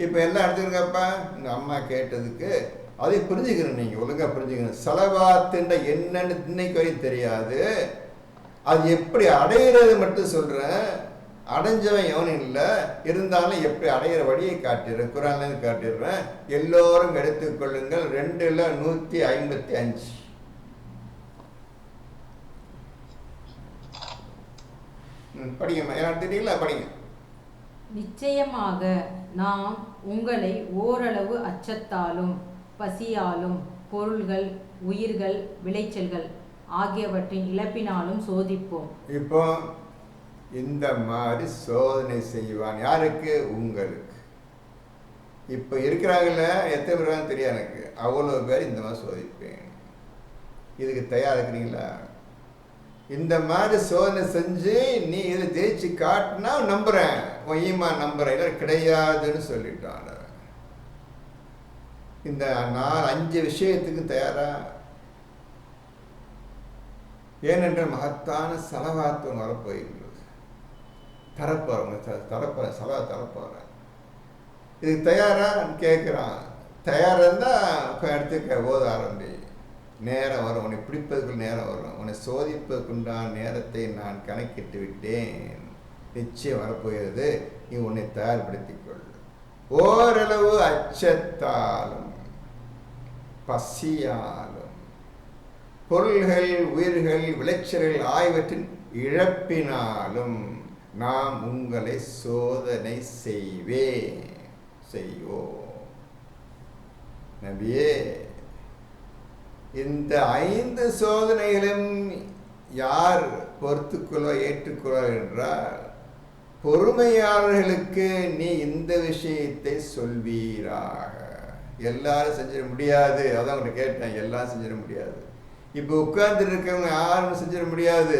இப்போ எல்லாம் எடுத்துக்கிறப்பா. எங்கள் அம்மா கேட்டதுக்கு அதை புரிஞ்சுக்கணும். நீங்கள் ஒழுங்காக புரிஞ்சுக்கணும். சலவாத்துன்ற என்னன்னு இன்னைக்கு வரையும் தெரியாது. அது எப்படி அடையிறது மட்டும் சொல்கிறேன். அடைஞ்சவன் எவனும் இல்லை, இருந்தாலும் எப்படி அடையிற வழியை காட்டிடுறேன், குர்ஆன்லேருந்து காட்டிடுறேன். எல்லோரும் எடுத்துக்கொள்ளுங்கள். 2ல் 155. படிங்கம்மா, எல்லாம் தெரியுங்களா? படிங்க. நிச்சயமாக நாம் உங்களை ஓரளவு அச்சத்தாலும் பசியாலும் பொருள்கள், உயிர்கள், விளைச்சல்கள் ஆகியவற்றின் இழப்பினாலும் சோதிப்போம். இப்போ இந்த மாதிரி சோதனை செய்வான். யாருக்கு? உங்களுக்கு. இப்போ இருக்கிறாங்கல்ல, எத்தனை பேர் தெரியாது எனக்கு, அவ்வளோ பேர் இந்த மாதிரி சோதிப்பேன். இதுக்கு தயாரா இருக்கிறீங்களா? இந்த மாதிரி சோதனை செஞ்சு நீ இதை ஜெயிச்சு காட்டினா நம்புறேன், உன் ஈமான் நம்புறேன், இல்லை கிடையாதுன்னு சொல்லிட்டான். இந்த 4-5 விஷயத்துக்கு தயாரா? ஏனென்றால் மகத்தான சலவாத்துவம் வரப்போகின்றது. தரப்போறேன் சலவா தரப்போறேன். இதுக்கு தயாரா கேட்குறான். தயாராக இருந்தால் எடுத்துக்க ஓத ஆரம்பி. நேரம் வரும், உன்னை பிடிப்பதற்கு நேரம் வரும், உன்னை சோதிப்பதற்குண்டான நேரத்தை நான் கணக்கிட்டு விட்டேன். நிச்சயம் வரப்போகிறது. நீ உன்னை தயார்படுத்திக்கொள். ஓரளவு அச்சத்தாலும் பசியாலும் பொருள்கள், உயிர்கள், விளைச்சல்கள் ஆகியவற்றின் இழப்பினாலும் நாம் உங்களை சோதனை செய்வோம். நபியே, இந்த 5 சோதனைகளும் யார் பொறுத்துக்கொள்ள ஏற்றுக்கொள்வார் என்றால், பொறுமையாளர்களுக்கு நீ இந்த விஷயத்தை சொல்வீராக. எல்லாரும் செஞ்சிட முடியாது, அதான் உங்கள்கிட்ட கேட்டேன். எல்லாம் செஞ்சிட முடியாது. இப்போ உட்கார்ந்து இருக்கவங்க யாரும் செஞ்சிட முடியாது.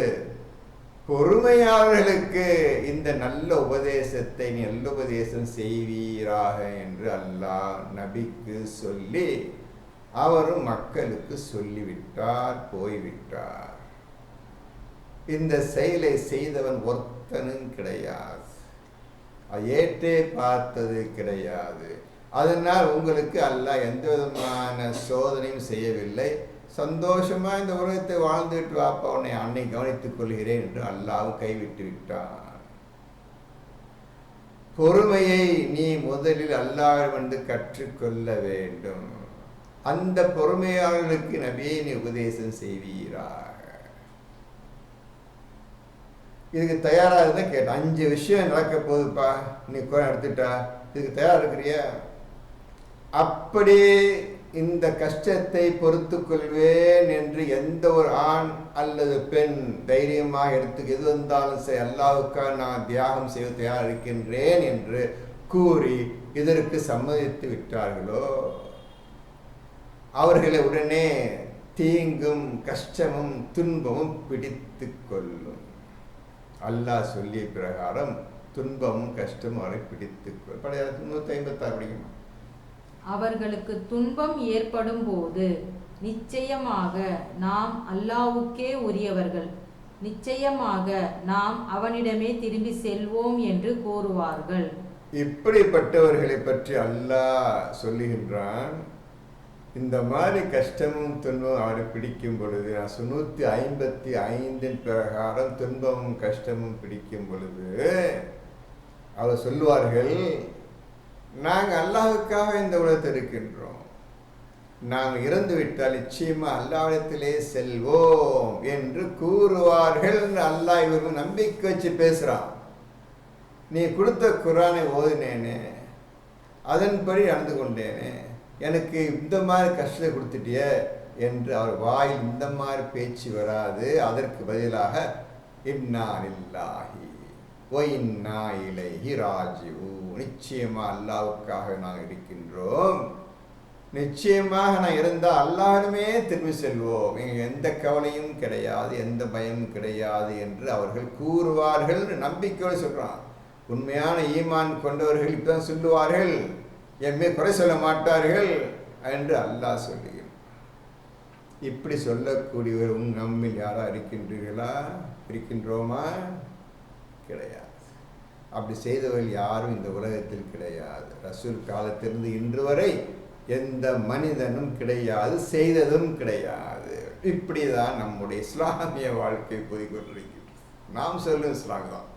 பொறுமையாளர்களுக்கு இந்த நல்ல உபதேசத்தை நீ நல்ல உபதேசம் செய்வீராக என்று அல்லாஹ் நபிக்கு சொல்லி அவரும் மக்களுக்கு சொல்லிவிட்டார், போய்விட்டார். இந்த செயலை செய்தவன் ஒருத்தனும் கிடையாது, ஏற்றே பார்த்தது கிடையாது. அதனால் உங்களுக்கு அல்லாஹ் எந்த விதமான சோதனையும் செய்யவில்லை. சந்தோஷமா இந்த உலகத்தை வாழ்ந்துட்டு வாப்பா, உன்னை அன்னை கவனித்துக் கொள்கிறேன் என்று அல்லாஹ் கைவிட்டு விட்டான். பொறுமையை நீ முதலில் அல்லாஹ்விடமிருந்து கற்றுக்கொள்ள வேண்டும். அந்த பொறுமையாளர்களுக்கு நபியே நீ உபதேசம் செய்வீராக. இதுக்கு தயாராக இருந்தால் கேட்டேன். 5 விஷயம் நடக்க போகுதுப்பா, நீ கோயம் எடுத்துட்டா, இதுக்கு தயாராக இருக்கிறியா? அப்படி இந்த கஷ்டத்தை பொறுத்து கொள்வேன் என்று எந்த ஒரு ஆண் அல்லது பெண் தைரியமாக எடுத்து எது வந்தாலும் சரி, அல்லாஹ்வுக்காக நான் தியாகம் செய்ய தயார் இருக்கின்றேன் என்று கூறி இதற்கு சம்மதித்து விட்டார்களோ, அவர்களை உடனே தீங்கும் கஷ்டமும் துன்பமும் பிடித்து கொள்ளும். அல்லாஹ் சொல்லிய பிரகாரம் துன்பமும் கஷ்டமும் அவரை பிடித்து கொள்ளும். பழைய 156 படிக்கணும். அவர்களுக்கு துன்பம் ஏற்படும் போது நிச்சயமாக நாம் அல்லாஹ்வுக்கே உரியவர்கள், நிச்சயமாக நாம் அவனிடமே திரும்பி செல்வோம் என்று கூறுவார்கள். இப்படிப்பட்டவர்களை பற்றி அல்லாஹ் சொல்லுகின்றான். இந்த மாதிரி கஷ்டமும் துன்பமும் அவரை பிடிக்கும் பொழுது, 155 பிரகாரம் துன்பமும் கஷ்டமும் பிடிக்கும் பொழுது அவர் சொல்லுவார்கள், நாங்கள் அல்லாஹ்வுக்காக இந்த உலகத்தில் இருக்கின்றோம், நாங்கள் இறந்து விட்டால் நிச்சயமா அல்லாஹ்விடத்திலே செல்வோம் என்று கூறுவார்கள். அல்லாஹ் இவர்கள் நம்பிக்கை வச்சு பேசுகிறான். நீ கொடுத்த குர்ஆனை ஓதினேனே, அதன்படி நடந்து கொண்டேனே, எனக்கு இந்த மாதிரி கஷ்டத்தை கொடுத்துட்டிய என்று அவர் வாயில் இந்த மாதிரி பேச்சு வராது. அதற்கு பதிலாக இன்னா லில்லாஹி வ இன்னா இலைஹி ராஜிஊன், நிச்சயமாக அல்லாஹ்வுக்காக நாங்கள் இருக்கின்றோம், நிச்சயமாக நான் இருந்தால் அல்லாஹ்விடமே திரும்பி செல்வோம், எங்களுக்கு எந்த கவலையும் கிடையாது, எந்த பயமும் கிடையாது என்று அவர்கள் கூறுவார்கள். நம்பிக்கையோடு சொல்கிறான். உண்மையான ஈமான் கொண்டவர்கள் இப்பதான் சொல்லுவார்கள், எம்மே குறை சொல்ல மாட்டார்கள் என்று அல்லாஹ் சொல்லுகிறான். இப்படி சொல்லக்கூடியவர் நம்மில் யாரா இருக்கின்றோமா? கிடையாது. அப்படி செய்தவர்கள் யாரும் இந்த உலகத்தில் கிடையாது. ரசூல் காலத்திலிருந்து இன்று வரை எந்த மனிதனும் கிடையாது, செய்ததும் கிடையாது. இப்படிதான் நம்முடைய இஸ்லாமிய வாழ்க்கை போய்கொண்டிருக்கிறது. நாம் சொல்லும் இஸ்லாம் தான்,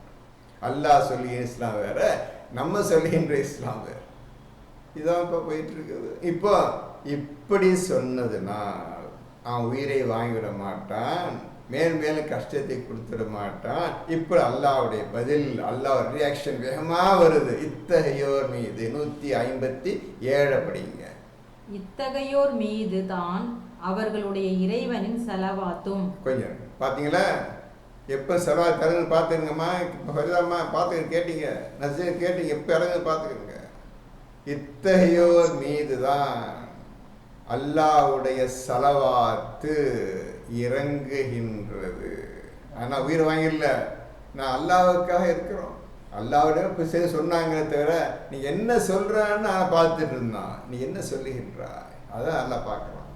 அல்லாஹ் சொல்லுகிற இஸ்லாம் வேற, நம்ம சொல்லுகின்ற இஸ்லாம் வேற. இதான் இப்போ போயிட்டு இருக்குது. இப்போ இப்படி சொன்னதுனால் அவன் உயிரை வாங்கிவிட மாட்டான், மேலும் கஷ்டத்தை கொடுத்துட மாட்டான். இப்போ அல்லாஹ்வுடைய பதில், அல்லாஹ் ரியாக்ஷன் வேகமாக வருது. இத்தகையோர் மீது 157 படிங்க. இத்தகையோர் மீது தான் அவர்களுடைய இறைவனின் செலவாத்தும். கொஞ்சம் பார்த்தீங்களா? எப்போ செலவா தருங்கன்னு பார்த்துருங்கம்மா. இப்போ ஃபரிதாம்மா பார்த்துக்க கேட்டீங்க, நசீர் கேட்டீங்க, எப்போ இறங்க பார்த்துக்கோங்க. இத்தகையோர் மீது தான் அல்லாஹ்வுடைய ஸலவாத்து இறங்குகின்றது. ஆனால் உயிரை வாங்கிடல, நான் அல்லாவுக்காக இருக்கிறோம். அல்லாவோட போய் செய்ய சொன்னாங்களே தவிர நீ என்ன சொல்கிறான்னு நான் பார்த்துட்டு இருந்தான். நீ என்ன சொல்லுகின்றாய், அதான் நல்லா பார்க்கலாம்.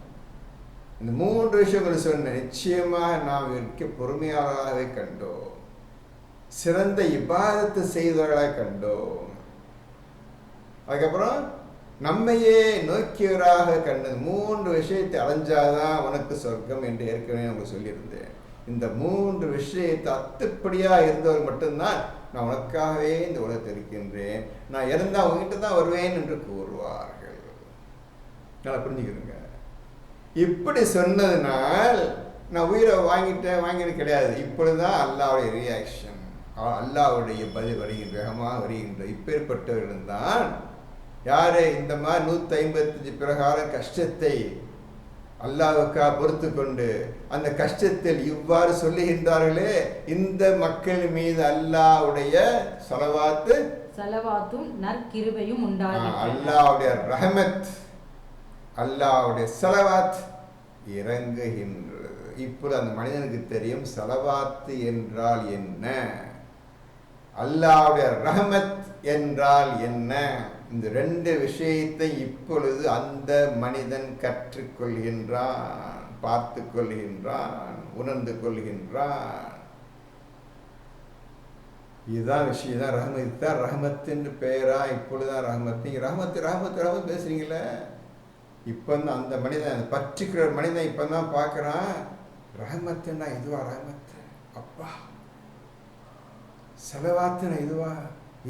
இந்த 3 விஷயங்கள் சொன்ன நிச்சயமாக நாம் இருக்க பொறுமையாளராகவே கண்டோம், சிறந்த இபாதத்து செய்தவர்களாக கண்டோம். அதுக்கப்புறம் நம்மையே நோக்கியவராக கண்டது. 3 விஷயத்தை அடைஞ்சாதான் உனக்கு சொர்க்கம் என்று ஏற்கனவே உங்களுக்கு சொல்லியிருந்தேன். இந்த 3 விஷயத்தை அத்துப்படியாக இருந்தவர் மட்டும்தான் நான் உனக்காகவே இந்த உலகத்தில் இருக்கின்றேன், நான் இறந்தால் உங்ககிட்ட தான் வருவேன் என்று கூறுவார்கள். நல்லா புரிஞ்சுக்கிறேங்க. இப்படி சொன்னதுனால் நான் உயிரை வாங்கினது கிடையாது. இப்பொழுதுதான் அல்லாவுடைய ரியாக்ஷன், அல்லாவுடைய பதில் வருகின்ற, வேகமாக வருகின்ற. இப்பேற்பட்டவர்கள் தான் யாரு இந்த மாதிரி 155 பிரகாரம் கஷ்டத்தை அல்லாவுக்காக பொறுத்து கொண்டு அந்த கஷ்டத்தில் இவ்வாறு சொல்லுகின்றார்களே, இந்த மக்கள் மீது அல்லாவுடைய ஸலவாத்தும் நற்கிருபையும் உண்டாகும். அல்லாவுடைய ரஹமத், அல்லாவுடைய ஸலவாத் இறங்குகின்றது. இப்போது அந்த மனிதனுக்கு தெரியும் ஸலவாத்து என்றால் என்ன, அல்லாவுடைய ரஹமத் என்றால் என்ன. இந்த 2 விஷயத்தை இப்பொழுது அந்த மனிதன் கற்றுக்கொள்கின்றான், பார்த்து கொள்கின்றான், உணர்ந்து கொள்கின்றான். இதுதான் விஷயம் தான் ரஹமத். தான் ரஹமத்தின் பெயரா? இப்பொழுதுதான் ரஹமத். நீங்கள் ரஹமத் ரஹமத் ரஹமத் பேசுறீங்களே, இப்போ தான் அந்த மனிதன், அந்த பர்டிகுலர் மனிதன் இப்போ தான் பார்க்குறான் ரஹமத்துன்னா இதுவா, ரஹமத்து அப்பா, ஸலவாத்துனா இதுவா,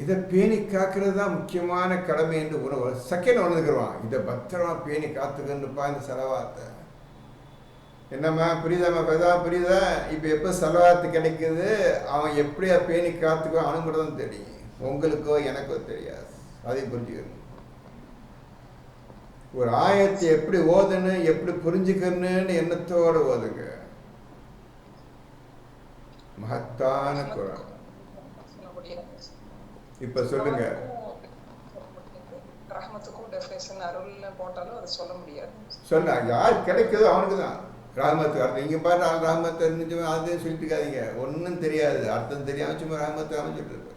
இதை பேணி காக்கிறது தான் முக்கியமான கடமை என்று செகண்ட் உணர்ந்துக்குருவான். இதை பத்திரமா பேணி காத்துக்கணுப்பா இந்த ஸலவாத்தை. என்னம்மா புரியுதாம்மா, புரியுதா? இப்போ எப்போ ஸலவாத்து கிடைக்குது, அவன் எப்படியா பேணி காத்துக்குவான் அவனுக்கு மட்டும் தான் தெரியும், உங்களுக்கோ எனக்கோ தெரியாது. அதையும் புரிஞ்சுக்கணும். ஒரு ஆயத்தை எப்படி ஓதணும், எப்படி புரிஞ்சுக்கணும்னு எண்ணத்தோடு ஓதுங்க. மகத்தான குரான். இப்ப சொல்லுங்க. சொல்ல யார் கிடைக்குதோ அவனுக்கு தான் ரஹமத்து அர்த்தம். இங்க பாரு ரஹமத்து அது சொல்லிட்டு இருக்காதீங்க, ஒன்றும் தெரியாது, அர்த்தம் தெரியாம சும்மா ரஹமத்து அமைச்சிட்டு இருக்க.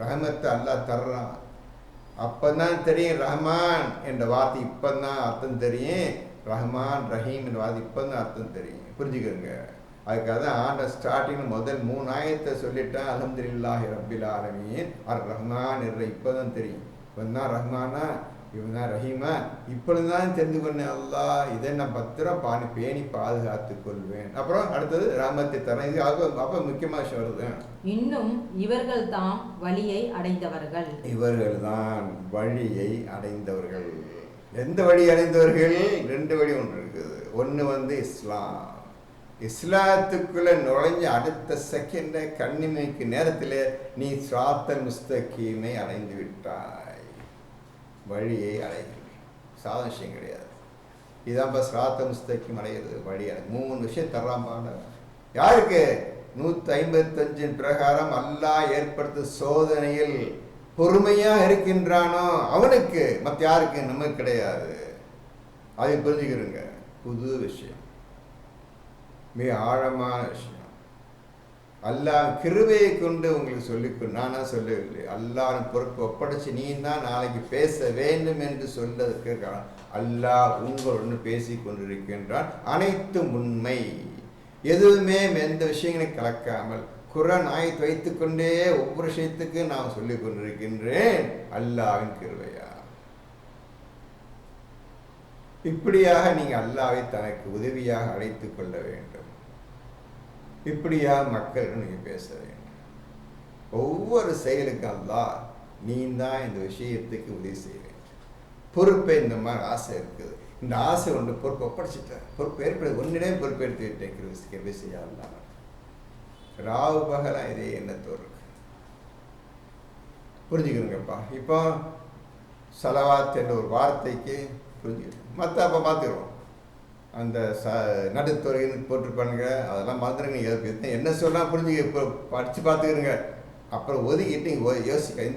ரஹமத்து அல்லாஹ் தர்றான், அப்பதான் தெரியும். ரஹ்மான் என்ற வார்த்தை இப்பதான் அர்த்தம் தெரியும், ரஹ்மான் ரஹீம் என்ற வார்த்தை இப்பதான் அர்த்தம் தெரியும். புரிஞ்சுக்கோங்க. அதுக்காக தான் ஆண்ட ஸ்டார்டிங் முதல் 3 ஆயத்தை சொல்லிட்டேன். அல்ஹம்துலில்லாஹி ரப்பில் ஆலமீன் அர் ரஹ்மான் என்ற இப்போதான் தெரியும். இவன் தான் ரஹ்மானா, இவன் தான் ரஹீமா, இப்பொழுதுதான் தெரிந்து கொண்டேன். அல்லாஹ் இதை நான் பத்திரம் பேணி பாதுகாத்து கொள்வேன். அப்புறம் அடுத்தது ரஹ்மத்தை தரேன். இது அப்போ முக்கியமான விஷயம் வருது. இன்னும் இவர்கள் தான் வழியை அடைந்தவர்கள். இவர்கள் தான் வழியை அடைந்தவர்கள். எந்த வழி அடைந்தவர்கள்? 2 வழி ஒன்று இருக்குது. ஒன்று இஸ்லாம். இஸ்லாத்துக்குள்ள நுழைஞ்ச அடுத்த செகண்ட் கண்ணிமைக்கு நேரத்தில் நீ ஸிராத்தல் முஸ்தகீமை அடைந்து விட்டாய், வழியை அடைகிறீர்கள். சாதாரண விஷயம் கிடையாது. இதான் இப்போ ஸிராத்தல் முஸ்தகீம் அடைகிறது, வழி அடை. 3 விஷயம் தர்றாம்பான யாருக்கு? 155 பிரகாரம் அல்லாஹ் ஏற்படுத்த சோதனையில் பொறுமையாக இருக்கின்றானோ அவனுக்கு, மற்ற யாருக்கு? நமக்கு கிடையாது. அதை புரிஞ்சுக்கிறோங்க. புது விஷயம், மிக ஆழமான விஷயம். அல்லாஹ் கிருபையை கொண்டு உங்களுக்கு சொல்லிக்கொண்டு, நானா சொல்லவில்லை, அல்லாஹ் பொறுப்பு ஒப்படைச்சு நீ தான் நாளைக்கு பேச வேண்டும் என்று சொல்லதுக்கு அல்லாஹ் உங்களுடன் பேசி கொண்டிருக்கின்றான். அனைத்தும் உண்மை, எதுவுமே எந்த விஷயங்களையும் கலக்காமல் குர்ஆன் ஆயத்தை வைத்துக்கொண்டே ஒவ்வொரு விஷயத்துக்கு நான் சொல்லிக் கொண்டிருக்கின்றேன். அல்லாஹ்வின் கிருபையா. இப்படியாக நீங்கள் அல்லாஹ்வை தனக்கு உதவியாக அழைத்துக் கொள்ள வேண்டும். இப்படியாக மக்களிடம் நீங்கள் பேச வேண்டும். ஒவ்வொரு செயலுக்கும் அல்லாஹ் நீ தான் இந்த விஷயத்துக்கு உதவி செய்ய வேண்டும். பொறுப்பை இந்த மாதிரி ஆசை இருக்குது, இந்த ஆசை ஒன்று பொறுப்பை ஒப்படைச்சிட்டேன், பொறுப்பு ஏற்படுது, ஒன்னிடே பொறுப்பெடுத்து விட்டேன், கிருபை செய்யலாம். ராவு பகலாம் இதே எண்ணத்தோடு இருக்கு. புரிஞ்சுக்கணுங்கப்பா. இப்போ ஸலவாத் என்ற ஒரு வார்த்தைக்கு புரிஞ்சுக்கணும். மற்ற அப்போ பார்த்துக்கிறோம், அந்த நடுத்துறைன்னு போட்டிருப்பானுங்க, அதெல்லாம் மறந்துடுங்க. நீங்கள் என்ன சொன்னால் புரிஞ்சுக்க, இப்போ படித்து பார்த்துக்கிறங்க. அப்புறம் ஒதுக்கிட்டு நீங்கள் யோசிக்க,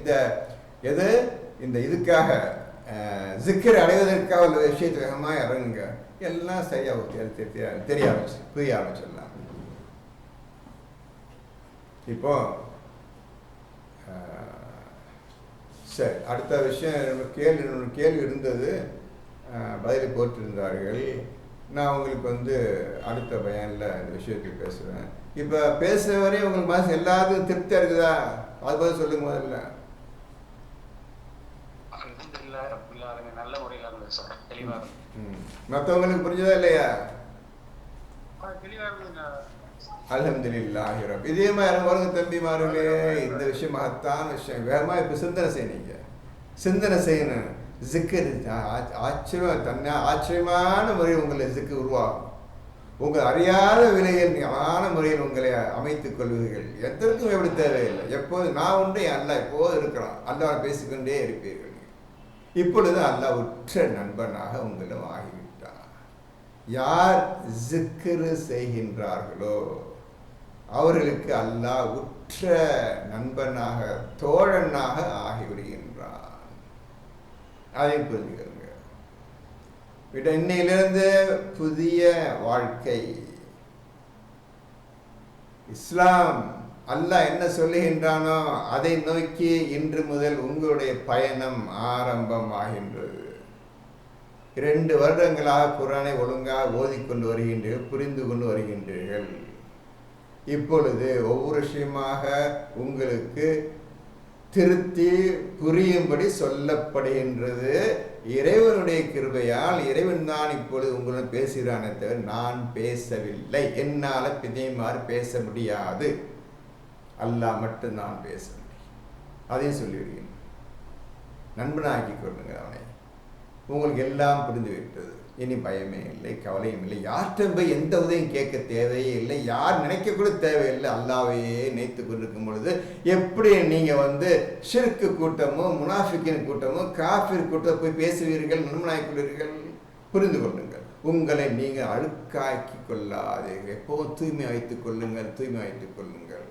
இந்த இதுக்காக ஜிக்கர் அடைவதற்காக உள்ள விஷயத்தை வேகமாக இறங்குங்க, எல்லாம் சரியாக தெரிய ஆரம்பிச்சு புரிய ஆரம்பிச்சிடலாம். இப்போ சரி, அடுத்த விஷயம் கேள்வி இருந்தது, பதிலை போட்டிருந்தார்கள். நான் உங்களுக்கு அடுத்த பயானில் இந்த விஷயத்தை பேசுவேன். இப்போ பேசுகிற வரையும் உங்களுக்கு மனசு எல்லாத்துக்கும் திருப்தியாக இருக்குதா? அது பதில் சொல்லுங்க முதல்ல. நல்ல முறையில் இருந்தது சார், தெளிவாக இருந்தது. மற்றவங்களுக்கு புரிஞ்சதா இல்லையா? தெளிவாக இருந்ததுங்க. அல்ஹம்துலில்லாஹி ரப். இதே மாதிரி வருங்க தம்பிமார்களே, இந்த விஷயம் மகத்தான விஷயம். வேகமாக இப்போ சிந்தனை செய்யணுங்க, சிந்தனை செய்யணும். ஜிக்கர் ஆச்சரியமான முறையில் உங்களை ஜிக்கர் உருவாகும். உங்கள் அறியாத விலையில் ஞான முறையில் உங்களை அமைத்துக் கொள்வீர்கள். எதற்கும் எப்படி தேவையில்லை. எப்போது நான் உண்டு, அல்லாஹ் எப்போது இருக்கிறான். அல்லாஹ் பேசிக்கொண்டே இருப்பீர்கள். இப்பொழுது அல்லாஹ் உற்ற நண்பனாக உங்களும் ஆகிவிட்டார். யார் ஜிக்ரு செய்கின்றார்களோ அவர்களுக்கு அல்லாஹ் உற்ற நண்பனாக, தோழனாக ஆகிவிடுகின்றார். அதையும் புரிஞ்சுக்கிறோங்க. இன்னையிலிருந்து புதிய வாழ்க்கை. இஸ்லாம் அல்லாஹ் என்ன சொல்லுகின்றானோ அதை நோக்கி இன்று முதல் உங்களுடைய பயணம் ஆரம்பம் ஆகின்றது. 2 வருடங்களாக குர்ஆனை ஒழுங்காக ஓதிக்கொண்டு வருகின்றீர்கள், புரிந்து கொண்டு வருகின்றீர்கள். இப்பொழுது ஒவ்வொரு விஷயமாக உங்களுக்கு திருத்தி புரியும்படி சொல்லப்படுகின்றது. இறைவனுடைய கிருபையால் இறைவன் தான் இப்பொழுது உங்களுடன் பேசுகிறானே தவிர நான் பேசவில்லை. என்னால் பிதைமாறு பேச முடியாது, அல்லாஹ் மட்டும் நான் பேச முடியும். அதையும் சொல்லிவிடுகிறேன். நண்பனாக்கி கொள்ளுங்க அவனை. உங்களுக்கு எல்லாம் புரிந்து விட்டது. இனி பயமே இல்லை, கவலையும் இல்லை. யார்கிட்ட போய் எந்த உதவியும் கேட்க தேவையே இல்லை. யார் நினைக்க கூட தேவையில்லை. அல்லாவையே நினைத்து கொண்டிருக்கும் பொழுது எப்படி நீங்கள் ஷிர்க்கு கூட்டமோ, முனாஃபிக்கின் கூட்டமோ, காஃபிர் கூட்டம் போய் பேசுவீர்கள், நண்பனாக்கிக் கொள்வீர்கள்? புரிந்து கொள்ளுங்கள். உங்களை நீங்கள் அழுக்காக்கி கொள்ளாதீர்கள். எப்போது தூய்மை வைத்துக் கொள்ளுங்கள், தூய்மை வைத்துக் கொள்ளுங்கள்.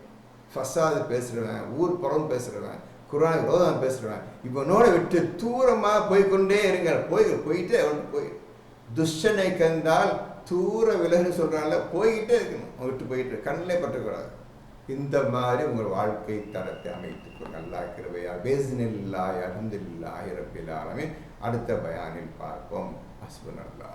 ஃபசாது பேசுகிறவன், ஊர் புறம் பேசுகிறவன், குர்ஆன் விரோதம் பேசுகிறவன், இவனோட விட்டு தூரமாக போய்கொண்டே இருங்கள். போயிட்டே போய் துஷ்டனை கண்டால் தூர விலகுன்னு சொல்கிறான்ல, போய்கிட்டே இருக்கணும். விட்டு போயிட்டு கண்ணிலே பற்றக்கூடாது. இந்த மாதிரி உங்கள் வாழ்க்கை தரத்தை அமைத்துக்கொள். அல்லாஹ் கிருபையால் பேசினில்லாஹி அல்ஹம்துலில்லாஹி ரப்பில் ஆலமீன். அடுத்த பயானில் பார்ப்போம். ஹஸ்புனல்லாஹ்.